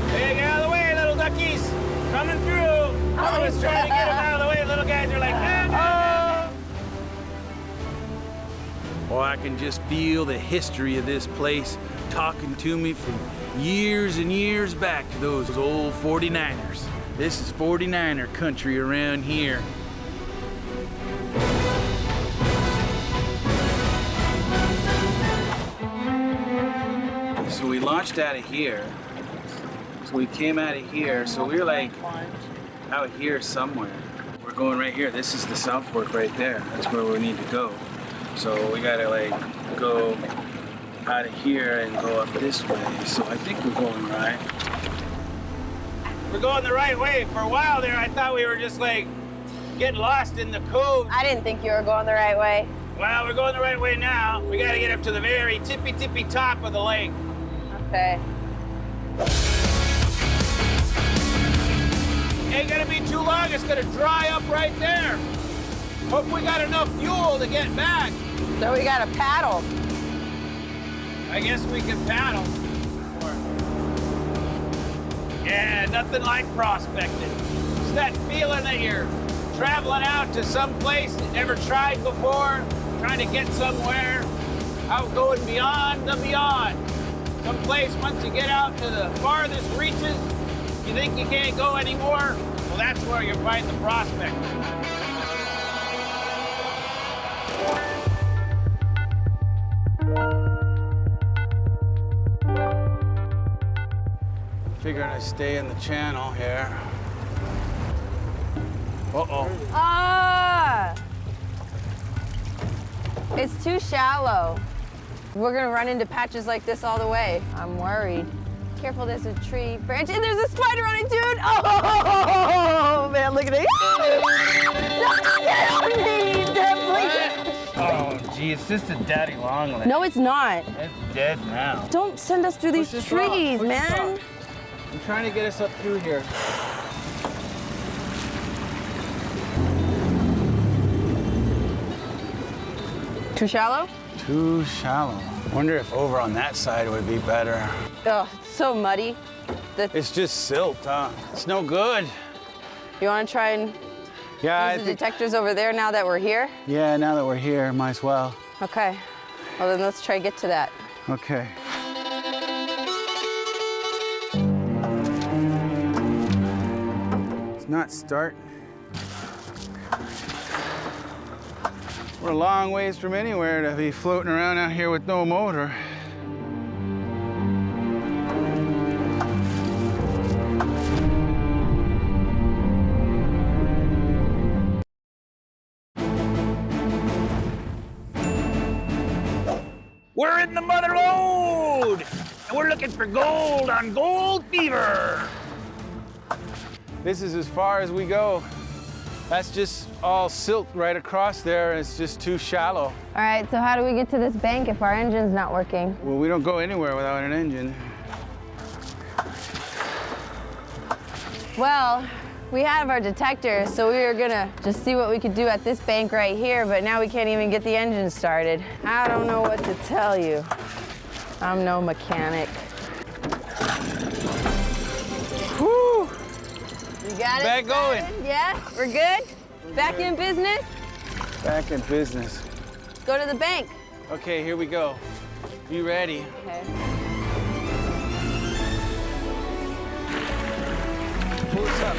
Hey, get out of the way, little duckies. Coming through. I was trying to get them out of the way. Little guys are like, ah, Oh, I can just feel the history of this place talking to me from years and years back to those old 49ers. This is 49er country around here. launched out of here. So we came out of here. So we were like out here somewhere. We're going right here. This is the South Fork right there. That's where we need to go. So we gotta like go out of here and go up this way. So I think we're going right. We're going the right way. For a while there, I thought we were just like getting lost in the cove. I didn't think you were going the right way. Well, we're going the right way now. We gotta get up to the very tippy top of the lake. Okay. Ain't gonna be too long. It's gonna dry up right there. Hope we got enough fuel to get back. So we gotta paddle. I guess we can paddle. Yeah, nothing like prospecting. It's that feeling that you're traveling out to some place you never tried before, trying to get somewhere, out going beyond the beyond. Some place, once you get out to the farthest reaches, you think you can't go anymore? Well, that's where you find the prospector. Figuring I stay in the channel here. Uh-oh. Ah! It's too shallow. We're gonna run into patches like this all the way. I'm worried. Careful, there's a tree branch, and there's a spider on it, dude! Oh, man, look at it. Don't get on me, definitely. Oh, gee, it's just a daddy longlegs. No, it's not. It's dead now. Don't send us through these trees, man. I'm trying to get us up through here. Too shallow? Too shallow. Wonder if over on that side would be better. Oh, it's so muddy. It's just silt, huh? It's no good. You want to try and use the detectors over there now that we're here? Yeah, now that we're here, might as well. Okay. Well, then let's try to get to that. Okay. It's not starting. We're a long ways from anywhere to be floating around out here with no motor. We're in the mother lode, and we're looking for gold on Gold Fever. This is as far as we go. That's just all silt right across there, and it's just too shallow. All right, so how do we get to this bank if our engine's not working? Well, we don't go anywhere without an engine. Well, we have our detectors, so we were gonna just see what we could do at this bank right here, but now we can't even get the engine started. I don't know what to tell you. I'm no mechanic. Whew! You got it? Back going. Yeah, we're good? Back in business? Back in business. Let's go to the bank. Okay, here we go. Be ready. Okay. Pull this up.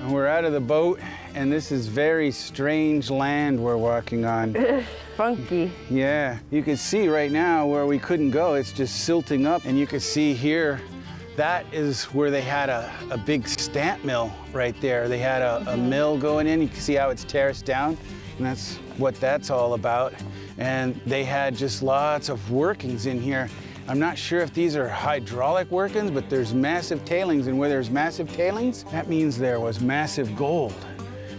And we're out of the boat, and this is very strange land we're walking on. Funky. Yeah, you can see right now where we couldn't go, it's just silting up, and you can see here, that is where they had a big stamp mill right there. They had a mill going in, you can see how it's terraced down, and that's what that's all about. And they had just lots of workings in here. I'm not sure if these are hydraulic workings, but there's massive tailings, and where there's massive tailings, that means there was massive gold.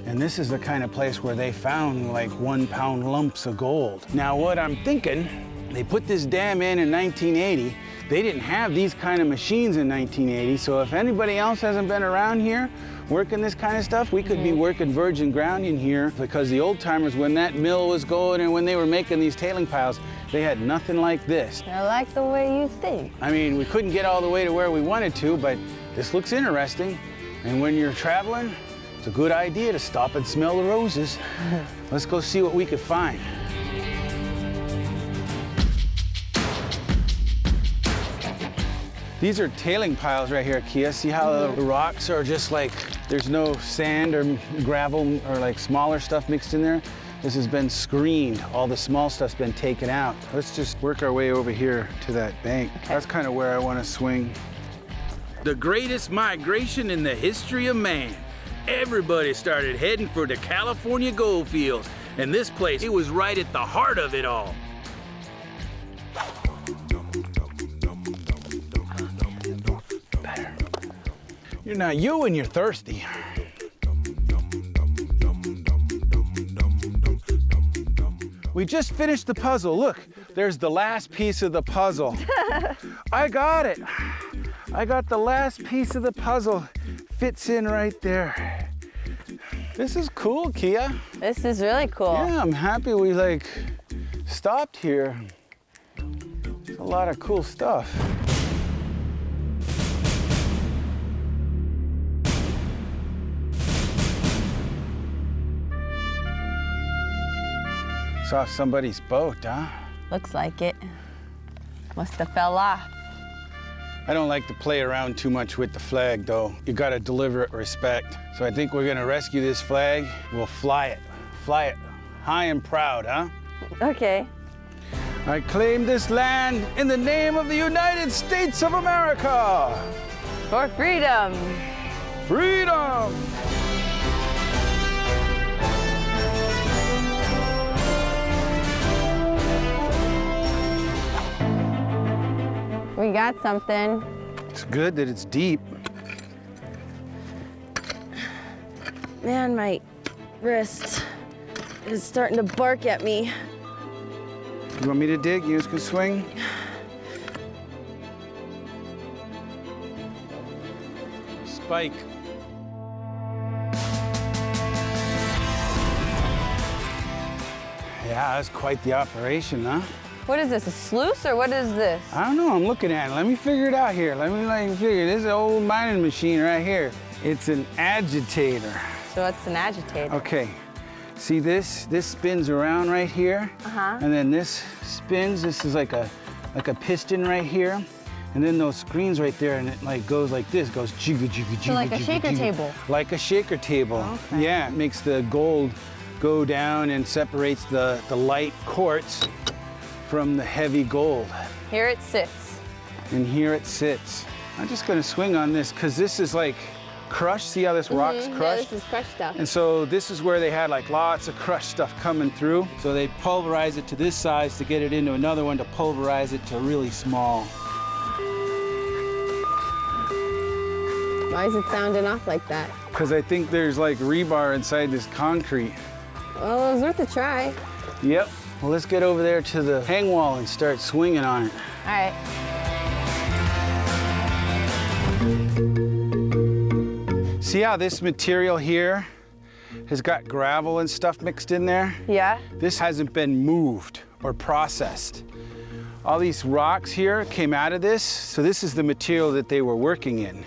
And this is the kind of place where they found like 1 pound lumps of gold. Now what I'm thinking, they put this dam in 1980. They didn't have these kind of machines in 1980, so if anybody else hasn't been around here working this kind of stuff, we could be working virgin ground in here, because the old timers, when that mill was going and when they were making these tailing piles, they had nothing like this. I like the way you think. I mean, we couldn't get all the way to where we wanted to, but this looks interesting. And when you're traveling, it's a good idea to stop and smell the roses. Let's go see what we could find. These are tailing piles right here, Kia. See how the rocks are just like, there's no sand or gravel or like smaller stuff mixed in there? This has been screened. All the small stuff's been taken out. Let's just work our way over here to that bank. That's kind of where I want to swing. The greatest migration in the history of man. Everybody started heading for the California gold fields, and this place, it was right at the heart of it all. You're not you when you're thirsty. We just finished the puzzle. Look, there's the last piece of the puzzle. I got it. I got the last piece of the puzzle. Fits in right there. This is cool, Kia. This is really cool. Yeah, I'm happy we like stopped here. There's a lot of cool stuff. It's off somebody's boat, huh? Looks like it. Must have fell off. I don't like to play around too much with the flag, though. You gotta deliver it respect. So I think we're gonna rescue this flag. We'll fly it. Fly it high and proud, huh? Okay. I claim this land in the name of the United States of America. For freedom. Freedom! We got something. It's good that it's deep. Man, my wrist is starting to bark at me. You want me to dig? You can swing. Spike. Yeah, that's quite the operation, huh? What is this, a sluice or what is this? I don't know, I'm looking at it. Let me figure it out here. Let me figure. This is an old mining machine right here. It's an agitator. So what's an agitator? Okay, see this? This spins around right here. Uh-huh. And then this spins. This is like a piston right here. And then those screens right there, and it like goes like this, goes jigga, jigga, jigga, So like a jigga, shaker jigga. table? Like a shaker table. Okay. Yeah, it makes the gold go down and separates the light quartz from the heavy gold. Here it sits. And here it sits. I'm just gonna swing on this because this is like crushed. See how this rock's crushed? Yeah, this is crushed stuff. And so this is where they had like lots of crushed stuff coming through. So they pulverize it to this size to get it into another one to pulverize it to really small. Why is it sounding off like that? Because I think there's like rebar inside this concrete. Well, it was worth a try. Yep. Well, let's get over there to the hang wall and start swinging on it. All right. See how this material here has got gravel and stuff mixed in there? Yeah. This hasn't been moved or processed. All these rocks here came out of this, so this is the material that they were working in.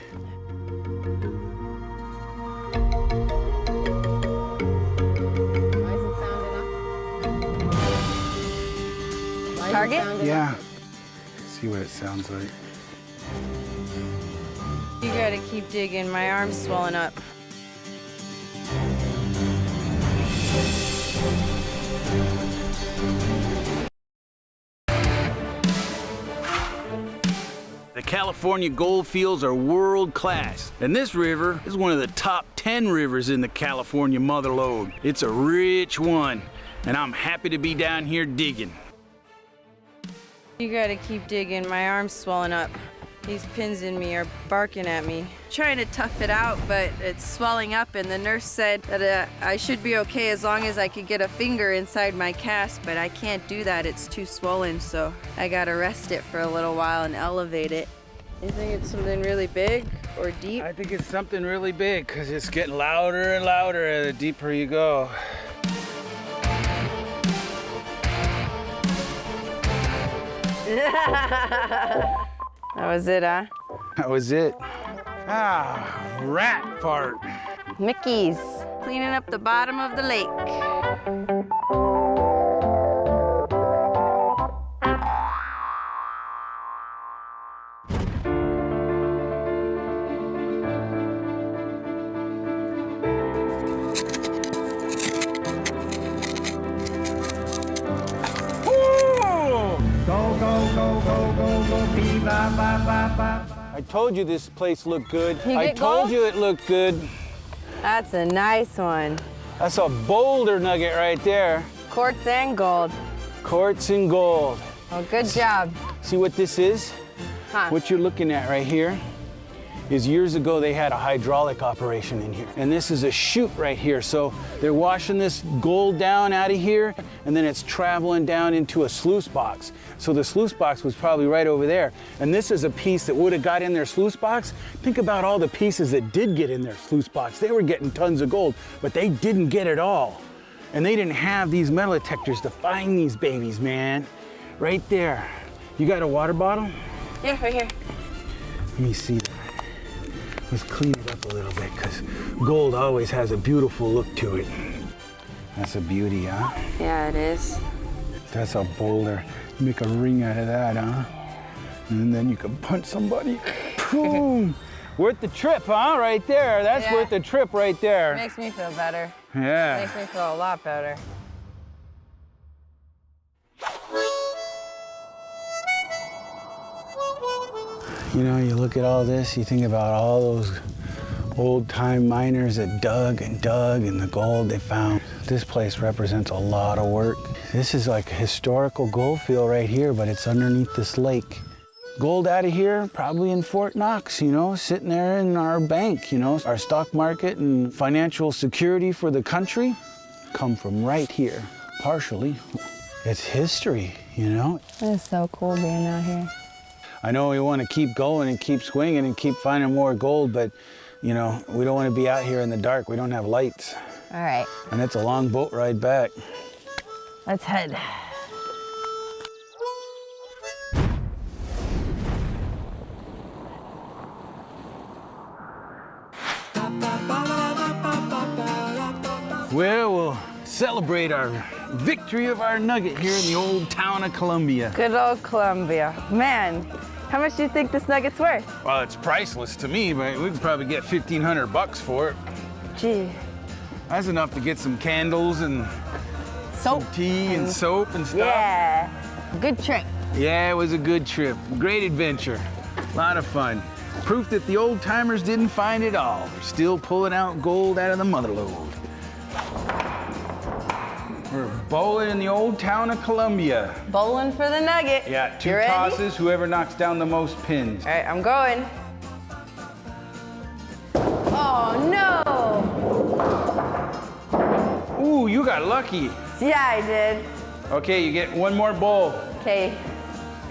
Target? Yeah. See what it sounds like. You gotta keep digging. My arm's swelling up. The California gold fields are world class, and this river is one of the top 10 rivers in the California motherlode. It's a rich one, and I'm happy to be down here digging. You gotta keep digging. My arm's swelling up. These pins in me are barking at me. Trying to tough it out, but it's swelling up, and the nurse said that I should be okay as long as I could get a finger inside my cast, but I can't do that. It's too swollen, so I gotta rest it for a little while and elevate it. You think it's something really big or deep? I think it's something really big because it's getting louder and louder the deeper you go. That was it, huh? That was it. Ah, rat fart. Mickey's. Cleaning up the bottom of the lake. I told you this place looked good. You I get told gold? you it looked good. That's a nice one. That's a boulder nugget right there. Quartz and gold. Quartz and gold. Oh, good job. See what this is? Huh. What you're looking at right here is years ago they had a hydraulic operation in here. And this is a chute right here. So they're washing this gold down out of here and then it's traveling down into a sluice box. So the sluice box was probably right over there. And this is a piece that would have got in their sluice box. Think about all the pieces that did get in their sluice box. They were getting tons of gold, but they didn't get it all. And they didn't have these metal detectors to find these babies, man. Right there. You got a water bottle? Yeah, right here. Let me see that. Let's clean it up a little bit, because gold always has a beautiful look to it. That's a beauty, huh? Yeah, it is. That's a boulder. Make a ring out of that, huh? And then you can punch somebody. Boom! Worth the trip, huh? Right there. That's worth the trip right there. Makes me feel better. Yeah. Makes me feel a lot better. You know, you look at all this, you think about all those old-time miners that dug and the gold they found. This place represents a lot of work. This is like a historical gold field right here, but it's underneath this lake. Gold out of here, probably in Fort Knox, you know, sitting there in our bank, you know. Our stock market and financial security for the country come from right here, partially. It's history, you know. It is so cool being out here. I know we want to keep going and keep swinging and keep finding more gold, but, you know, we don't want to be out here in the dark. We don't have lights. All right. And it's a long boat ride back. Let's head. Well, we'll celebrate our victory of our nugget here in the old town of Columbia. Good old Columbia. Man, how much do you think this nugget's worth? Well, it's priceless to me, but we could probably get $1,500 for it. Gee. That's enough to get some candles and soap, some tea and soap and stuff. Yeah, good trip. Yeah, it was a good trip. Great adventure. A lot of fun. Proof that the old timers didn't find it all. They're still pulling out gold out of the motherlode. We're bowling in the old town of Columbia. Bowling for the nugget. Yeah, two You ready? tosses, whoever knocks down the most pins. All right, I'm going. Oh, no. Ooh, you got lucky. Yeah, I did. Okay, you get one more bowl. Okay,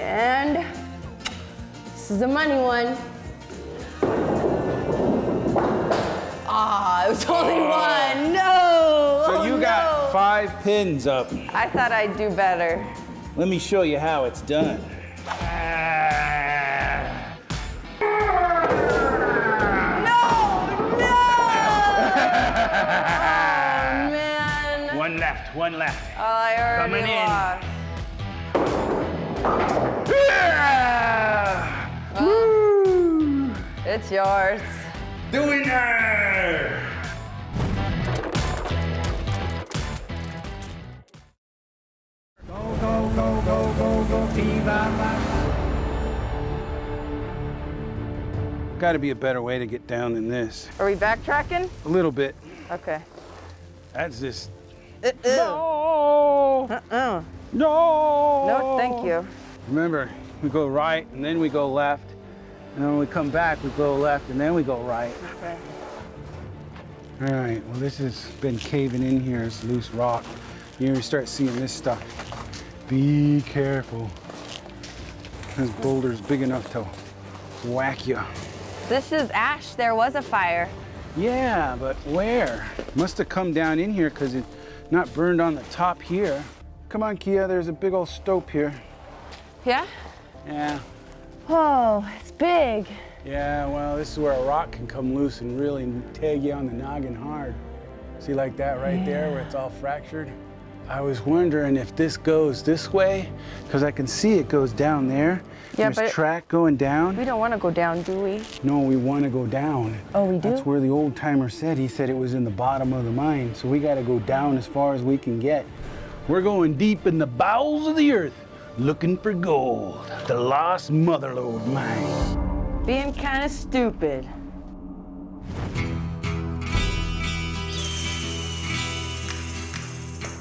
and this is the money one. Ah, it was only one. No. So you got 5 pins up. I thought I'd do better. Let me show you how it's done. Man. One left. Oh, I already Coming in. lost. Woo! It's yours. The winner! Go, go, go, go, go, go, Got to be a better way to get down than this. Are we backtracking? A little bit. Okay. That's just. No. No. No, thank you. Remember, we go right and then we go left. And then when we come back, we go left and then we go right. Okay. All right, well, this has been caving in here. It's loose rock. You start seeing this stuff. Be careful. This boulder's big enough to whack you. This is ash. There was a fire. Yeah, but where? Must have come down in here because it's not burned on the top here. Come on, Kia, there's a big old stope here. Yeah? Yeah. Oh, it's big. Yeah, well, this is where a rock can come loose and really tag you on the noggin hard. See, like that right there where it's all fractured? I was wondering if this goes this way, because I can see it goes down there. Yeah, There's track going down. We don't want to go down, do we? No, we want to go down. Oh, we do? That's where the old timer said. He said it was in the bottom of the mine, so we got to go down as far as we can get. We're going deep in the bowels of the earth. looking for gold. The Lost Motherlode Mine. Being kind of stupid.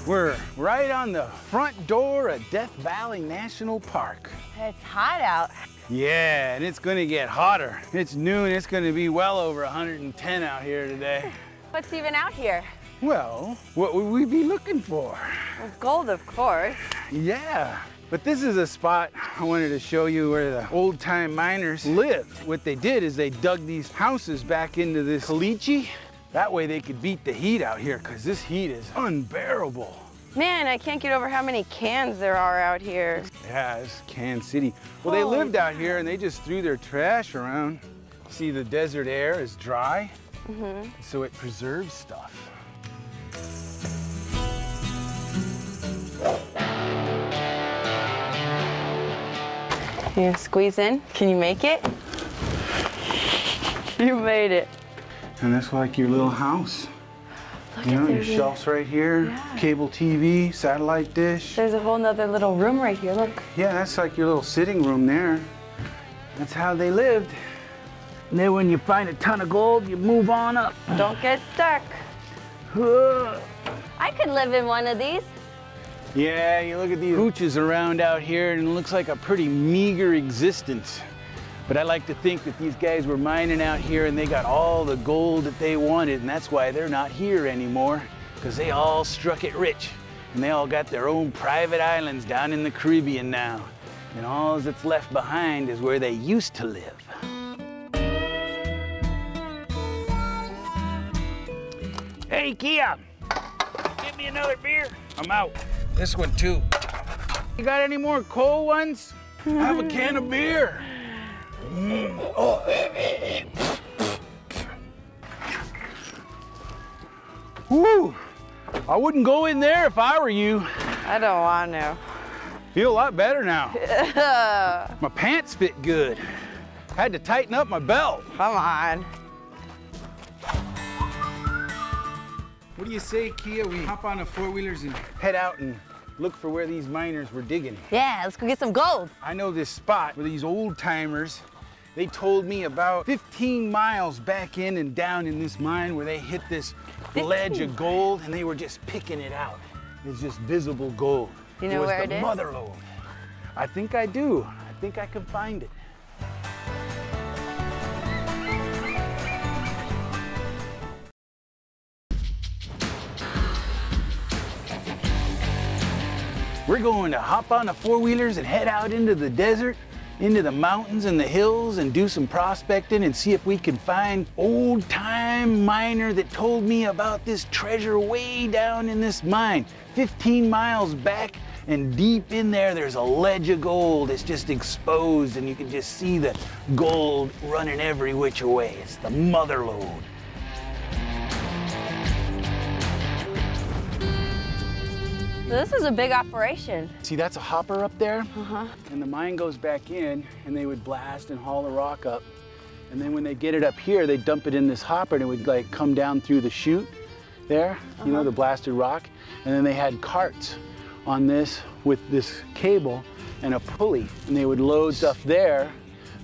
We're right on the front door of Death Valley National Park. It's hot out. Yeah, and it's gonna get hotter. It's noon, it's gonna be well over 110 out here today. What's even out here? Well, what would we be looking for? Well, gold, of course. Yeah, but this is a spot I wanted to show you where the old-time miners lived. What they did is they dug these houses back into this caliche. That way they could beat the heat out here, because this heat is unbearable. Man, I can't get over how many cans there are out here. Yeah, it's Kansas City. Well, they lived out here and they just threw their trash around. See, the desert air is dry, so it preserves stuff. You gonna squeeze in? Can you make it? You made it. And that's like your little house. You know, your shelves right here, cable TV, satellite dish. There's a whole nother little room right here, look. Yeah, that's like your little sitting room there. That's how they lived. And then when you find a ton of gold, you move on up. Don't get stuck. I could live in one of these. Yeah, you look at these hooches around out here and it looks like a pretty meager existence. But I like to think that these guys were mining out here and they got all the gold that they wanted, and that's why they're not here anymore, because they all struck it rich. And they all got their own private islands down in the Caribbean now. And all that's left behind is where they used to live. Hey, Kia, get me another beer. I'm out. This one too. You got any more cold ones? Have a can of beer. Woo! I wouldn't go in there if I were you. I don't want to. Feel a lot better now. My pants fit good. Had to tighten up my belt. Come on. What do you say, Kia? We hop on the four-wheelers and head out and look for where these miners were digging. Yeah, let's go get some gold. I know this spot where these old timers, they told me about 15 miles back in and down in this mine where they hit this ledge of gold and they were just picking it out. It's just visible gold. You know where it is? It was the Motherlode. I think I do. I think I can find it. We're going to hop on the four-wheelers and head out into the desert, into the mountains and the hills, and do some prospecting and see if we can find old-time miner that told me about this treasure way down in this mine. 15 miles back and deep in there, there's a ledge of gold. It's just exposed and you can just see the gold running every which way. It's the Motherlode. This is a big operation. See, that's a hopper up there? Uh-huh. And the mine goes back in and they would blast and haul the rock up. And then when they get it up here, they dump it in this hopper and it would like come down through the chute there, you know, the blasted rock. And then they had carts on this with this cable and a pulley. And they would load stuff there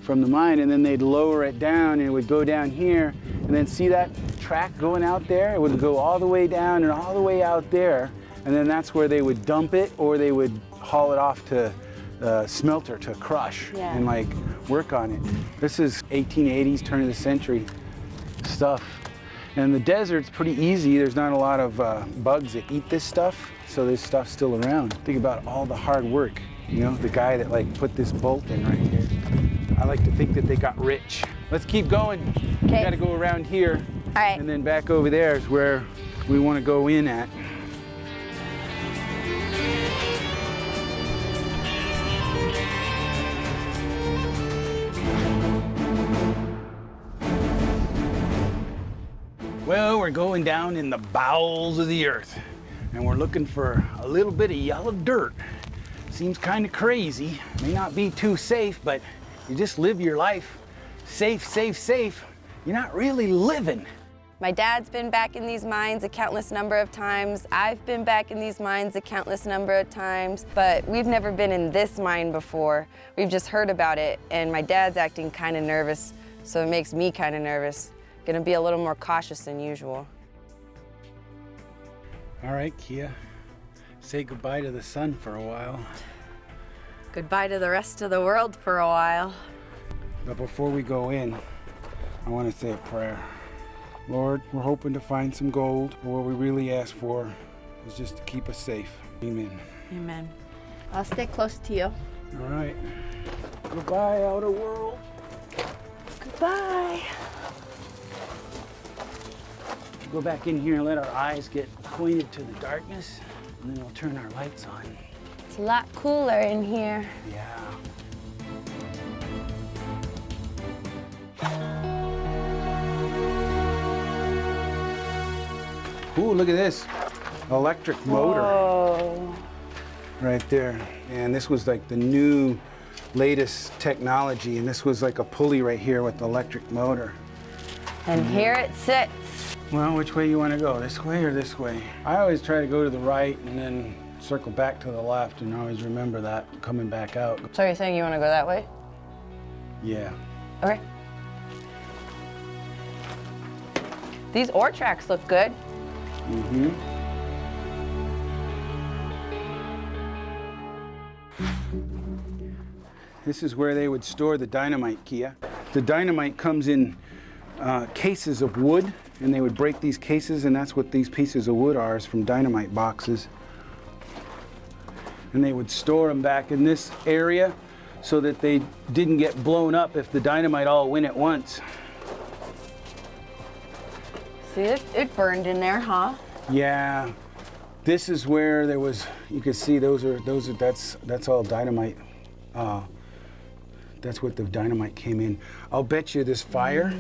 from the mine and then they'd lower it down and it would go down here. And then see that track going out there? It would go all the way down and all the way out there. And then that's where they would dump it or they would haul it off to the smelter to crush and like work on it. This is 1880s, turn of the century stuff. And the desert's pretty easy. There's not a lot of bugs that eat this stuff, so this stuff's still around. Think about all the hard work, you know, the guy that like put this bolt in right here. I like to think that they got rich. Let's keep going. We gotta go around here. All right. And then back over there is where we wanna go in at. Well, we're going down in the bowels of the earth and we're looking for a little bit of yellow dirt. Seems kind of crazy, may not be too safe, but you just live your life safe, safe, safe. You're not really living. My dad's been back in these mines a countless number of times. I've been back in these mines a countless number of times, but we've never been in this mine before. We've just heard about it, and my dad's acting kind of nervous, so it makes me kind of nervous. Gonna be a little more cautious than usual. All right, Kia. Say goodbye to the sun for a while. Goodbye to the rest of the world for a while. But before we go in, I want to say a prayer. Lord, we're hoping to find some gold, but what we really ask for is just to keep us safe. Amen. Amen. I'll stay close to you. All right. Goodbye, outer world. Goodbye. Go back in here and let our eyes get pointed to the darkness, and then we'll turn our lights on. It's a lot cooler in here. Yeah. Ooh, look at this. Electric motor. Whoa. Right there. And this was like the new, latest technology. And this was like a pulley right here with the electric motor. And here it sits. Well, which way you want to go? This way or this way? I always try to go to the right and then circle back to the left, and always remember that coming back out. So you're saying you want to go that way? Yeah. Okay. These ore tracks look good. Mm-hmm. This is where they would store the dynamite, Kia. The dynamite comes in cases of wood, and they would break these cases, and that's what these pieces of wood are, is from dynamite boxes. And they would store them back in this area so that they didn't get blown up if the dynamite all went at once. See, it burned in there, huh? Yeah, this is where there was. You can see that's all dynamite. That's what the dynamite came in. I'll bet you this fire.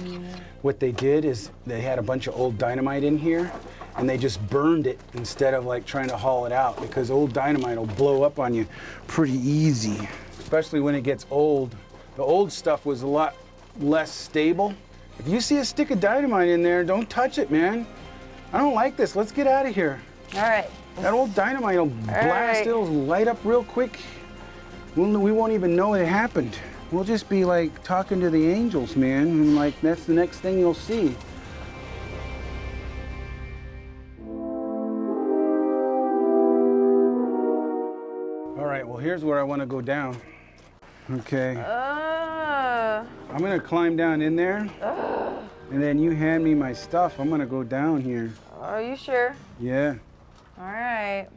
What they did is they had a bunch of old dynamite in here, and they just burned it instead of like trying to haul it out, because old dynamite will blow up on you pretty easy, especially when it gets old. The old stuff was a lot less stable. If you see a stick of dynamite in there, don't touch it, man. I don't like this. Let's get out of here. All right. That old dynamite will blast. Right. It'll light up real quick. We won't even know it happened. We'll just be like talking to the angels, man, and like that's the next thing you'll see. All right, well, here's where I want to go down. Okay. I'm gonna climb down in there, and then you hand me my stuff. I'm gonna go down here. Are you sure? Yeah. All right.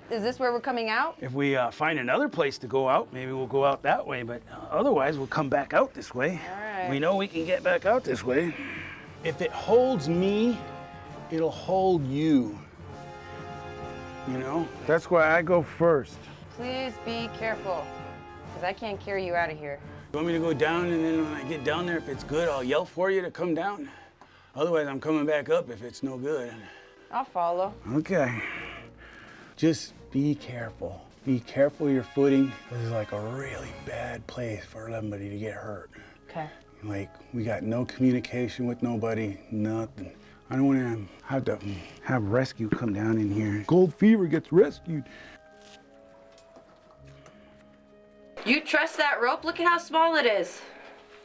Is this where we're coming out? If we find another place to go out, maybe we'll go out that way, but otherwise we'll come back out this way. All right. We know we can get back out this way. If it holds me, it'll hold you. You know? That's why I go first. Please be careful, because I can't carry you out of here. You want me to go down, and then when I get down there, if it's good, I'll yell for you to come down? Otherwise, I'm coming back up if it's no good. I'll follow. Okay. Just be careful. Be careful of your footing. This is like a really bad place for somebody to get hurt. Okay. Like, we got no communication with nobody, nothing. I don't want to have rescue come down in here. Gold fever gets rescued. You trust that rope? Look at how small it is.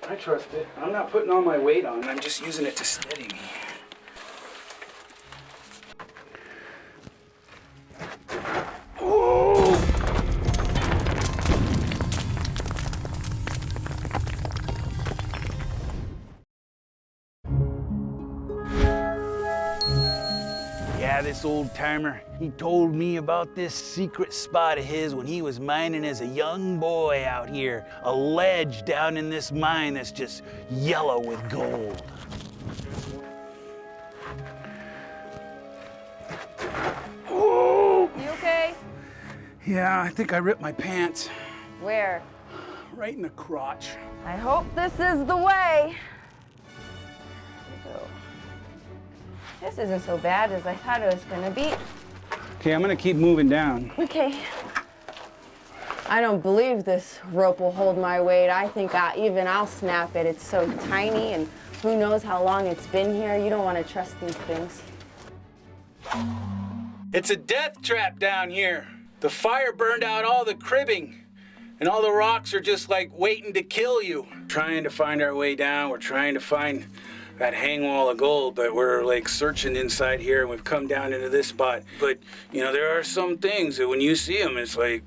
I trust it. I'm not putting all my weight on it. I'm just using it to steady me. Yeah, this old timer, he told me about this secret spot of his when he was mining as a young boy out here. A ledge down in this mine that's just yellow with gold. Whoa! You okay? Yeah, I think I ripped my pants. Where? Right in the crotch. I hope this is the way. This isn't so bad as I thought it was gonna be. Okay, I'm gonna keep moving down. Okay. I don't believe this rope will hold my weight. I think I'll snap it. It's so tiny and Who knows how long it's been here? You don't want to trust these things. It's a death trap down here. The fire burned out all the cribbing, and all the rocks are just like waiting to kill you. Trying to find our way down. We're trying to find that hang wall of gold, but we're like searching inside here, and we've come down into this spot. But, you know, there are some things that when you see them, it's like,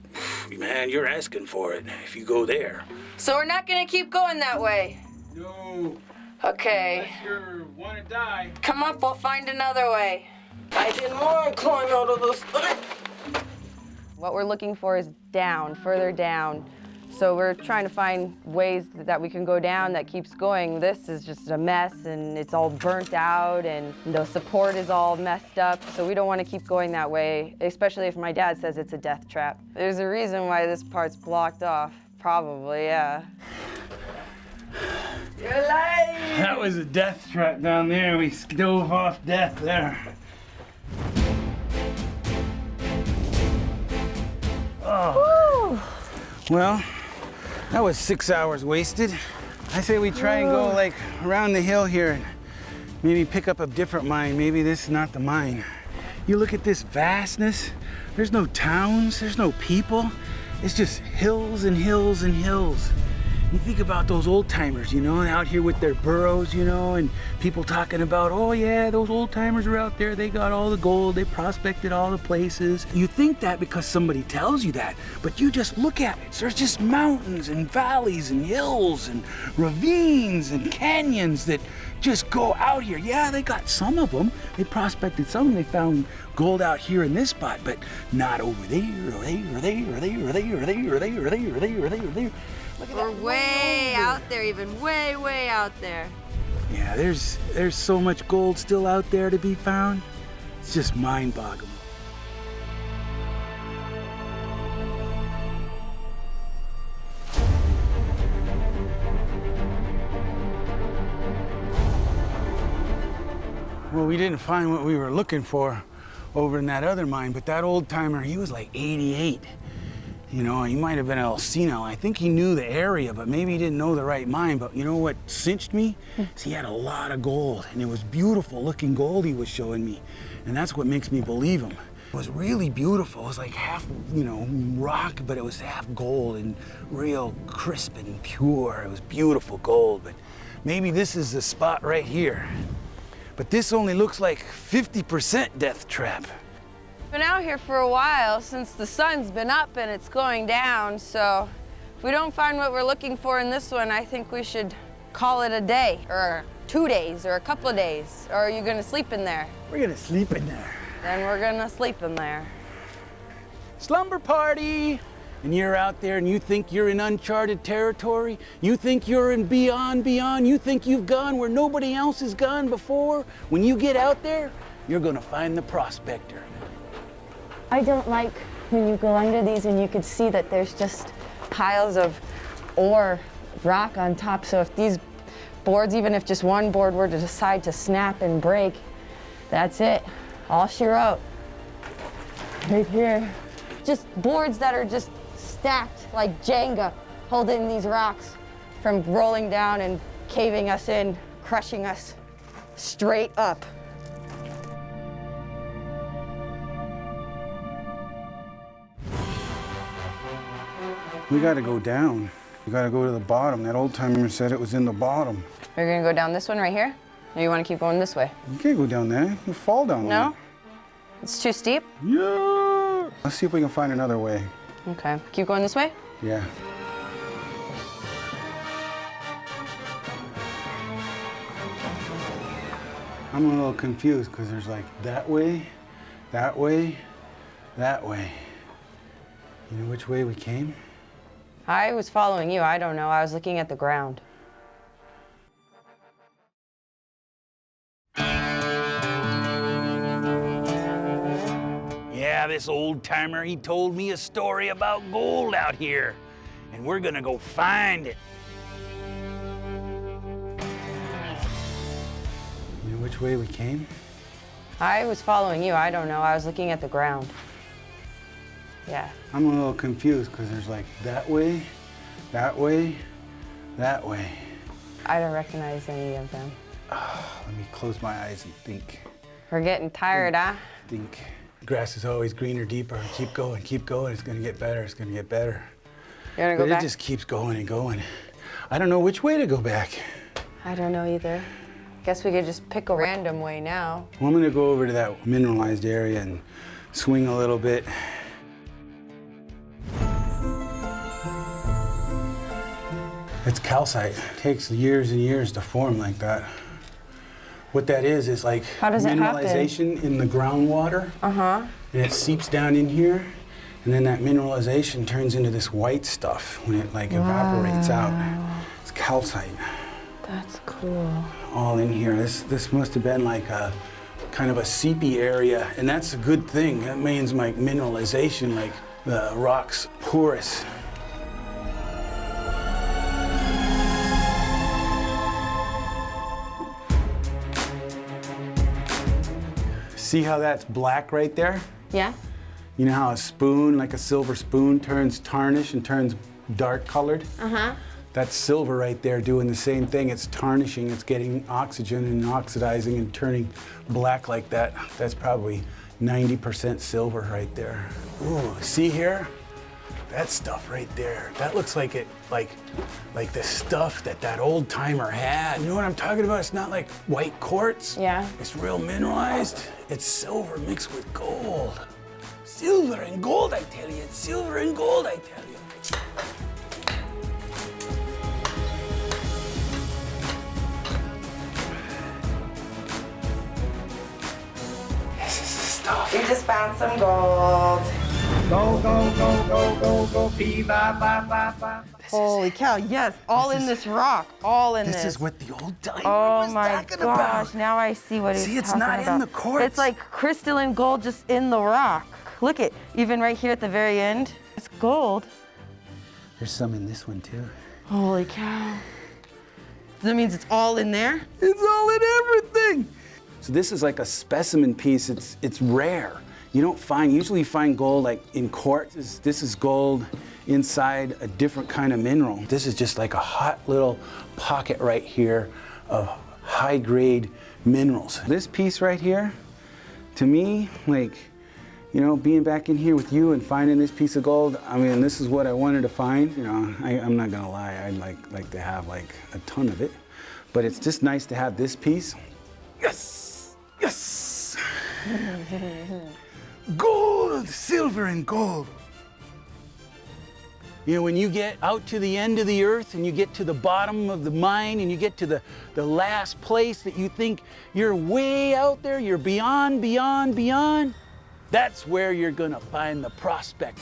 man, you're asking for it if you go there. So we're not gonna keep going that way. No. Okay. Unless you want to die. Come up, we'll find another way. I didn't want to climb out of this. What we're looking for is down, further down. So we're trying to find ways that we can go down that keeps going. This is just a mess, and it's all burnt out, and the support is all messed up. So we don't want to keep going that way, especially if my dad says it's a death trap. There's a reason why this part's blocked off. Probably, yeah. You're alive! That was a death trap down there. We dove off death there. Oh. Well, that was 6 hours wasted. I say we try and go like around the hill here and maybe pick up a different mine. Maybe this is not the mine. You look at this vastness. There's no towns, there's no people. It's just hills and hills and hills. You think about those old timers, you know, out here with their burros, you know, and people talking about, oh yeah, those old timers are out there, they got all the gold, they prospected all the places. You think that because somebody tells you that, but you just look at it. There's just mountains and valleys and hills and ravines and canyons that just go out here. Yeah, they got some of them. They prospected some of them. They found gold out here in this spot, but not over there, or there, or there, or there, or there, or there, or there, or there, or there, or there, or there. We're way out there, even way, way out there. Yeah, there's so much gold still out there to be found. It's just mind-boggling. Well, we didn't find what we were looking for over in that other mine, but that old timer, he was like 88. You know, he might have been a little senile. I think he knew the area, but maybe he didn't know the right mine. But you know what cinched me? Is he had a lot of gold, and it was beautiful looking gold he was showing me. And that's what makes me believe him. It was really beautiful. It was like half, you know, rock, but it was half gold and real crisp and pure. It was beautiful gold, but maybe this is the spot right here. But this only looks like 50% death trap. Been out here for a while since the sun's been up and it's going down, so if we don't find what we're looking for in this one, I think we should call it a day, or 2 days, or a couple of days. Or are you gonna sleep in there? We're gonna sleep in there. Then we're gonna sleep in there. Slumber party! And you're out there and you think you're in uncharted territory? You think you're in beyond? You think you've gone where nobody else has gone before? When you get out there, you're gonna find the prospector. I don't like when you go under these and you can see that there's just piles of ore, rock on top. So if these boards, even if just one board were to decide to snap and break, that's it. All she wrote. Right here. Just boards that are just stacked like Jenga, holding these rocks from rolling down and caving us in, crushing us straight up. We gotta go down. We gotta go to the bottom. That old timer said it was in the bottom. You're gonna go down this one right here? Or you wanna keep going this way? You can't go down there. You'll fall down there. No? It's too steep? Yeah! Let's see if we can find another way. Okay, keep going this way? Yeah. I'm a little confused because there's like that way, that way, that way. You know which way we came? I was following you, I don't know. I was looking at the ground. Yeah, this old timer, he told me a story about gold out here, and we're gonna go find it. You know which way we came? I was following you, I don't know. I was looking at the ground. Yeah. I'm a little confused because there's like that way, that way, that way. I don't recognize any of them. Let me close my eyes and think. We're getting tired, huh? Think. Grass is always greener, deeper. Keep going, keep going. It's gonna get better, it's gonna get better. You wanna go but back? It just keeps going and going. I don't know which way to go back. I don't know either. Guess we could just pick a random way now. Well, I'm gonna go over to that mineralized area and swing a little bit. It's calcite. It takes years and years to form like that. What that is like mineralization in the groundwater. Uh-huh. And it seeps down in here, and then that mineralization turns into this white stuff when it like evaporates out. It's calcite. That's cool. All in here. This must have been like a kind of a seepy area, and that's a good thing. That means like mineralization, like the rock's porous. See how that's black right there? Yeah. You know how a spoon, like a silver spoon, turns tarnished and turns dark colored? Uh-huh. That's silver right there doing the same thing. It's tarnishing, it's getting oxygen and oxidizing and turning black like that. That's probably 90% silver right there. Ooh, see here? That stuff right there. That looks like it, like the stuff that old timer had. You know what I'm talking about? It's not like white quartz. Yeah. It's real mineralized. It's silver mixed with gold. Silver and gold, I tell you. It's silver and gold, I tell you. We just found some gold. Go, go, go, go, go, go, pee, ba, ba, ba, ba. Holy cow, yes, all in this rock, all in this. This is what the old timer was talking about. Oh my gosh, now I see what he's talking about. See, it's not in the quartz. It's like crystalline gold just in the rock. Look it, even right here at the very end, it's gold. There's some in this one too. Holy cow. That means it's all in there? It's all in everything. So this is like a specimen piece. It's rare. You don't find, usually you find gold like in quartz. This is gold inside a different kind of mineral. This is just like a hot little pocket right here of high grade minerals. This piece right here, to me, like, you know, being back in here with you and finding this piece of gold, I mean, this is what I wanted to find. You know, I'm not gonna lie, I'd like to have like a ton of it, but it's just nice to have this piece. Yes, yes. Gold, silver and gold. You know, when you get out to the end of the earth and you get to the bottom of the mine and you get to the last place that you think you're way out there, you're beyond, beyond, beyond, that's where you're gonna find the prospector.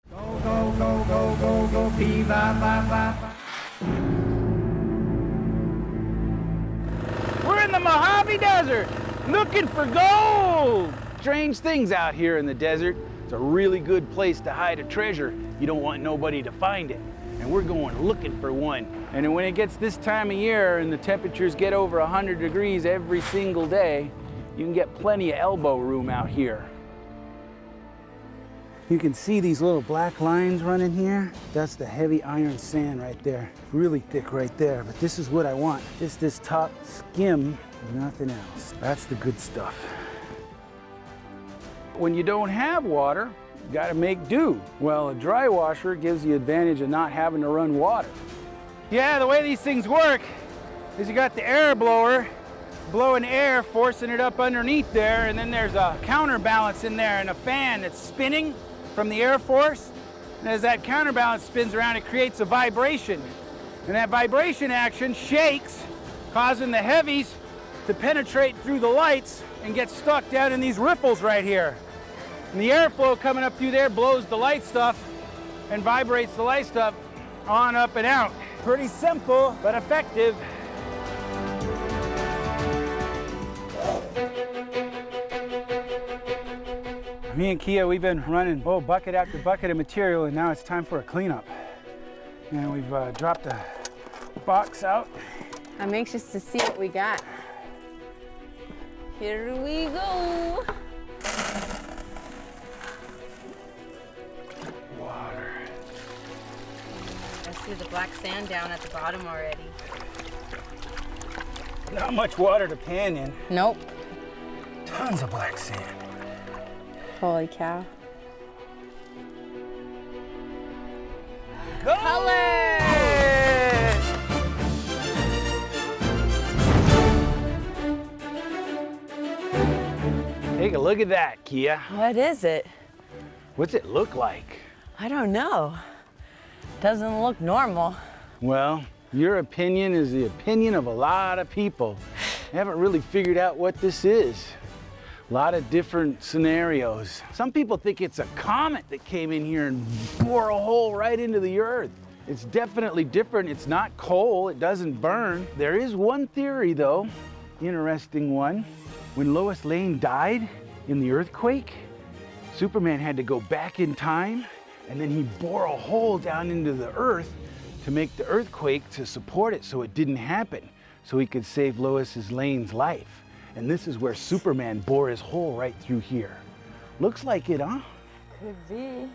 Go, go, go, go, go, go, pee, ba, ba, ba, ba. We're in the Mojave Desert looking for gold. Strange things out here in the desert. It's a really good place to hide a treasure. You don't want nobody to find it. And we're going looking for one. And when it gets this time of year and the temperatures get over 100 degrees every single day, you can get plenty of elbow room out here. You can see these little black lines running here. That's the heavy iron sand right there. Really thick right there, but this is what I want. Just this top skim, nothing else. That's the good stuff. When you don't have water, you gotta make do. Well, a dry washer gives you the advantage of not having to run water. Yeah, the way these things work is you got the air blower blowing air, forcing it up underneath there, and then there's a counterbalance in there and a fan that's spinning from the air force. And as that counterbalance spins around, it creates a vibration. And that vibration action shakes, causing the heavies to penetrate through the lights and get stuck down in these ripples right here. And the airflow coming up through there blows the light stuff and vibrates the light stuff on, up, and out. Pretty simple, but effective. Me and Kia, we've been running bucket after bucket of material, and now it's time for a cleanup. And we've dropped the box out. I'm anxious to see what we got. Here we go. Water. see the black sand down at the bottom already. Not much water to pan in. Nope. Tons of black sand. Holy cow. Color! Take a look at that, Kia. What is it? What's it look like? I don't know. Doesn't look normal. Well, your opinion is the opinion of a lot of people. They haven't really figured out what this is. A lot of different scenarios. Some people think it's a comet that came in here and bore a hole right into the earth. It's definitely different. It's not coal. It doesn't burn. There is one theory, though, interesting one. When Lois Lane died in the earthquake, Superman had to go back in time, and then he bore a hole down into the earth to make the earthquake to support it so it didn't happen, so he could save Lois Lane's life. And this is where Superman bore his hole right through here. Looks like it, huh? Could be.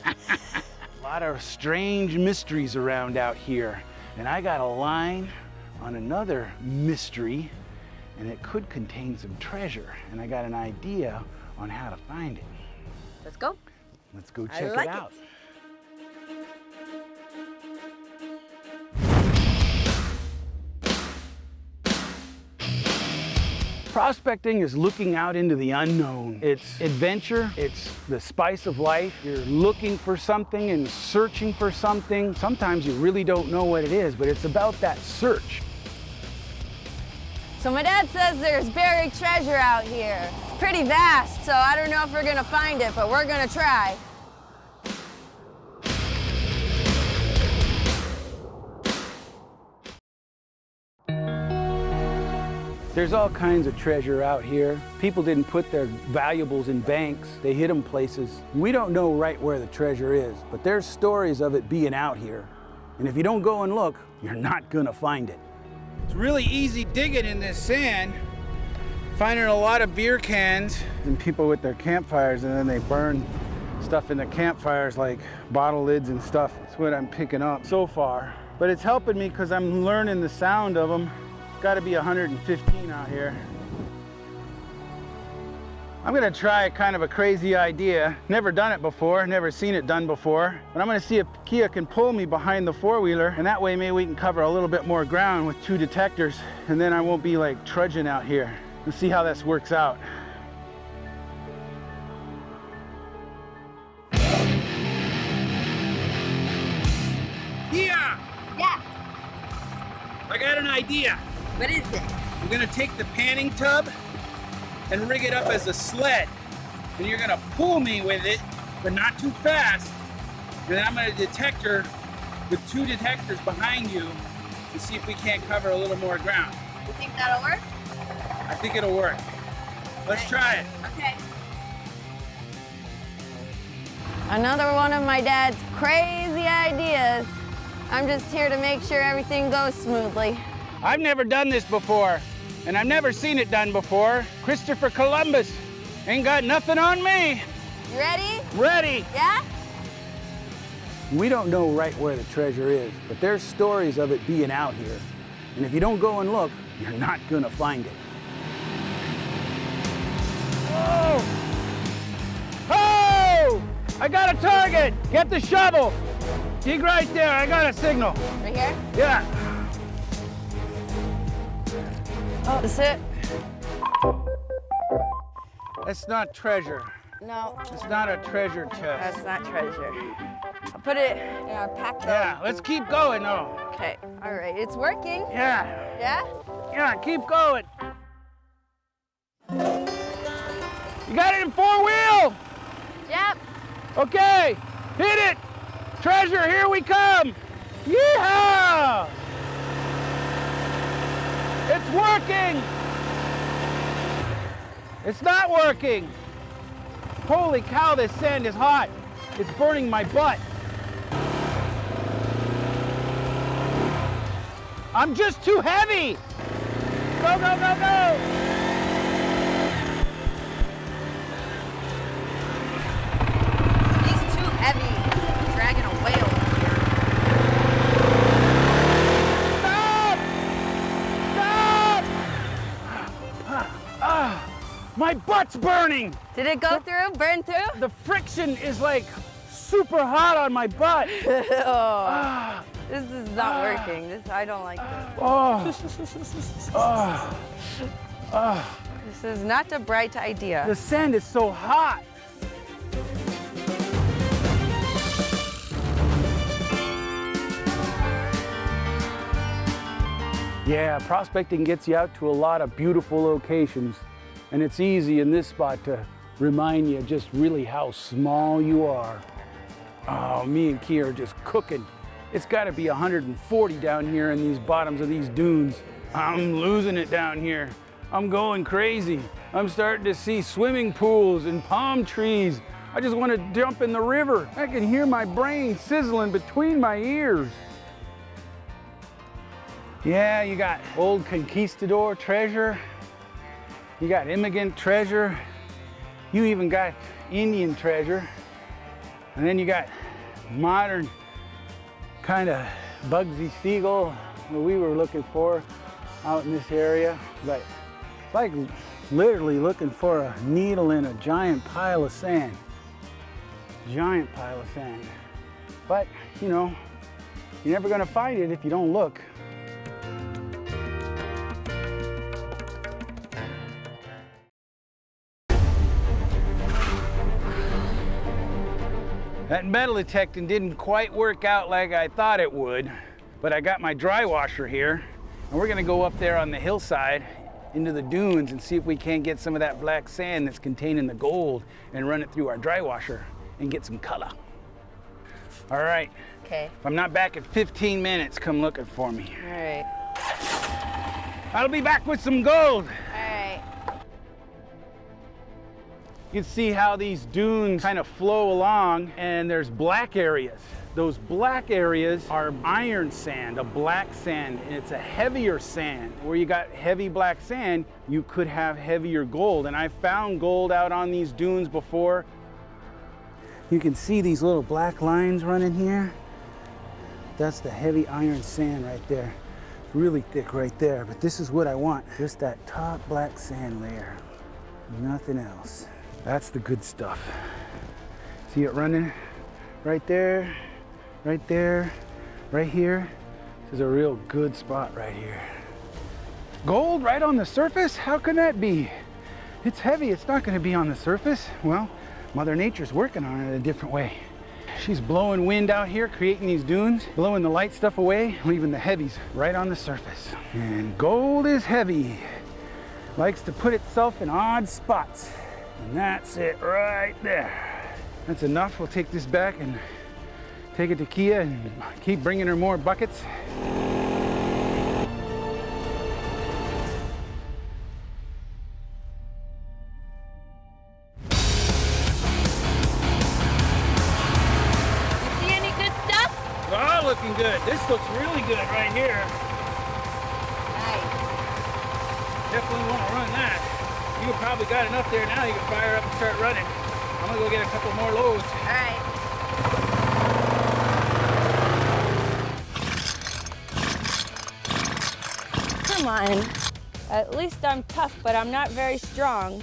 A lot of strange mysteries around out here. And I got a line on another mystery, and it could contain some treasure. And I got an idea on how to find it. Let's go. Let's go check like it out. Prospecting is looking out into the unknown. It's adventure, it's the spice of life. You're looking for something and searching for something. Sometimes you really don't know what it is, but it's about that search. So my dad says there's buried treasure out here. It's pretty vast, so I don't know if we're gonna find it, but we're gonna try. There's all kinds of treasure out here. People didn't put their valuables in banks. They hid them places. We don't know right where the treasure is, but there's stories of it being out here. And if you don't go and look, you're not gonna find it. It's really easy digging in this sand, finding a lot of beer cans. And people with their campfires, and then they burn stuff in the campfires like bottle lids and stuff. That's what I'm picking up so far. But it's helping me because I'm learning the sound of them. Got to be 115 out here. I'm gonna try kind of a crazy idea. Never done it before, never seen it done before. But I'm gonna see if Kia can pull me behind the four-wheeler, and that way maybe we can cover a little bit more ground with 2 detectors, and then I won't be like trudging out here. Let's see how this works out. Kia! Yeah. I got an idea. What is it? I'm gonna take the panning tub and rig it up as a sled. And you're gonna pull me with it, but not too fast. And then I'm gonna detector with 2 detectors behind you and see if we can't cover a little more ground. You think that'll work? I think it'll work. Let's try it. Okay. Another one of my dad's crazy ideas. I'm just here to make sure everything goes smoothly. I've never done this before, and I've never seen it done before. Christopher Columbus ain't got nothing on me. You ready? Ready. Yeah? We don't know right where the treasure is, but there's stories of it being out here. And if you don't go and look, you're not gonna find it. Oh! Oh! I got a target! Get the shovel! Dig right there, I got a signal. Right here? Yeah. Oh, that's it? It's not treasure. No. It's not a treasure chest. That's not treasure. I'll put it in our pack though. Yeah, let's keep going though. Okay, all right, it's working. Yeah. Yeah? Yeah, keep going. You got it in 4-wheel? Yep. Okay, hit it. Treasure, here we come. Yeehaw! It's working! It's not working! Holy cow, this sand is hot. It's burning my butt. I'm just too heavy! Go, go, go, go! He's too heavy. Dragging a whale over here. butt's burning. Did it go through, burn through? The friction is like super hot on my butt. Oh, this is not working. I don't like this. This is not a bright idea. The sand is so hot. Yeah, prospecting gets you out to a lot of beautiful locations, and it's easy in this spot to remind you just really how small you are. Oh, me and Kia are just cooking. It's got to be 140 down here in these bottoms of these dunes. I'm losing it down here. I'm going crazy. I'm starting to see swimming pools and palm trees. I just want to jump in the river. I can hear my brain sizzling between my ears. Yeah, you got old conquistador treasure. You got immigrant treasure. You even got Indian treasure. And then you got modern kind of Bugsy Siegel, what we were looking for out in this area. But it's like literally looking for a needle in a giant pile of sand. Giant pile of sand. But, you know, you're never gonna find it if you don't look. That metal detecting didn't quite work out like I thought it would, but I got my dry washer here, and we're gonna go up there on the hillside into the dunes and see if we can't get some of that black sand that's containing the gold and run it through our dry washer and get some color. All right. Okay. If I'm not back in 15 minutes, come looking for me. All right. I'll be back with some gold. All right. You can see how these dunes kind of flow along, and there's black areas. Those black areas are iron sand, a black sand, and it's a heavier sand. Where you got heavy black sand, you could have heavier gold. And I found gold out on these dunes before. You can see these little black lines running here. That's the heavy iron sand right there. It's really thick right there, but this is what I want. Just that top black sand layer, nothing else. That's the good stuff. See it running right there, right there, right here. This is a real good spot right here. Gold right on the surface? How can that be? It's heavy, it's not gonna be on the surface. Well, Mother Nature's working on it a different way. She's blowing wind out here, creating these dunes, blowing the light stuff away, leaving the heavies right on the surface. And gold is heavy. Likes to put itself in odd spots. And that's it right there. That's enough. We'll take this back and take it to Kia and keep bringing her more buckets. You see any good stuff? Oh, looking good. This looks really good right here. Nice. Definitely want to run that. You probably got enough there now. You can fire up and start running. I'm gonna go get a couple more loads. All right. Come on. At least I'm tough, but I'm not very strong.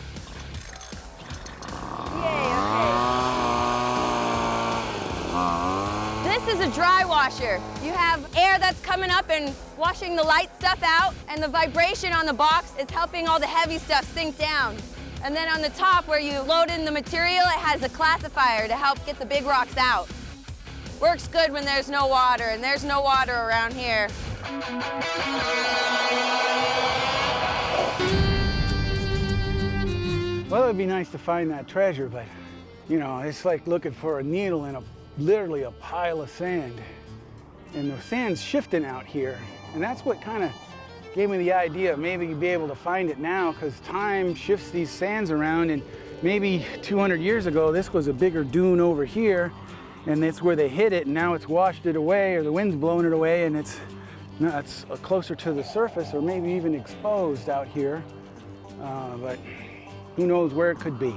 Yay, okay. This is a dry washer. You have air that's coming up and washing the light stuff out, and the vibration on the box is helping all the heavy stuff sink down. And then on the top where you load in the material, it has a classifier to help get the big rocks out. Works good when there's no water, and there's no water around here. Well, it'd be nice to find that treasure, but you know, it's like looking for a needle in literally a pile of sand. And the sand's shifting out here. And that's what kind of gave me the idea of maybe you'd be able to find it now, because time shifts these sands around, and maybe 200 years ago, this was a bigger dune over here, and that's where they hit it, and now it's washed it away, or the wind's blowing it away, and it's closer to the surface, or maybe even exposed out here. But who knows where it could be.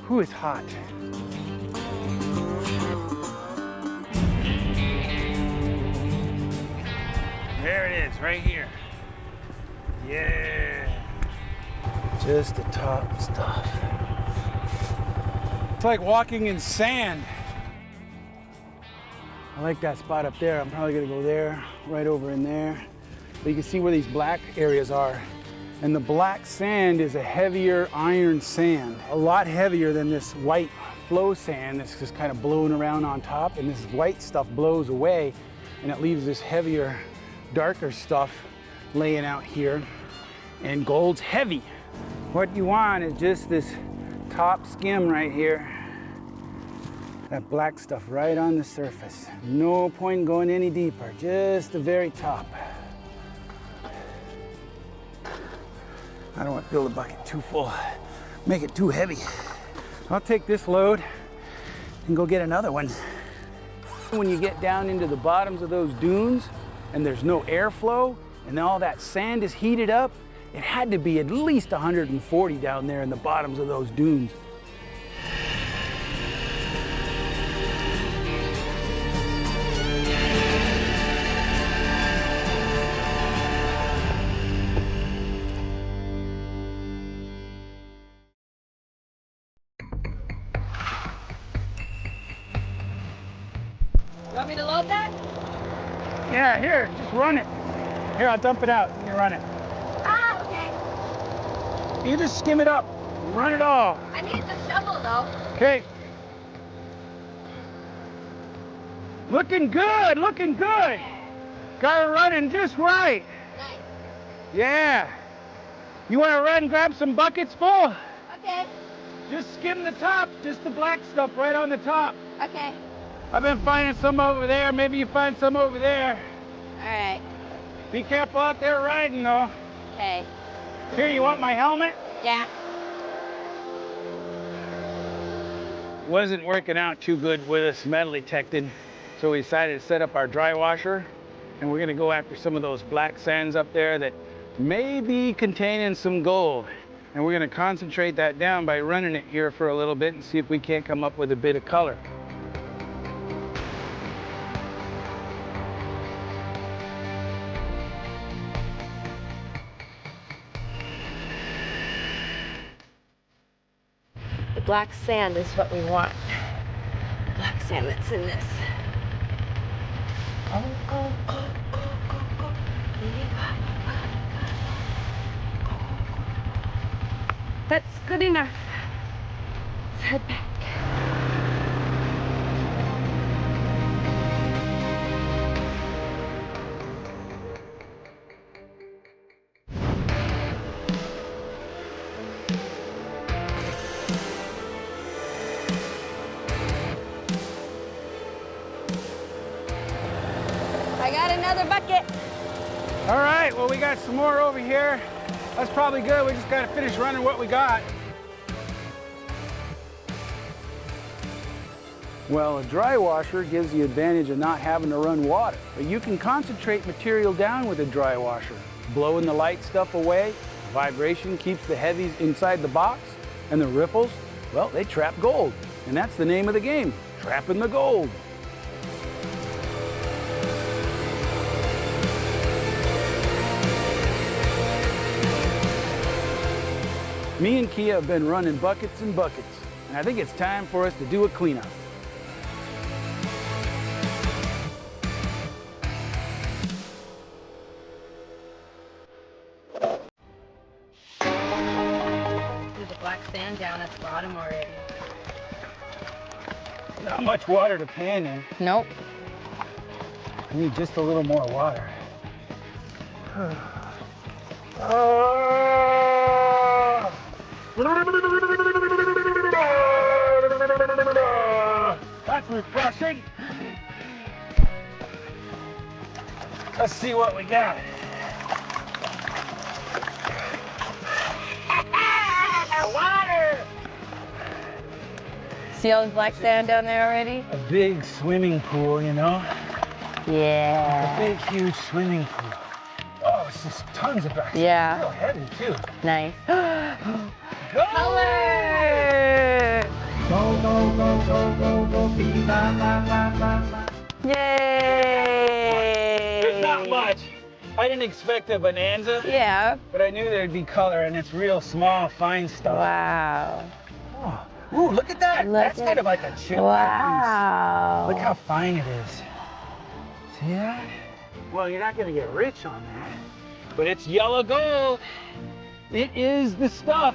Whew, it's hot. There it is, right here. Yeah. Just the top stuff. It's like walking in sand. I like that spot up there. I'm probably gonna go there, right over in there. But you can see where these black areas are. And the black sand is a heavier iron sand, a lot heavier than this white flow sand that's just kind of blowing around on top. And this white stuff blows away and it leaves this heavier, darker stuff laying out here. And gold's heavy. What you want is just this top skim right here. That black stuff right on the surface. No point in going any deeper, just the very top. I don't want to fill the bucket too full, make it too heavy. I'll take this load and go get another one. When you get down into the bottoms of those dunes and there's no airflow and all that sand is heated up, it had to be at least 140 down there in the bottoms of those dunes. Want me to load that? Yeah, here, just run it. Here, I'll dump it out. You can run it. Ah, okay. You just skim it up. Run it all. I need the shovel though. Okay. Looking good, looking good. Got it running just right. Nice. Yeah. You want to run and grab some buckets full? Okay. Just skim the top, just the black stuff right on the top. Okay. I've been finding some over there. Maybe you find some over there. All right. Be careful out there riding though. Okay. Here, you want my helmet? Yeah. Wasn't working out too good with us metal detecting, so we decided to set up our dry washer, and we're gonna go after some of those black sands up there that may be containing some gold. And we're gonna concentrate that down by running it here for a little bit and see if we can't come up with a bit of color. The black sand is what we want. The black sand that's in this. Go, go, go, go, go, go. That's good enough. Let's head back. I got another bucket. All right, well, we got some more over here. That's probably good. We just gotta finish running what we got. Well, a dry washer gives the advantage of not having to run water, but you can concentrate material down with a dry washer. Blowing the light stuff away, vibration keeps the heavies inside the box, and the riffles, well, they trap gold. And that's the name of the game, trapping the gold. Me and Kael have been running buckets and buckets, and I think it's time for us to do a cleanup. There's a black sand down at the bottom already. Not much water to pan in. Nope. I need just a little more water. That's refreshing. Let's see what we got. Water! See all the black sand down there already? A big swimming pool, you know? Yeah. A big, huge swimming pool. Oh, it's just tons of black sand. Yeah. Real heavy, too. Nice. Color! Go, go, go, go, go, go, bee, ba, ba, ba, ba, ba. Yay! Not much. I didn't expect a bonanza. Yeah. But I knew there'd be color, and it's real small, fine stuff. Wow. Oh. Ooh, look at that. That's kind of like a chip. Wow. Look how fine it is. See that? Well, you're not gonna get rich on that, but it's yellow gold. It is the stuff.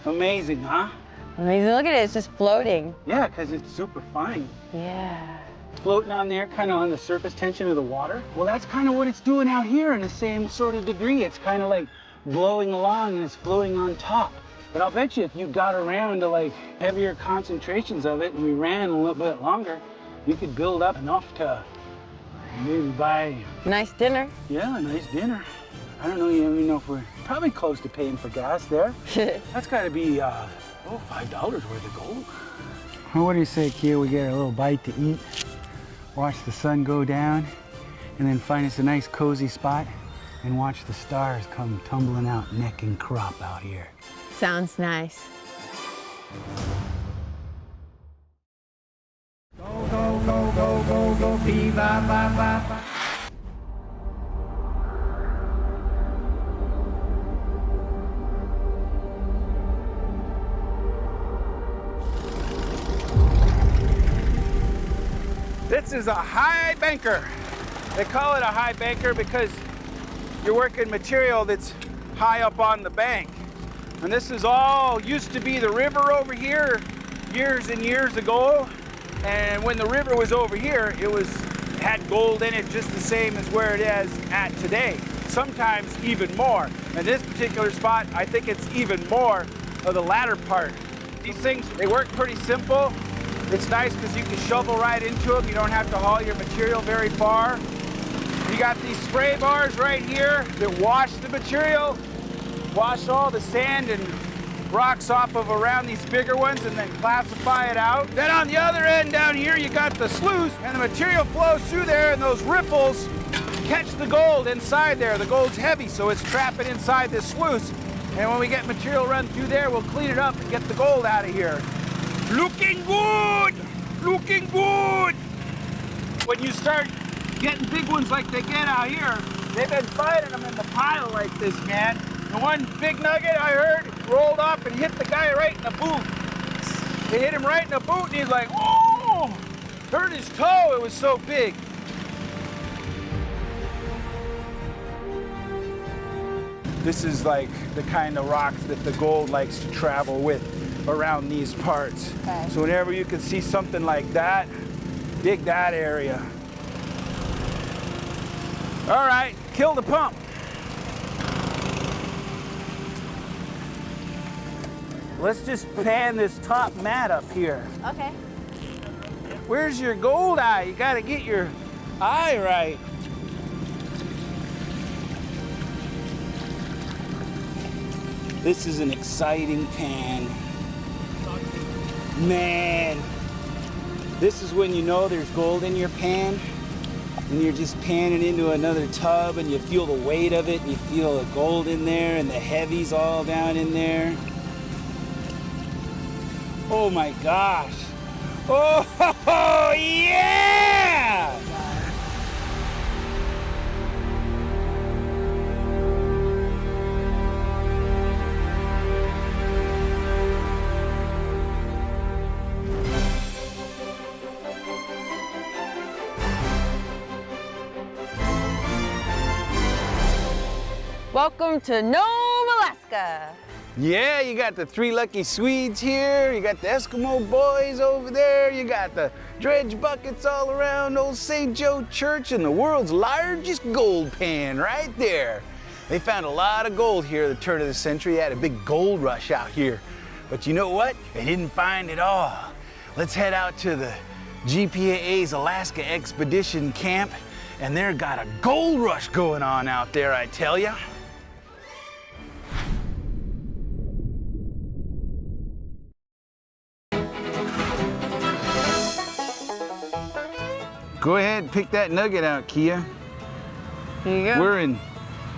Amazing, huh? Amazing. Look at it. It's just floating. Yeah, because it's super fine. Yeah. Floating on there, kind of on the surface tension of the water. Well, that's kind of what it's doing out here in the same sort of degree. It's kind of like blowing along and it's floating on top. But I'll bet you if you got around to like heavier concentrations of it and we ran a little bit longer, you could build up enough to maybe buy... Nice dinner. Yeah, a nice dinner. I don't know, you even know if we're probably close to paying for gas there. That's got to be, $5 worth of gold. Well, what do you say, Kael? We get a little bite to eat, watch the sun go down, and then find us a nice cozy spot and watch the stars come tumbling out neck and crop out here. Sounds nice. Go, go, go, go, go, go, bee, ba, ba, ba, ba. This is a high banker. They call it a high banker because you're working material that's high up on the bank. And this is all used to be the river over here years and years ago. And when the river was over here, it had gold in it just the same as where it is at today. Sometimes even more. And this particular spot, I think it's even more of the latter part. These things, they work pretty simple. It's nice because you can shovel right into them. You don't have to haul your material very far. You got these spray bars right here that wash the material, wash all the sand and rocks off of around these bigger ones and then classify it out. Then on the other end down here, you got the sluice and the material flows through there and those ripples catch the gold inside there. The gold's heavy, so it's trapping inside this sluice. And when we get material run through there, we'll clean it up and get the gold out of here. Looking good! Looking good! When you start getting big ones like they get out here, they've been finding them in the pile like this, man. The one big nugget I heard rolled up and hit the guy right in the boot. They hit him right in the boot and he's like, oh! Hurt his toe, it was so big. This is like the kind of rocks that the gold likes to travel with around these parts. Okay. So whenever you can see something like that, dig that area. All right, kill the pump. Let's just pan this top mat up here. Okay. Where's your gold eye? You gotta get your eye right. This is an exciting pan. Man, this is when you know there's gold in your pan and you're just panning into another tub and you feel the weight of it and you feel the gold in there and the heavies all down in there. Oh my gosh. Oh, yeah! Welcome to Nome, Alaska. Yeah, you got the three lucky Swedes here, you got the Eskimo boys over there, you got the dredge buckets all around old St. Joe Church and the world's largest gold pan right there. They found a lot of gold here at the turn of the century. They had a big gold rush out here. But you know what? They didn't find it all. Let's head out to the GPAA's Alaska Expedition Camp, and they've got a gold rush going on out there, I tell ya. Go ahead and pick that nugget out, Kia. Here you go. We're in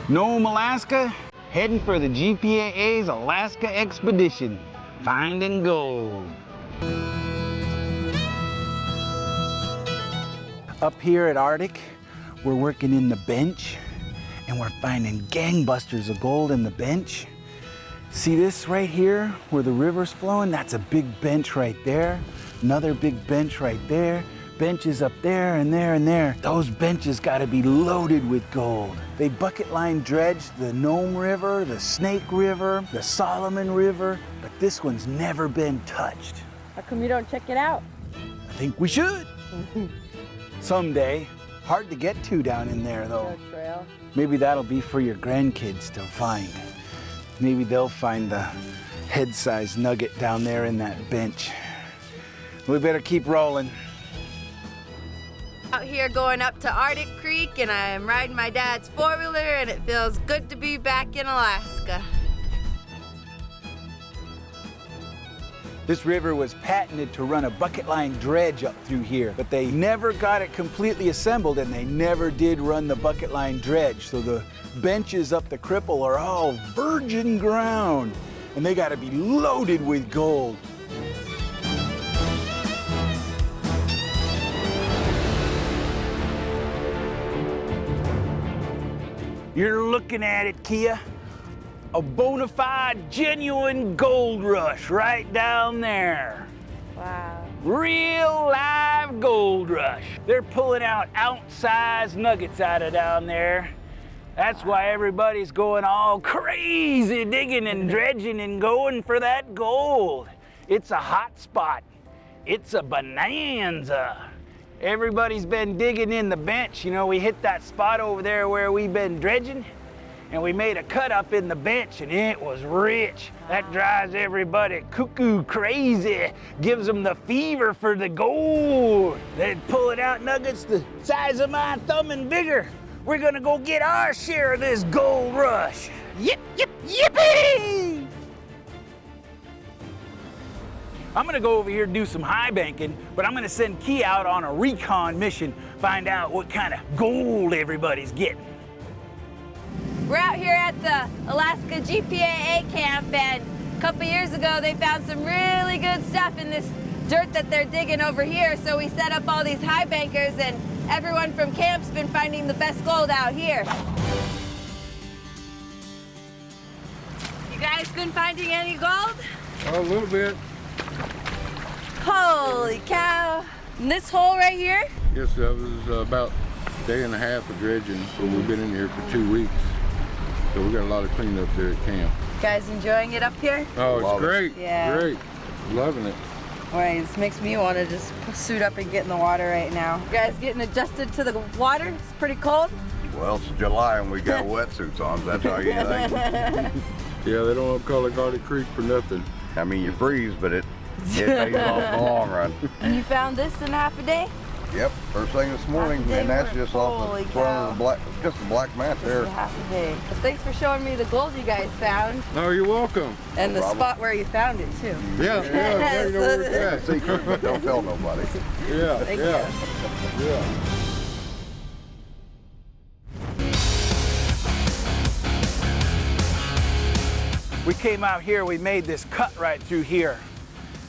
Nome, Alaska, heading for the GPAA's Alaska Expedition, finding gold. Up here at Arctic, we're working in the bench, and we're finding gangbusters of gold in the bench. See this right here where the river's flowing? That's a big bench right there. Another big bench right there. Benches up there and there and there. Those benches gotta be loaded with gold. They bucket line dredged the Nome River, the Snake River, the Salmon River, but this one's never been touched. How come you don't check it out? I think we should. Someday. Hard to get to down in there though. No trail. Maybe that'll be for your grandkids to find. Maybe they'll find the head-sized nugget down there in that bench. We better keep rolling. Out here going up to Arctic Creek, and I'm riding my dad's four-wheeler, and it feels good to be back in Alaska. This river was patented to run a bucket line dredge up through here, but they never got it completely assembled, and they never did run the bucket line dredge. So the benches up the cripple are all virgin ground, and they gotta be loaded with gold. You're looking at it, Kia. A bona fide, genuine gold rush right down there. Wow. Real live gold rush. They're pulling out ounce-sized nuggets out of down there. That's why everybody's going all crazy digging and dredging and going for that gold. It's a hot spot. It's a bonanza. Everybody's been digging in the bench. You know, we hit that spot over there where we've been dredging, and we made a cut up in the bench, and it was rich. That drives everybody cuckoo crazy, gives them the fever for the gold. They're pulling out nuggets the size of my thumb and bigger. We're gonna go get our share of this gold rush. Yip, yip, yippee! I'm gonna go over here and do some high banking, but I'm gonna send Key out on a recon mission, find out what kind of gold everybody's getting. We're out here at the Alaska GPAA camp, and a couple years ago they found some really good stuff in this dirt that they're digging over here, so we set up all these high bankers, and everyone from camp's been finding the best gold out here. You guys been finding any gold? A little bit. Holy cow. And this hole right here? Yes, that was about a day and a half of dredging, so we've been in here for 2 weeks. So we got a lot of cleanup there at camp. You guys enjoying it up here? Oh, it's great. Yeah. Great. Loving it. Boy, this makes me want to just suit up and get in the water right now. You guys getting adjusted to the water? It's pretty cold? Well, it's July and we got wetsuits on, so that's how you think. Yeah, they don't call it Arctic Creek for nothing. I mean, you freeze, but it pays off in the long run. And you found this in half a day? Yep, first thing this morning, and that's just off the front of the black, just the black mat there. Half a day. Well, thanks for showing me the gold you guys found. Oh, you're welcome. And the spot where you found it too. Yeah, you know where it's at. Secret, but don't tell nobody. Yeah, Thank yeah, yeah. We came out here, we made this cut right through here.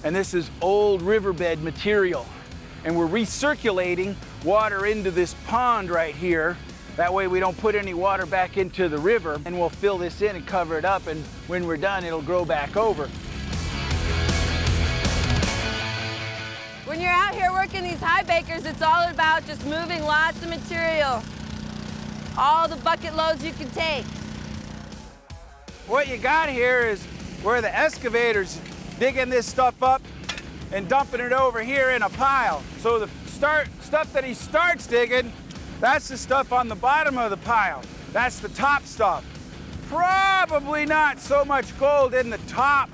And this is old riverbed material. And we're recirculating water into this pond right here. That way we don't put any water back into the river, and we'll fill this in and cover it up, and when we're done, it'll grow back over. When you're out here working these high bakers, it's all about just moving lots of material. All the bucket loads you can take. What you got here is where the excavator's digging this stuff up and dumping it over here in a pile. So the stuff that he starts digging, that's the stuff on the bottom of the pile. That's the top stuff. Probably not so much gold in the top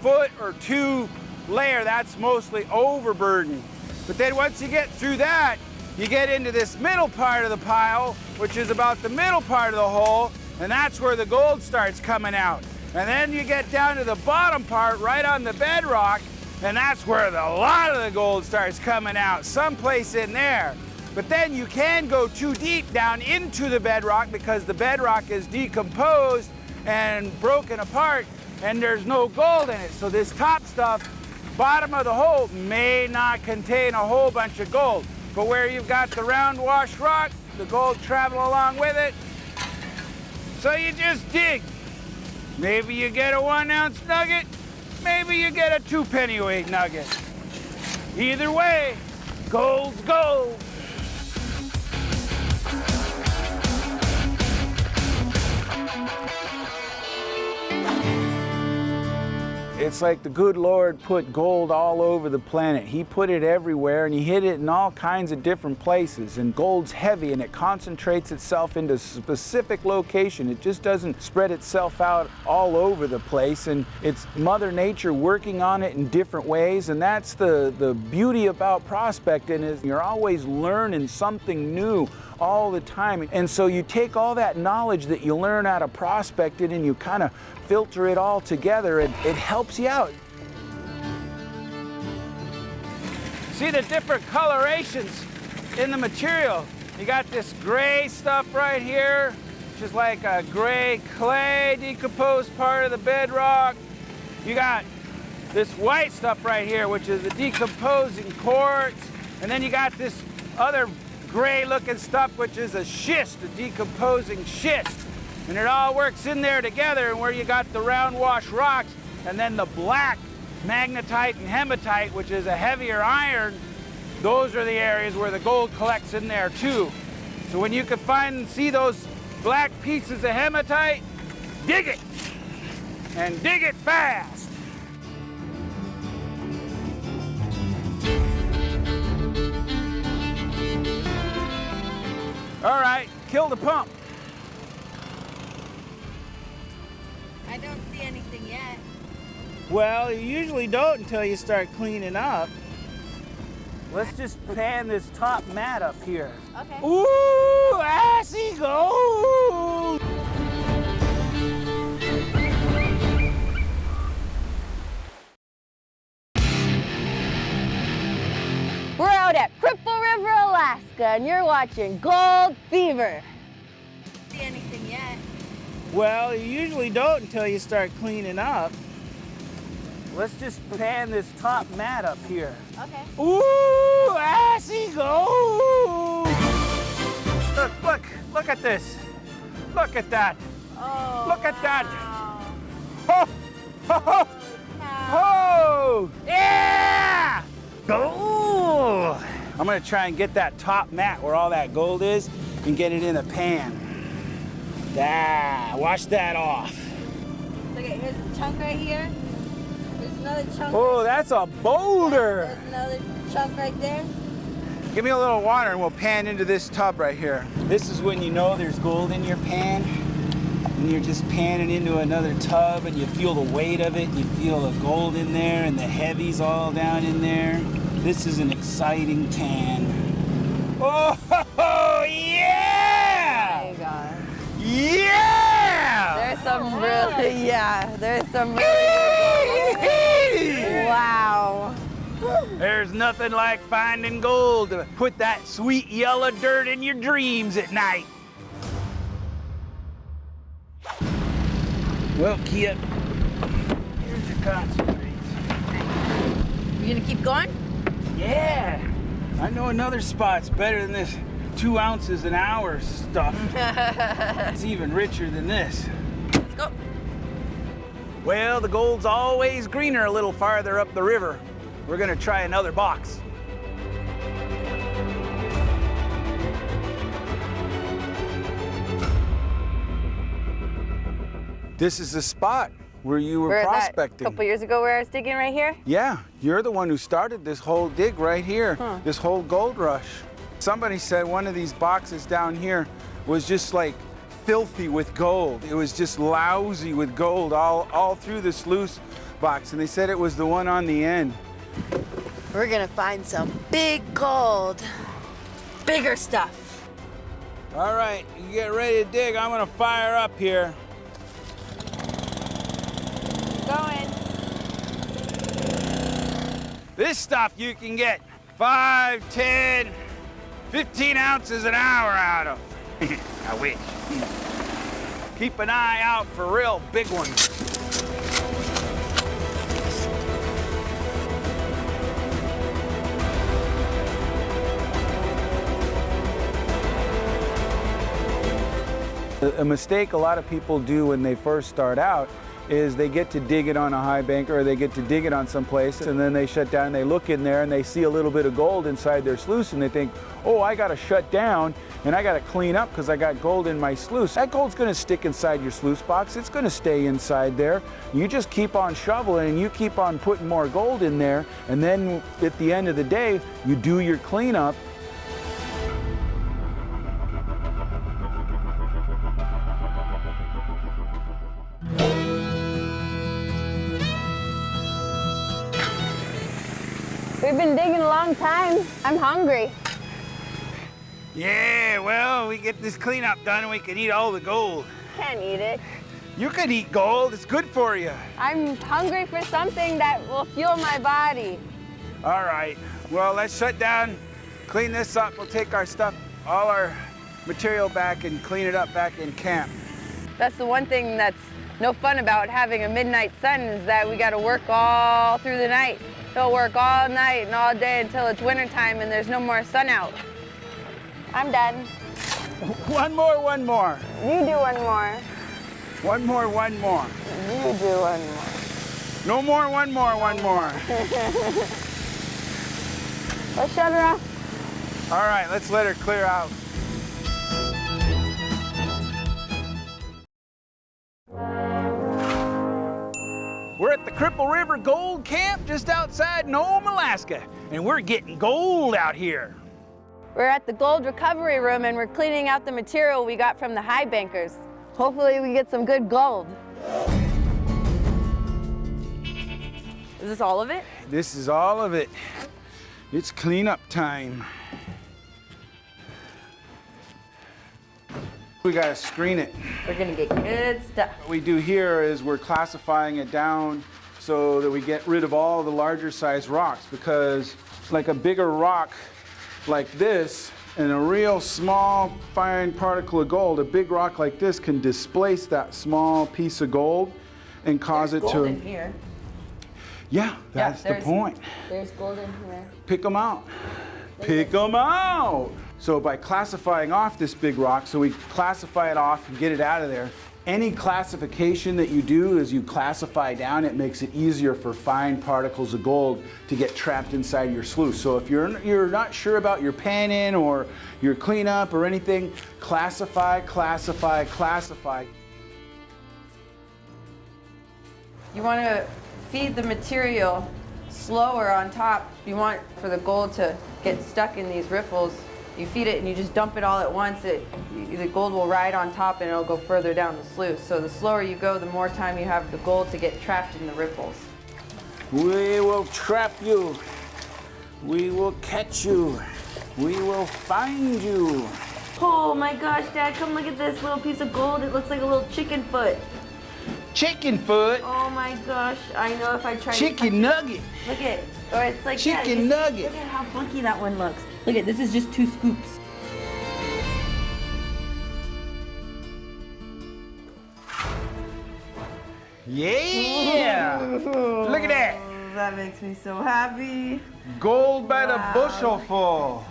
foot or two layer. That's mostly overburden. But then once you get through that, you get into this middle part of the pile, which is about the middle part of the hole, and that's where the gold starts coming out. And then you get down to the bottom part, right on the bedrock, and that's where a lot of the gold starts coming out, someplace in there. But then you can go too deep down into the bedrock because the bedrock is decomposed and broken apart, and there's no gold in it. So this top stuff, bottom of the hole, may not contain a whole bunch of gold. But where you've got the round washed rock, the gold travel along with it, So you just dig. Maybe you get a 1 ounce nugget, maybe you get a 2 pennyweight nugget. Either way, gold's gold. It's like the good Lord put gold all over the planet. He put it everywhere and he hid it in all kinds of different places. And gold's heavy and it concentrates itself into a specific location. It just doesn't spread itself out all over the place. And it's Mother Nature working on it in different ways. And that's the beauty about prospecting, is you're always learning something new all the time. And so you take all that knowledge that you learn out of prospecting and you kind of filter it all together, and it helps you out. See the different colorations in the material. You got this gray stuff right here, which is like a gray clay decomposed part of the bedrock. You got this white stuff right here, which is a decomposing quartz. And then you got this other gray looking stuff, which is a schist, a decomposing schist. And it all works in there together, and where you got the round wash rocks, and then the black magnetite and hematite, which is a heavier iron, those are the areas where the gold collects in there too. So when you can find and see those black pieces of hematite, dig it, and dig it fast. All right, kill the pump. I don't see anything yet. Well, you usually don't until you start cleaning up. Let's just pan this top mat up here. Okay. Ooh, I see gold! We're out at Cripple River, Alaska, and you're watching Gold Fever. See anything yet? Well, you usually don't until you start cleaning up. Let's just pan this top mat up here. Okay. Ooh, I see gold! Look at this. Look at that. Oh, look at that. wow. Ho, ho, ho, ho! Yeah! Gold! I'm gonna try and get that top mat where all that gold is and get it in a pan. Wash that off. Look at, here's a chunk right here. There's another chunk. Oh, that's a boulder. There's another chunk right there. Give me a little water and we'll pan into this tub right here. This is when you know there's gold in your pan. And you're just panning into another tub and you feel the weight of it. You feel the gold in there and the heavies all down in there. This is an exciting tan. Oh, yeah! There you go. Yeah! There's some really, there's some really wow. There's nothing like finding gold to put that sweet yellow dirt in your dreams at night. Well, Kia, here's your concentrates. You gonna keep going? Yeah. I know another spot's better than this 2 ounces an hour stuff. It's even richer than this. Let's go. Well, the gold's always greener a little farther up the river. We're gonna try another box. This is the spot where you were prospecting. A couple years ago where I was digging right here? Yeah, you're the one who started this whole dig right here, this whole gold rush. Somebody said one of these boxes down here was just like filthy with gold. It was just lousy with gold all through the sluice box, and they said it was the one on the end. We're gonna find some big gold. Bigger stuff. All right, you get ready to dig. I'm gonna fire up here. Going. This stuff you can get 5, 10, 15 ounces an hour out of. I wish. Keep an eye out for real big ones. A mistake a lot of people do when they first start out is they get to dig it on a high bank or they get to dig it on some place and then they shut down and they look in there and they see a little bit of gold inside their sluice and they think, oh, I gotta shut down and I gotta clean up because I got gold in my sluice. That gold's gonna stick inside your sluice box. It's gonna stay inside there. You just keep on shoveling and you keep on putting more gold in there, and then at the end of the day, you do your cleanup. We've been digging a long time. I'm hungry. Yeah, well, we get this cleanup done and we can eat all the gold. Can't eat it. You can eat gold, it's good for you. I'm hungry for something that will fuel my body. All right, well, let's shut down, clean this up. We'll take our stuff, all our material back and clean it up back in camp. That's the one thing that's no fun about having a midnight sun is that we got to work all through the night. We'll work all night and all day until it's wintertime and there's no more sun out. I'm done. One more. You do one more. One more. You do one more. No more, one more. Let's shut her off. All right, let's let her clear out. We're at the Cripple River Gold Camp just outside Nome, Alaska, and we're getting gold out here. We're at the gold recovery room and we're cleaning out the material we got from the high bankers. Hopefully we get some good gold. Is this all of it? This is all of it. It's cleanup time. We gotta screen it. We're gonna get good stuff. What we do here is we're classifying it down so that we get rid of all the larger size rocks, because like a bigger rock like this and a real small fine particle of gold, a big rock like this can displace that small piece of gold and cause it to... Gold in here. Yeah, that's the point. There's gold in here. Pick them out. Pick them out. So by classifying off this big rock, so we classify it off and get it out of there. Any classification that you do as you classify down, it makes it easier for fine particles of gold to get trapped inside your sluice. So if you're not sure about your pan-in or your cleanup or anything, classify. You want to feed the material slower on top. You want for the gold to get stuck in these riffles. You feed it and you just dump it all at once. The gold will ride on top and it'll go further down the sluice. So the slower you go, the more time you have the gold to get trapped in the ripples. We will trap you. We will catch you. We will find you. Oh my gosh, Dad, come look at this little piece of gold. It looks like a little chicken foot. Chicken foot? Oh my gosh, I know if I try chicken nugget. Look at, or it's like chicken nugget. Look at how funky that one looks. Look at, this is just 2 scoops. Yeah! Look at that. That makes me so happy. Gold by the bushel full.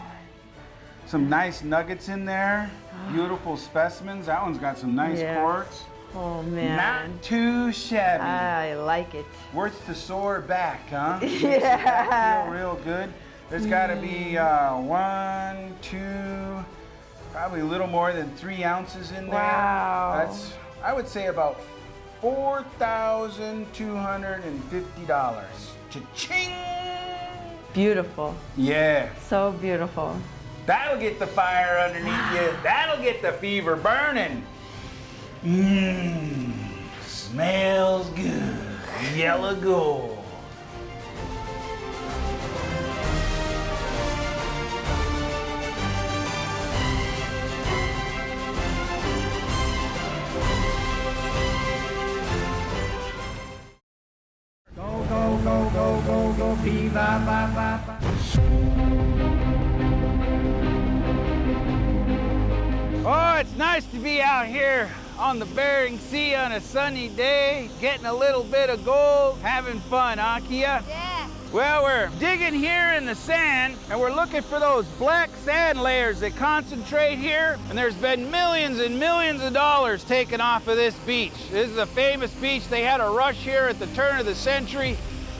Some nice nuggets in there. Beautiful specimens. That one's got some nice quartz. Oh man. Not too shabby. I like it. Worth the sore back, huh? Yeah. Feel real good. There's got to be 1, 2, probably a little more than 3 ounces in there. Wow. That's, I would say, about $4,250. Cha-ching! Beautiful. Yeah. So beautiful. That'll get the fire underneath you. That'll get the fever burning. Mmm, smells good. Yellow gold. Go, bee, ba, ba, ba, ba. Oh, it's nice to be out here on the Bering Sea on a sunny day, getting a little bit of gold, having fun, huh, Kia? Yeah. Well, we're digging here in the sand, and we're looking for those black sand layers that concentrate here, and there's been millions and millions of dollars taken off of this beach. This is a famous beach. They had a rush here at the turn of the century.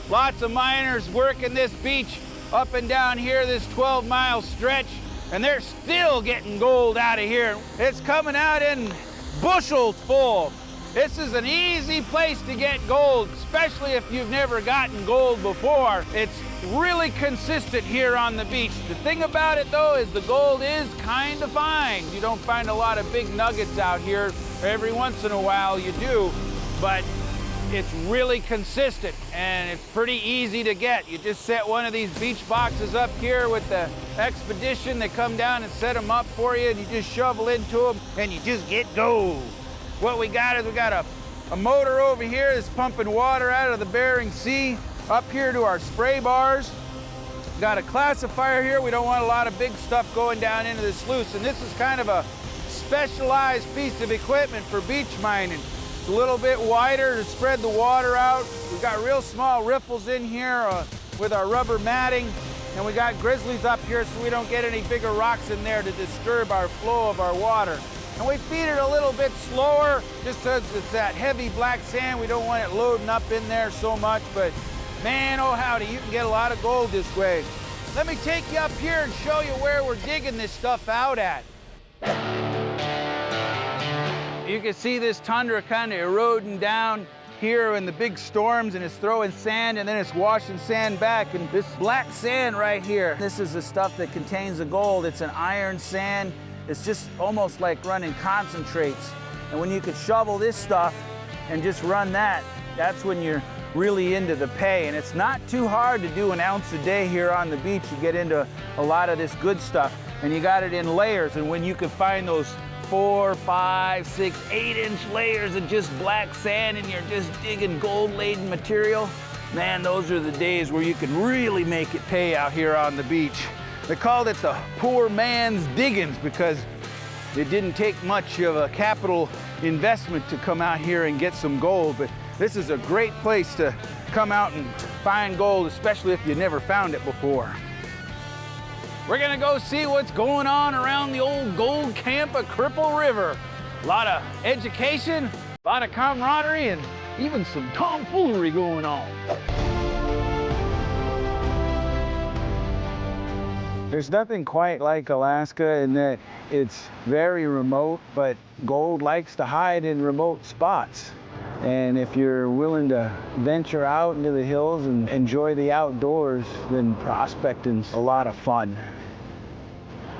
Lots of miners working this beach up and down here, this 12-mile stretch, and they're still getting gold out of here. It's coming out in bushels full. This is an easy place to get gold, especially if you've never gotten gold before. It's really consistent here on the beach. The thing about it, though, is the gold is kind of fine. You don't find a lot of big nuggets out here. Every once in a while you do, but it's really consistent, and it's pretty easy to get. You just set one of these beach boxes up here with the expedition. They come down and set them up for you, and you just shovel into them, and you just get gold. What we got is we got a motor over here that's pumping water out of the Bering Sea up here to our spray bars. Got a classifier here. We don't want a lot of big stuff going down into the sluice, and this is kind of a specialized piece of equipment for beach mining. It's a little bit wider to spread the water out. We've got real small riffles in here with our rubber matting, and we got grizzlies up here so we don't get any bigger rocks in there to disturb our flow of our water. And we feed it a little bit slower, just because it's that heavy black sand. We don't want it loading up in there so much, but man, oh howdy, you can get a lot of gold this way. Let me take you up here and show you where we're digging this stuff out at. You can see this tundra kind of eroding down here in the big storms, and it's throwing sand and then it's washing sand back. And this black sand right here, this is the stuff that contains the gold. It's an iron sand. It's just almost like running concentrates. And when you could shovel this stuff and just run that, that's when you're really into the pay. And it's not too hard to do an ounce a day here on the beach. You get into a lot of this good stuff, and you got it in layers. And when you can find those 4, 5, 6, 8-inch layers of just black sand, and you're just digging gold-laden material, man, those are the days where you can really make it pay out here on the beach. They called it the poor man's diggings because it didn't take much of a capital investment to come out here and get some gold. But this is a great place to come out and find gold, especially if you never found it before. We're gonna go see what's going on around the old gold camp of Cripple River. A lot of education, a lot of camaraderie, and even some tomfoolery going on. There's nothing quite like Alaska in that it's very remote, but gold likes to hide in remote spots. And if you're willing to venture out into the hills and enjoy the outdoors, then prospecting's a lot of fun.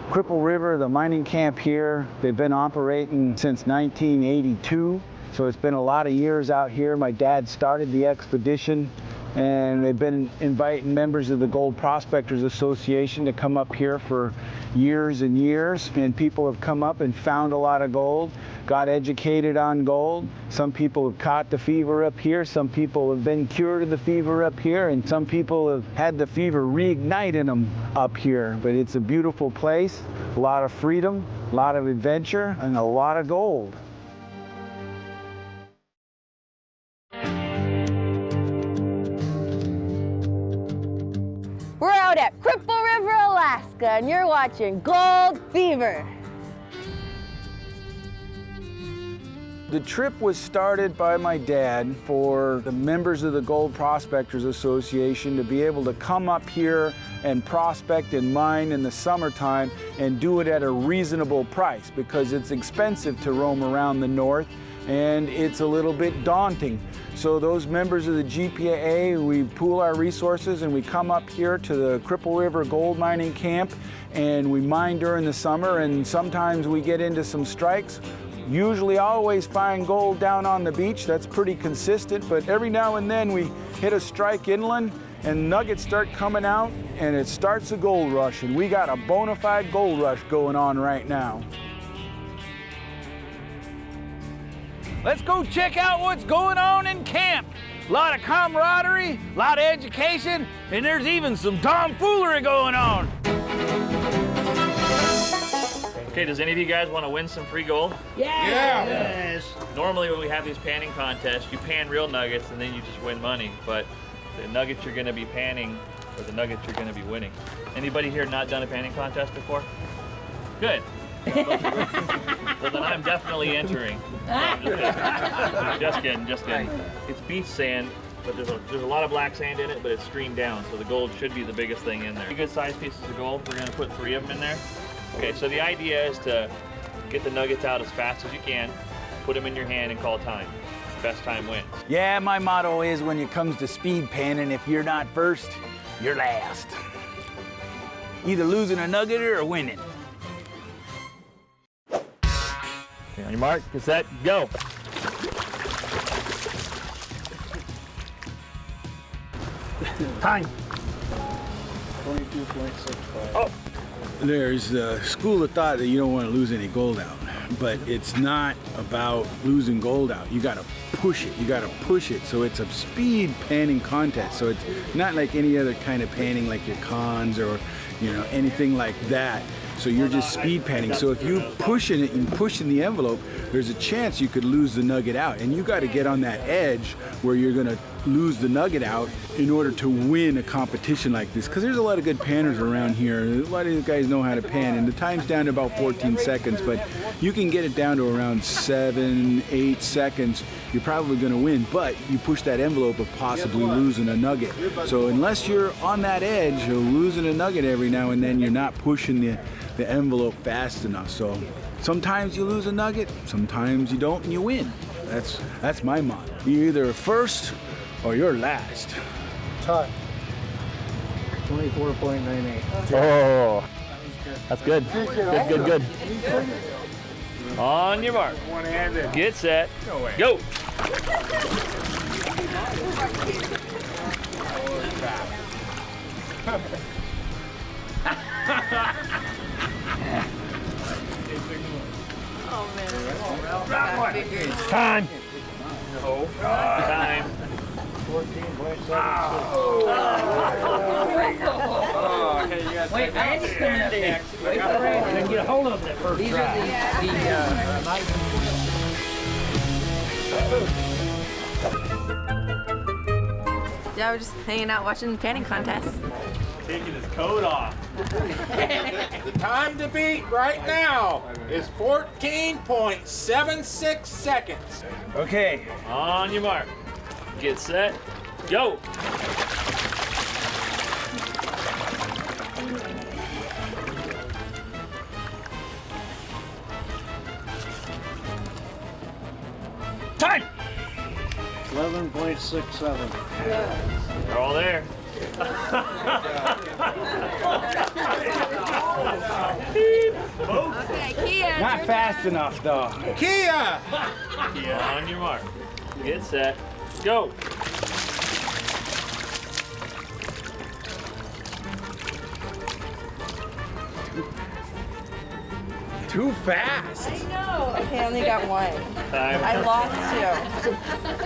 Cripple River, the mining camp here, they've been operating since 1982. So it's been a lot of years out here. My dad started the expedition, and they've been inviting members of the Gold Prospectors Association to come up here for years and years, and people have come up and found a lot of gold, got educated on gold. Some people have caught the fever up here, some people have been cured of the fever up here, and some people have had the fever reignite in them up here. But it's a beautiful place, a lot of freedom, a lot of adventure, and a lot of gold. We're out at Cripple River, Alaska, and you're watching Gold Fever. The trip was started by my dad for the members of the Gold Prospectors Association to be able to come up here and prospect and mine in the summertime and do it at a reasonable price, because it's expensive to roam around the north and it's a little bit daunting. So those members of the GPAA, we pool our resources and we come up here to the Cripple River Gold Mining Camp, and we mine during the summer, and sometimes we get into some strikes. Usually always find gold down on the beach. That's pretty consistent, but every now and then we hit a strike inland and nuggets start coming out, and it starts a gold rush, and we got a bona fide gold rush going on right now. Let's go check out what's going on in camp. A lot of camaraderie, a lot of education, and there's even some tomfoolery going on. Okay, does any of you guys want to win some free gold? Yes. Normally when we have these panning contests, you pan real nuggets and then you just win money. But the nuggets you're going to be panning or the nuggets you're going to be winning. Anybody here not done a panning contest before? Good. Well, then I'm definitely entering. No, I'm just kidding. Just kidding. It's beach sand, but there's a lot of black sand in it, but it's streamed down, so the gold should be the biggest thing in there. Good sized pieces of gold. We're going to put 3 of them in there. Okay, so the idea is to get the nuggets out as fast as you can, put them in your hand, and call time. Best time wins. Yeah, my motto is when it comes to speed panning, if you're not first, you're last. Either losing a nugget or winning. Okay, on your mark, get set, go. Time. 22.65. Oh. There's a school of thought that you don't want to lose any gold out, but it's not about losing gold out. You got to push it. You got to push it. So it's a speed panning contest. So it's not like any other kind of panning, like your cons or anything like that. So you're just speed panning. So if you pushing it and pushing the envelope, there's a chance you could lose the nugget out. And you got to get on that edge where you're going to lose the nugget out in order to win a competition like this. Because there's a lot of good panners around here. A lot of these guys know how to pan. And the time's down to about 14 seconds. But you can get it down to around 7, 8 seconds. You're probably going to win. But you push that envelope of possibly losing a nugget. So unless you're on that edge of losing a nugget every now and then, you're not pushing the envelope fast enough. So sometimes you lose a nugget, sometimes you don't and you win. That's my motto. You're either first or you're last. Time. 24.98. Oh, that's good. Good. On your mark. Get set. Go. Oh man. Time. No. Time. 14.76. Okay, you guys. Wait, Andy's coming up next. Wait for Andy. Then get a hold of that first. These are Yeah, we're just hanging out watching the panning contest. Taking his coat off. The time to beat right now is 14.76 seconds. Okay. On your mark. Get set. Go. Time. 11.67. They're all there. Okay, Kia. Not fast enough though. Kia! Kia, on your mark. Get set. Go. Too fast. I know. Okay, I only got one. Time. I lost 2.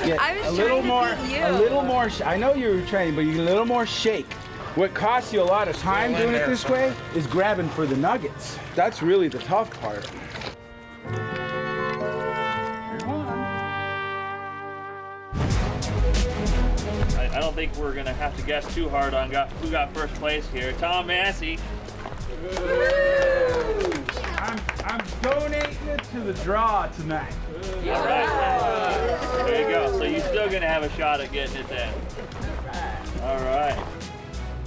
Yeah, I was a little trying more. to beat you. A little more. I know you were trying, but you a little more shake. What costs you a lot of time doing it this way is grabbing for the nuggets. That's really the tough part. I don't think we're gonna have to guess too hard on who got first place here. Tom Massey. I'm donating it to the draw tonight. All right. There you go. So you're still gonna have a shot at getting it then. All right.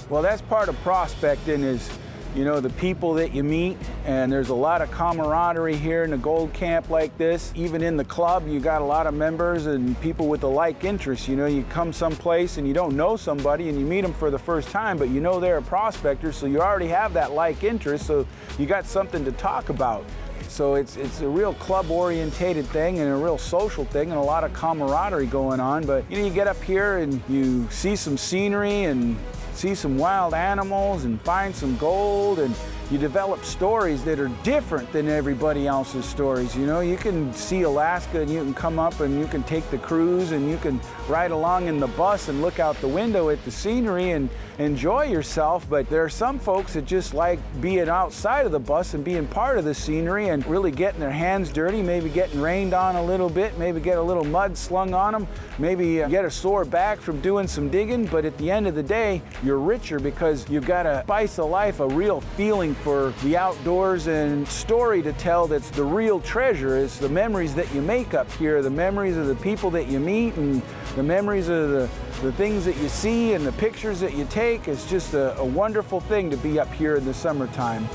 Well, that's part of prospecting is, the people that you meet, and there's a lot of camaraderie here in the gold camp like this. Even in the club, you got a lot of members and people with the like interests. You come someplace and you don't know somebody and you meet them for the first time, but they're a prospector, so you already have that like interest, so you got something to talk about. So it's a real club-orientated thing and a real social thing and a lot of camaraderie going on. But you get up here and you see some scenery and see some wild animals and find some gold, and you develop stories that are different than everybody else's stories. You know, you can see Alaska and you can come up and you can take the cruise and you can ride along in the bus and look out the window at the scenery and enjoy yourself, but there are some folks that just like being outside of the bus and being part of the scenery and really getting their hands dirty, maybe getting rained on a little bit, maybe get a little mud slung on them, maybe get a sore back from doing some digging, but at the end of the day, you're richer because you've got a spice of life, a real feeling for the outdoors and story to tell that's the real treasure. Is the memories that you make up here, the memories of the people that you meet and the memories of the things that you see and the pictures that you take. It's just a wonderful thing to be up here in the summertime.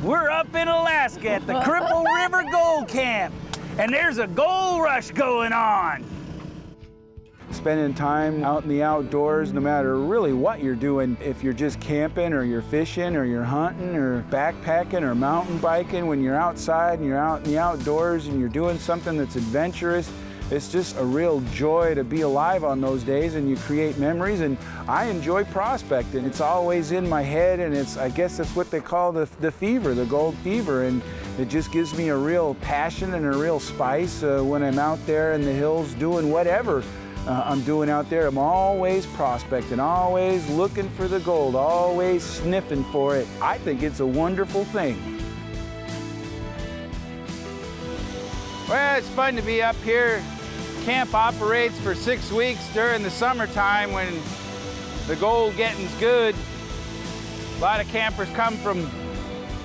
We're up in Alaska at the Cripple River Gold Camp, and there's a gold rush going on. Spending time out in the outdoors, no matter really what you're doing, if you're just camping or you're fishing or you're hunting or backpacking or mountain biking, when you're outside and you're out in the outdoors and you're doing something that's adventurous, it's just a real joy to be alive on those days, and you create memories. And I enjoy prospecting. It's always in my head, and I guess that's what they call the fever, the gold fever, and it just gives me a real passion and a real spice when I'm out there in the hills doing whatever I'm doing out there. I'm always prospecting, always looking for the gold, always sniffing for it. I think it's a wonderful thing. Well, it's fun to be up here. Camp operates for 6 weeks during the summertime when the gold getting's good. A lot of campers come from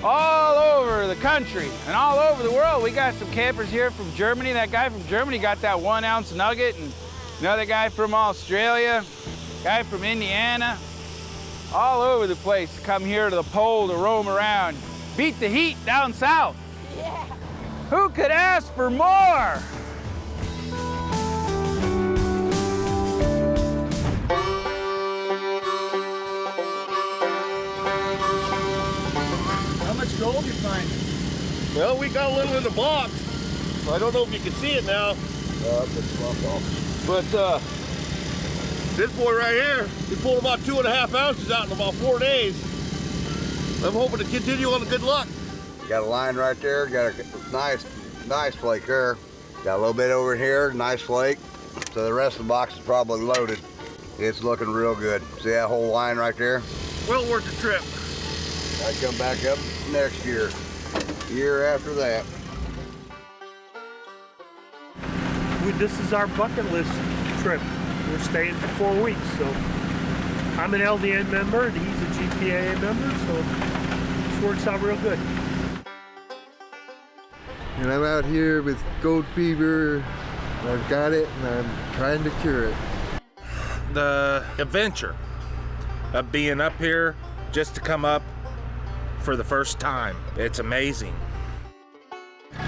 all over the country and all over the world. We got some campers here from Germany. That guy from Germany got that 1 ounce nugget, and another guy from Australia, guy from Indiana, all over the place to come here to the pole to roam around. Beat the heat down south. Yeah. Who could ask for more? How much gold you find? Well, we got a little in the box. I don't know if you can see it now. But this boy right here, he pulled about 2.5 ounces out in about 4 days. I'm hoping to continue on the good luck. Got a line right there, got a nice flake there. Got a little bit over here, nice flake. So the rest of the box is probably loaded. It's looking real good. See that whole line right there? Well worth the trip. I come back up next year, year after that. This is our bucket list trip. We're staying for 4 weeks, so I'm an LDN member and he's a GPAA member, so this works out real good. And I'm out here with gold fever. I've got it and I'm trying to cure it. The adventure of being up here just to come up for the first time. It's amazing.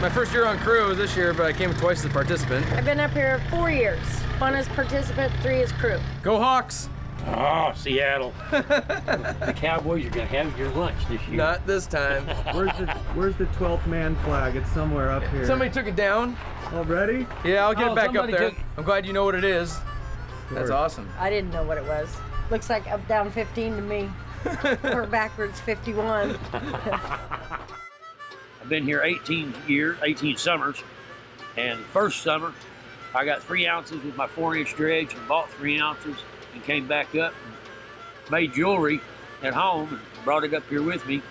My first year on crew was this year, but I came twice as a participant. I've been up here 4 years. 1 as participant, 3 as crew. Go Hawks! Oh, Seattle. The Cowboys are going to have your lunch this year. Not this time. Where's the 12th man flag? It's somewhere up here. Somebody took it down. Already? Yeah, I'll get it back up there. I'm glad you know what it is. That's awesome. I didn't know what it was. Looks like up down 15 to me. Or backwards 51. I've been here 18 summers, and first summer I got 3 ounces with my 4-inch dredge and bought 3 ounces and came back up and made jewelry at home and brought it up here with me.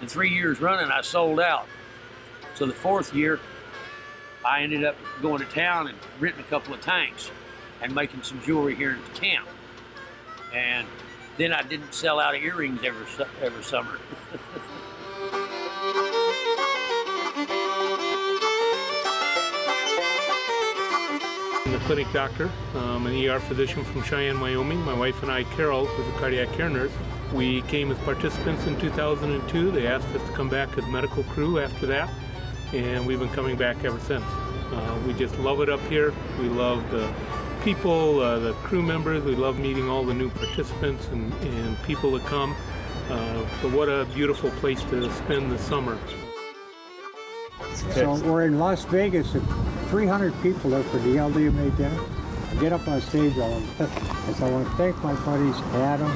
And 3 years running I sold out. So the 4th year I ended up going to town and renting a couple of tanks and making some jewelry here at the camp. And then I didn't sell out of earrings every summer. I'm the clinic doctor. I'm an ER physician from Cheyenne, Wyoming. My wife and I, Kael, was a cardiac care nurse. We came as participants in 2002. They asked us to come back as medical crew after that, and we've been coming back ever since. We just love it up here. We love the people, the crew members. We love meeting all the new participants and people that come. But what a beautiful place to spend the summer. So we're in Las Vegas, 300 people there for the LDMA dinner. I get up on stage, I want to thank my buddies Adam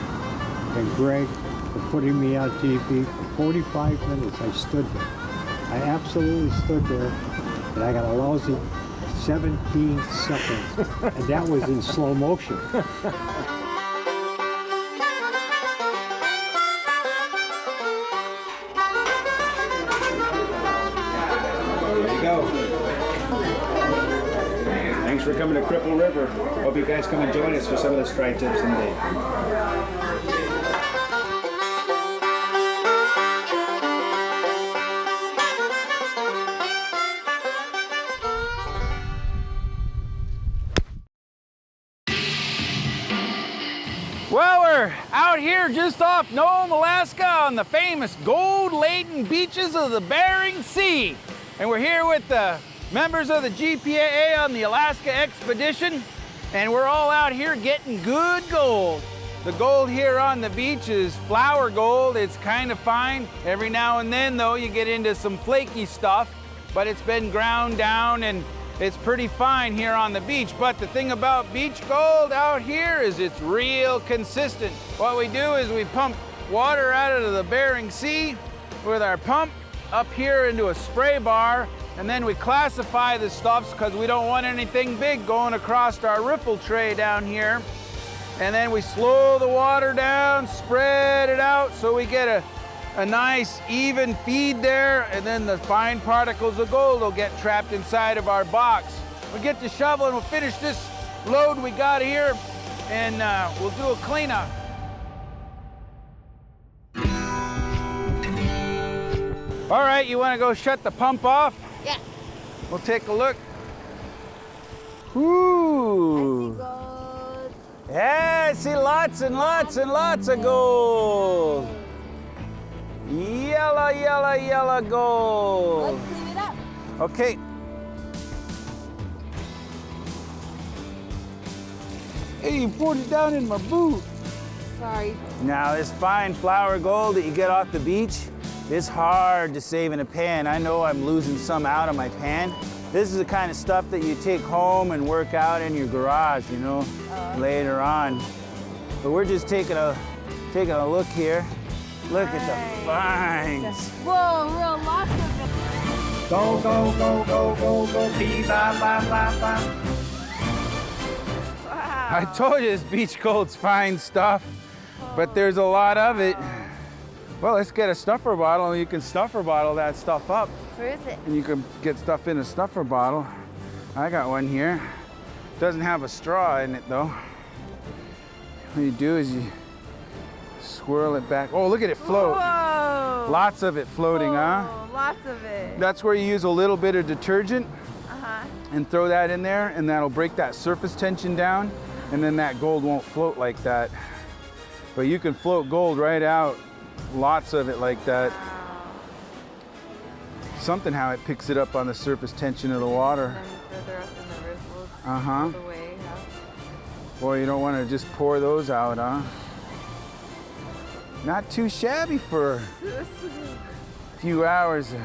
and Greg for putting me on TV. For 45 minutes I stood there. I absolutely stood there, and I got a lousy 17 seconds, and that was in slow motion. Thanks for coming to Cripple River. Hope you guys come and join us for some of the strike tips someday. Well, we're out here just off Nome, Alaska on the famous gold-laden beaches of the Bering Sea. And we're here with the members of the GPAA on the Alaska expedition. And we're all out here getting good gold. The gold here on the beach is flour gold. It's kind of fine. Every now and then, though, you get into some flaky stuff. But it's been ground down and it's pretty fine here on the beach. But the thing about beach gold out here is it's real consistent. What we do is we pump water out of the Bering Sea with our pump up here into a spray bar, and then we classify the stuffs because we don't want anything big going across our riffle tray down here. And then we slow the water down, spread it out so we get a nice even feed there, and then the fine particles of gold will get trapped inside of our box. We'll get to shovel and we'll finish this load we got here, and we'll do a cleanup. All right, you want to go shut the pump off? Yeah. We'll take a look. Ooh. Yeah, I see lots and lots and lots of gold. Yellow, yellow, yellow gold. Let's clean it up. Okay. Hey, you poured it down in my boot. Sorry. Now, this fine flour gold that you get off the beach, it's hard to save in a pan. I know I'm losing some out of my pan. This is the kind of stuff that you take home and work out in your garage, you know, later on. But we're just taking a look here. Look at the fines. Whoa, real lots of it. Go, go, go, go, go, go, bee, ba, ba, ba, ba. I told you this beach gold's fine stuff, but there's a lot of it. Well, let's get a stuffer bottle and you can stuffer bottle that stuff up. Where is it? And you can get stuff in a stuffer bottle. I got one here. Doesn't have a straw in it though. What you do is you swirl it back. Oh, look at it float. Whoa. Lots of it floating, huh? Lots of it. That's where you use a little bit of detergent and throw that in there, and that'll break that surface tension down, and then that gold won't float like that. But you can float gold right out, lots of it like that. Something how it picks it up on the surface tension of the water. Further up in the riffles. Uh-huh. The way, Boy, you don't want to just pour those out, huh? Not too shabby for a few hours of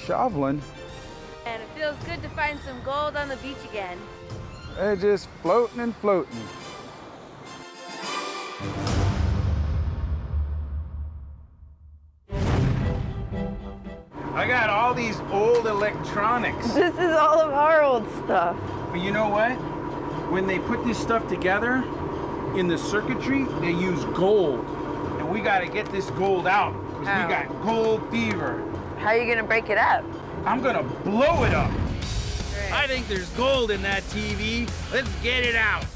shoveling. And it feels good to find some gold on the beach again. They're just floating and floating. I got all these old electronics. This is all of our old stuff. But you know what? When they put this stuff together in the circuitry, they use gold. And we got to get this gold out because we got gold fever. How are you going to break it up? I'm going to blow it up. I think there's gold in that TV. Let's get it out.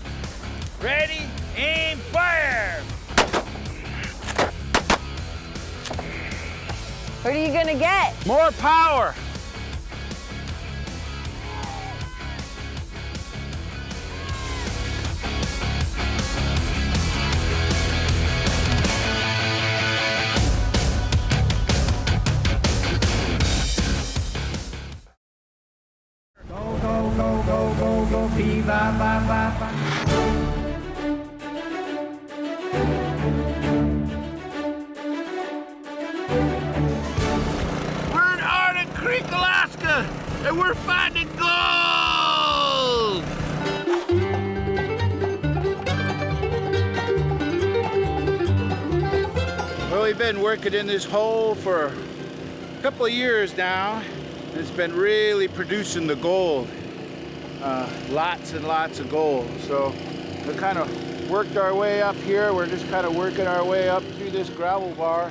Ready, aim, fire! What are you going to get? More power. Bee, ba, ba, ba, ba. We're in Arctic Creek, Alaska. and we're finding gold! Well, we've been working in this hole for a couple of years now. It's been really producing the gold. Lots and lots of gold. So we kind of worked our way up here. We're just kind of working our way up through this gravel bar,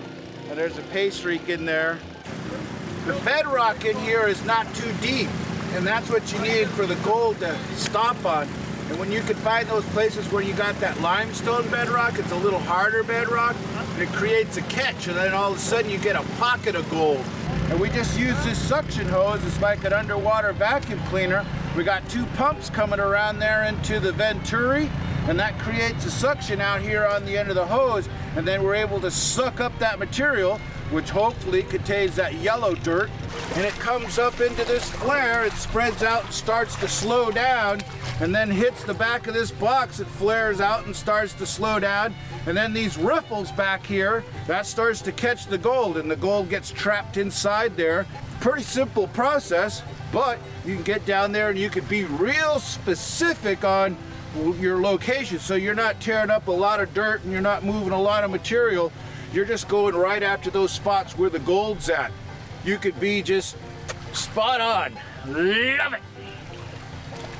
and there's a pay streak in there. The bedrock in here is not too deep, and that's what you need for the gold to stop on. And when you can find those places where you got that limestone bedrock, it's a little harder bedrock, and it creates a catch, and then all of a sudden you get a pocket of gold. And we just use this suction hose. It's like an underwater vacuum cleaner. We got 2 pumps coming around there into the venturi, and that creates a suction out here on the end of the hose, and then we're able to suck up that material, which hopefully contains that yellow dirt, and it comes up into this flare, it spreads out and starts to slow down, and then hits the back of this box, it flares out and starts to slow down, and then these riffles back here, that starts to catch the gold, and the gold gets trapped inside there. Pretty simple process, but you can get down there and you can be real specific on your location, so you're not tearing up a lot of dirt and you're not moving a lot of material. You're just going right after those spots where the gold's at. You could be just spot on. Love it.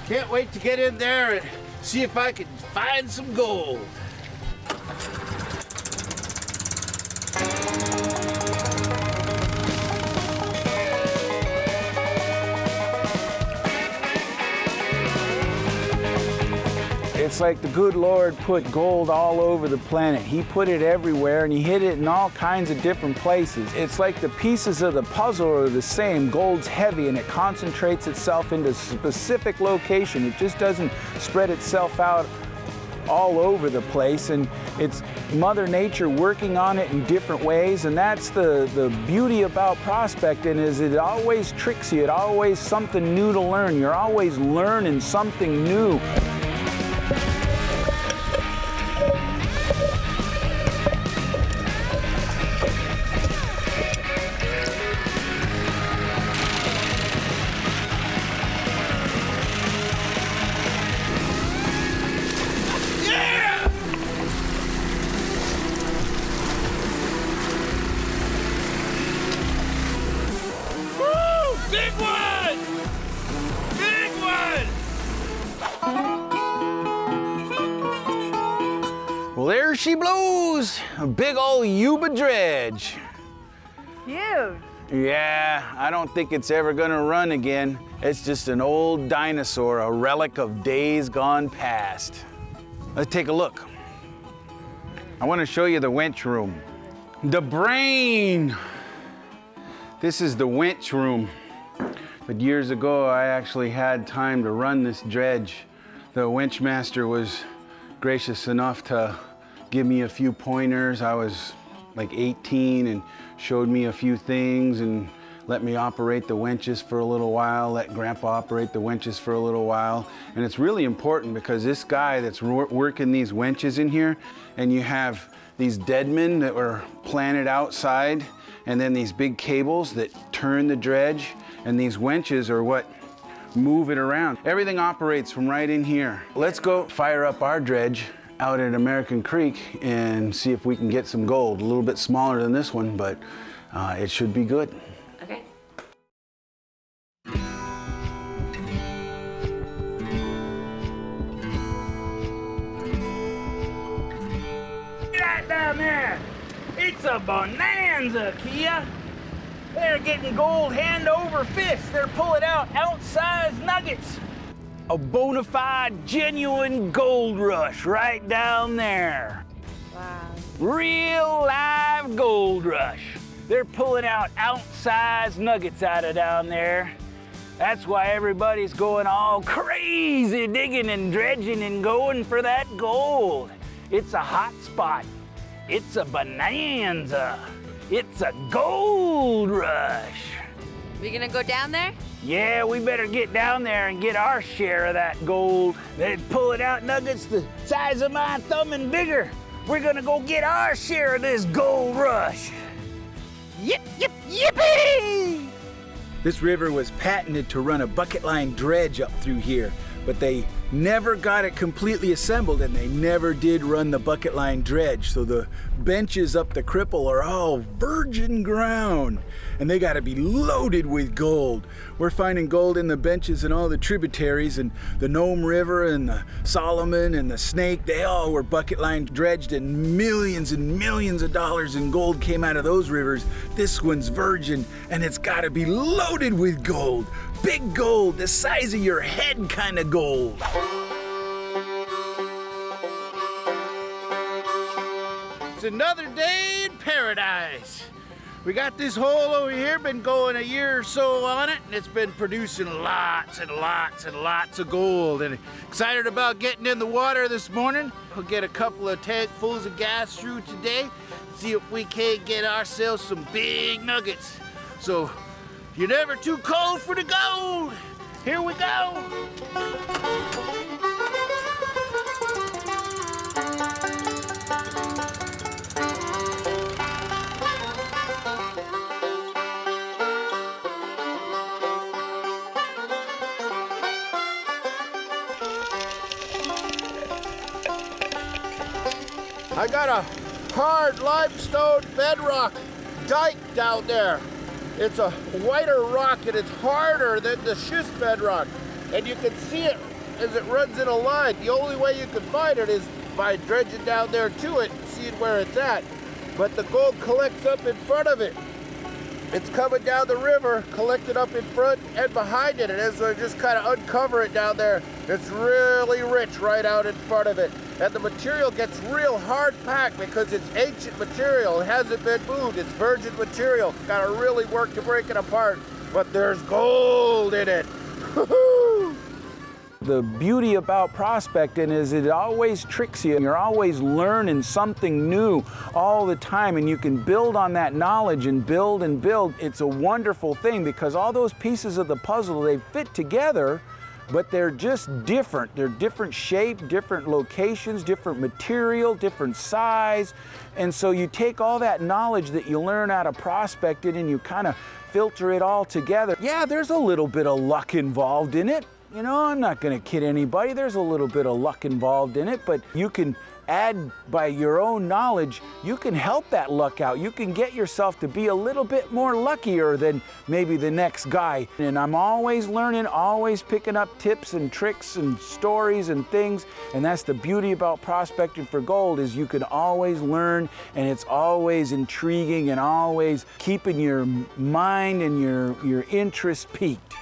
Can't wait to get in there and see if I can find some gold. It's like the good Lord put gold all over the planet. He put it everywhere, and he hid it in all kinds of different places. It's like the pieces of the puzzle are the same. Gold's heavy, and it concentrates itself into a specific location. It just doesn't spread itself out all over the place, and it's Mother Nature working on it in different ways, and that's the beauty about prospecting, is it always tricks you. It always something new to learn. You're always learning something new. There she blows, a big old Yuba dredge. Huge. Yeah, I don't think it's ever gonna run again. It's just an old dinosaur, a relic of days gone past. Let's take a look. I wanna show you the winch room. The brain. This is the winch room. But years ago, I actually had time to run this dredge. The winch master was gracious enough to give me a few pointers. I was like 18 and showed me a few things and let me operate the winches for a little while, let Grandpa operate the winches for a little while. And it's really important because this guy that's working these winches in here, and you have these deadmen that were planted outside, and then these big cables that turn the dredge, and these winches are what move it around. Everything operates from right in here. Let's go fire up our dredge out at American Creek and see if we can get some gold. A little bit smaller than this one, but it should be good. Okay. Right down there, it's a bonanza, Kia. They're getting gold hand over fist. They're pulling out outsized nuggets. A bona fide, genuine gold rush right down there. Wow. Real live gold rush. They're pulling out outsized nuggets out of down there. That's why everybody's going all crazy digging and dredging and going for that gold. It's a hot spot. It's a bonanza. It's a gold rush. We gonna go down there? Yeah, we better get down there and get our share of that gold. They're pulling out nuggets the size of my thumb and bigger. We're gonna go get our share of this gold rush. Yip, yip, yippee! This river was patented to run a bucket line dredge up through here, but they never got it completely assembled and they never did run the bucket line dredge. So the benches up the cripple are all virgin ground and they gotta be loaded with gold. We're finding gold in the benches and all the tributaries, and the Nome River and the Solomon and the Snake, they all were bucket line dredged and millions of dollars in gold came out of those rivers. This one's virgin and it's gotta be loaded with gold. Big gold, the size of your head kind of gold. It's another day in paradise. We got this hole over here, been going a year or so on it, and it's been producing lots and lots and lots of gold. And excited about getting in the water this morning. We'll get a couple of tankfuls of gas through today, see if we can't get ourselves some big nuggets. So you're never too cold for the gold. Here we go. I got a hard limestone bedrock dike down there. It's a whiter rock and it's harder than the schist bedrock. And you can see it as it runs in a line. The only way you can find it is by dredging down there to it and seeing where it's at. But the gold collects up in front of it. It's coming down the river, collected up in front and behind it. And as I just kind of uncover it down there, it's really rich right out in front of it. And the material gets real hard packed because it's ancient material. It hasn't been moved. It's virgin material. Got to really work to break it apart. But there's gold in it. The beauty about prospecting is it always tricks you. You're always learning something new all the time, and you can build on that knowledge and build and build. It's a wonderful thing because all those pieces of the puzzle, they fit together, but they're just different. They're different shape, different locations, different material, different size. And so you take all that knowledge that you learn out of prospecting and you kind of filter it all together. Yeah, there's a little bit of luck involved in it. You know, I'm not gonna kid anybody. There's a little bit of luck involved in it, but you can add by your own knowledge, you can help that luck out. You can get yourself to be a little bit more luckier than maybe the next guy. And I'm always learning, always picking up tips and tricks and stories and things. And that's the beauty about prospecting for gold, is you can always learn, and it's always intriguing and always keeping your mind and your interest peaked.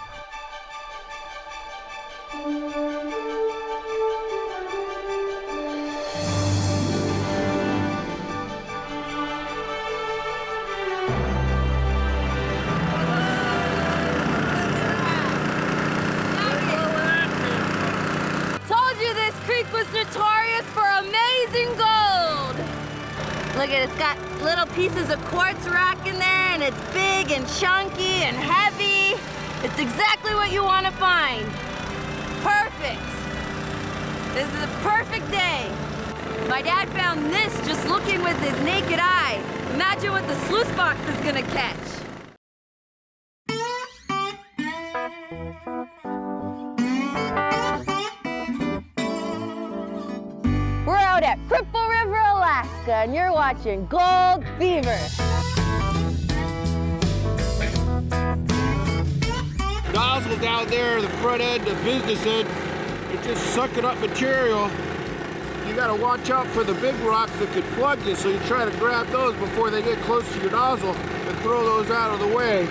Was notorious for amazing gold. Look at it, it's got little pieces of quartz rock in there, and it's big and chunky and heavy. It's exactly what you want to find. Perfect. This is a perfect day. My dad found this just looking with his naked eye. Imagine what the sluice box is gonna catch. We're out at Cripple River, Alaska, and you're watching Gold Fever. Nozzle down there, the front end, the business end, it's just sucking up material. You gotta watch out for the big rocks that could plug you, so you try to grab those before they get close to your nozzle and throw those out of the way.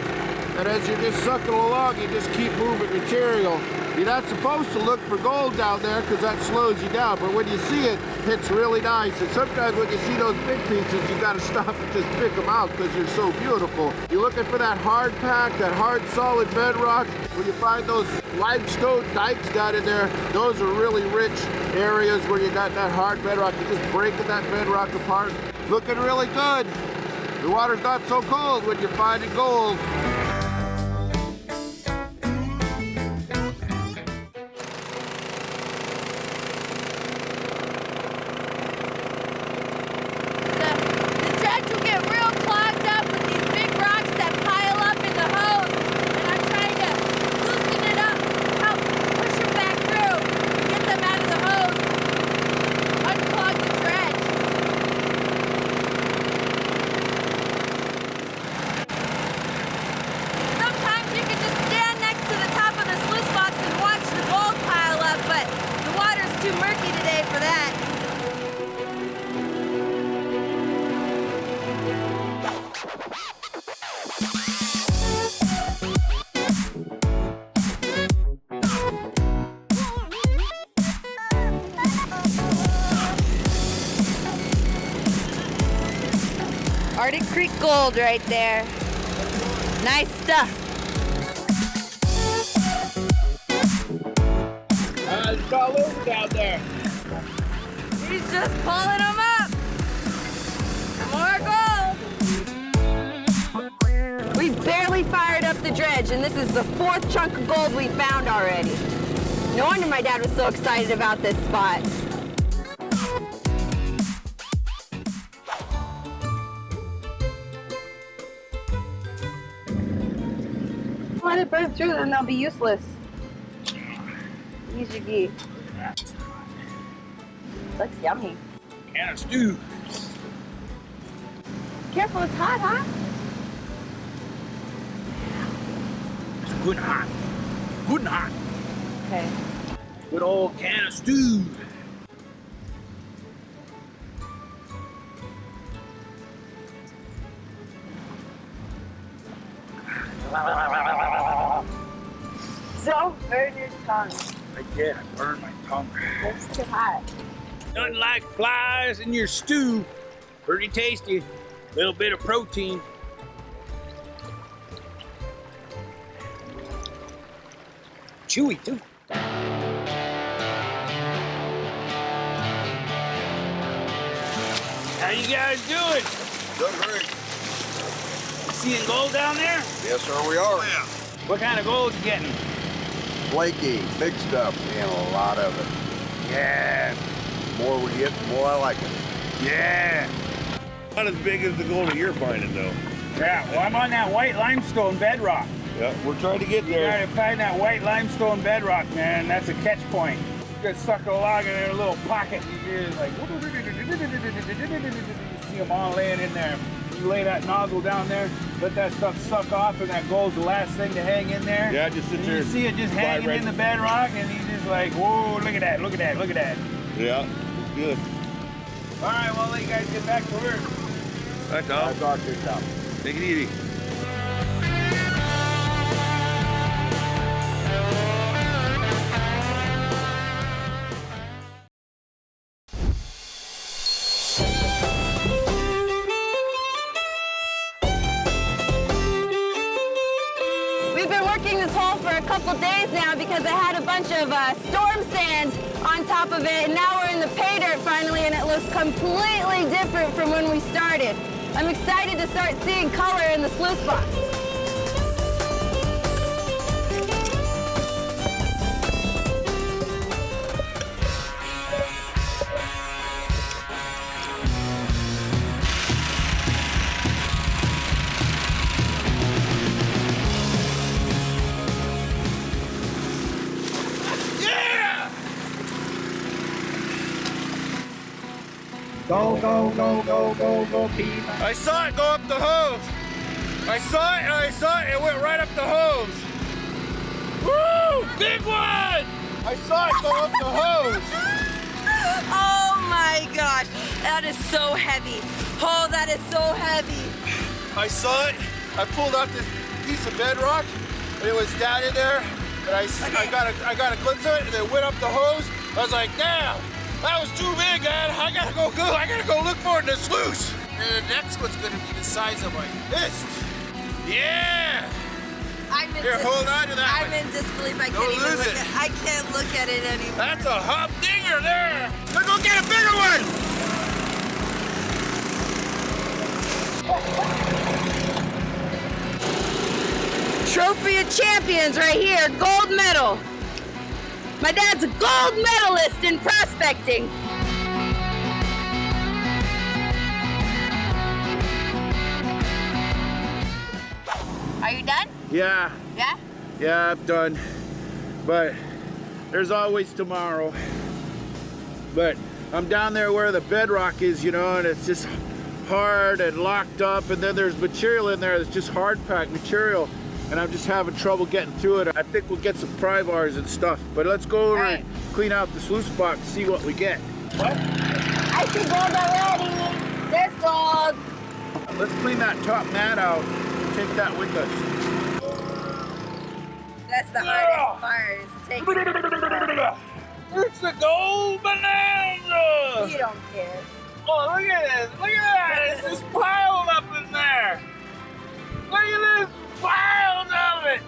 And as you're just sucking along, you just keep moving material. You're not supposed to look for gold down there because that slows you down, but when you see it, it's really nice. And sometimes when you see those big pieces, you gotta stop and just pick them out because they're so beautiful. You're looking for that hard pack, that hard solid bedrock. When you find those limestone dikes down in there, those are really rich areas where you got that hard bedrock. You're just breaking that bedrock apart. Looking really good. The water's not so cold when you're finding gold. The dredge will get real clogged up with these big rocks that pile up in the hose. And I'm Pretty Creek gold right there. Nice stuff. It's all over down there. He's just pulling them up. More gold. We barely fired up the dredge, and this is the 4th chunk of gold we found already. No wonder my dad was so excited about this spot. Let it burn through, then they'll be useless. Use your geek. Looks yummy. Can of stew. Careful, it's hot, huh? It's good and hot. Good and hot. Okay. Good old can of stew. Don't burn your tongue. I did. I burned my tongue. It's too hot. Nothing like flies in your stew. Pretty tasty. Little bit of protein. Chewy too. How you guys doing? Doing great. Seeing gold down there? Yes, sir, we are. What kind of gold you getting? Flaky, big stuff, and a lot of it. Yeah. The more we get, the more I like it. Yeah. Not as big as the gold that you're finding, though. Yeah, well, I'm on that white limestone bedrock. Yeah, we're trying to get there. You gotta find that white limestone bedrock, man. That's a catch point. You just suck a log in a little pocket. You just like, you see them all laying in there. You lay that nozzle down there, let that stuff suck off, and that gold's the last thing to hang in there. Yeah, just sit there. You see it just hanging in the bedrock, and you just like, whoa, look at that, look at that, look at that. Yeah, it's good. All right, well, I'll let you guys get back to work. All right, Tom. I'll talk to you, Tom. Take it easy. We've been working this hole for a couple days now because I had a bunch of storm sand on top of it, and now we're in the pay dirt finally, and it looks completely different from when we started. I'm excited to start seeing color in the sluice box. Go, go, go, go, go, go, Beaver. I saw it go up the hose. I saw it, and I saw it, it went right up the hose. Woo! Big one! I saw it go up the hose. Oh my gosh, that is so heavy. Oh, that is so heavy. I saw it, I pulled out this piece of bedrock, and it was down in there, and I got a glimpse of it, and it went up the hose. I was like, damn, that was too big, man. I gotta go look for it in the sluice. And the next one's gonna be the size of my fist. Yeah! Here, hold on to that I'm one. in disbelief. I Don't can't even lose look it. at I can't look at it anymore. That's a humdinger there. Let's go get a bigger one. Trophy of champions right here, gold medal. My dad's a gold medalist in prospecting. Are you done? Yeah, Yeah? yeah, I'm done. But there's always tomorrow. But I'm down there where the bedrock is, you know, and it's just hard and locked up, and then there's material in there that's just hard packed material, and I'm just having trouble getting through it. I think we'll get some pry bars and stuff, but let's go over and clean out the sluice box, see what we get. What? I see gold already. There's gold. Let's clean that top mat out and take that with us. That's the hardest part is taking it. It's the gold bonanza! You don't care. Oh, look at this! Look at that! It's just piled up in Look at this piles of it.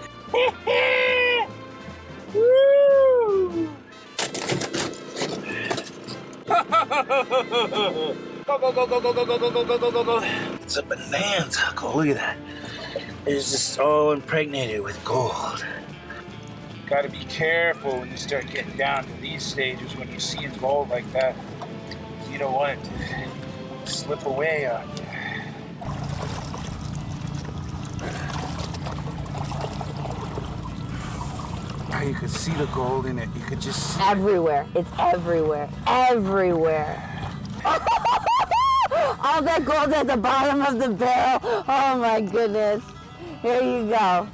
Woo! Go, go, go, go, go, go, go, go, go, go, go, go. It's a bonanza. Go, look at that. It's just all impregnated with gold. Gotta be careful when you start getting down to these stages when you see gold like that. You don't want it to slip away on you. You could see the gold in it. You could just see everywhere. It's everywhere. Everywhere. All that gold at the bottom of the barrel. Oh my goodness. Here you go.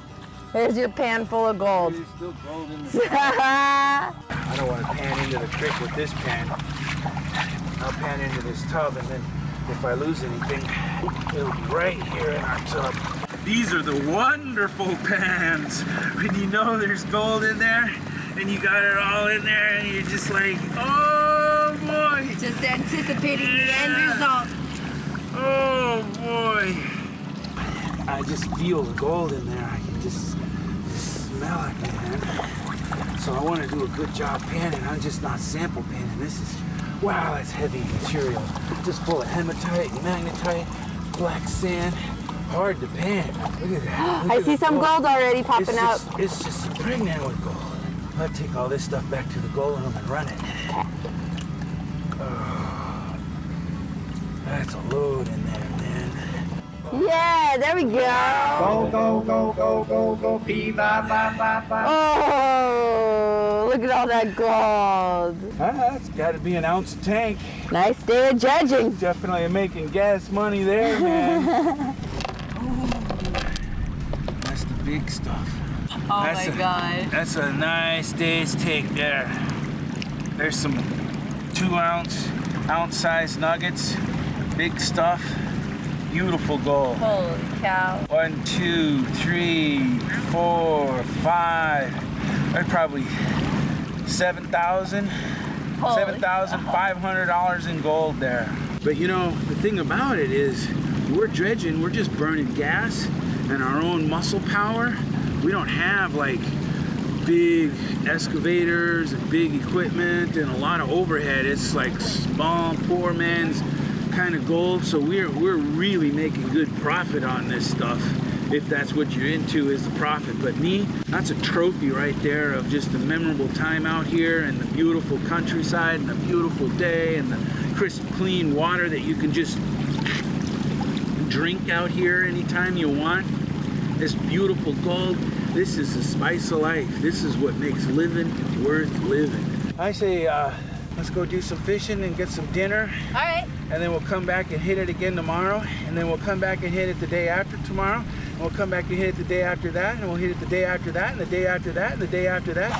Here's your pan full of gold. There's still gold in the I don't want to pan into the creek with this pan. I'll pan into this tub, and then if I lose anything, it'll be right here in our tub. These are the wonderful pans when you know there's gold in there and you got it all in there and you're just like, oh boy. Just anticipating the end result. Oh boy. I just feel the gold in there. I can just smell it, man. So I want to do a good job panning. I'm just not sample panning. This is, wow, that's heavy material. Just full of hematite, magnetite, black sand. Hard to pan. Look at that. I see some gold already popping up. It's just pregnant with gold. I'll take all this stuff back to the gold room and run it. Oh, that's a load in there, man. Yeah, there we go. Go, go, go, go, go, go, pee, ba, ba, ba, ba. Oh, look at all that gold. That's got to be an ounce of tank. Nice day of judging. Definitely making gas money there, man. That's the big stuff. Oh my God. That's a nice day's take there. There's some 2-ounce size nuggets, big stuff, beautiful gold. Holy cow. 1, 2, 3, 4, 5. That's probably $7,500 in gold there. But you know, the thing about it is, we're dredging, we're just burning gas and our own muscle power. We don't have like big excavators and big equipment and a lot of overhead. It's like small, poor man's kind of gold. So we're really making good profit on this stuff. If that's what you're into, is the profit. But me, that's a trophy right there of just a memorable time out here and the beautiful countryside and the beautiful day and the crisp, clean water that you can just drink out here anytime you want. This beautiful gold, this is the spice of life. This is what makes living worth living. I say, let's go do some fishing and get some dinner. All right. And then we'll come back and hit it again tomorrow. And then we'll come back and hit it the day after tomorrow. And we'll come back and hit it the day after that. And we'll hit it the day after that, and the day after that, and the day after that.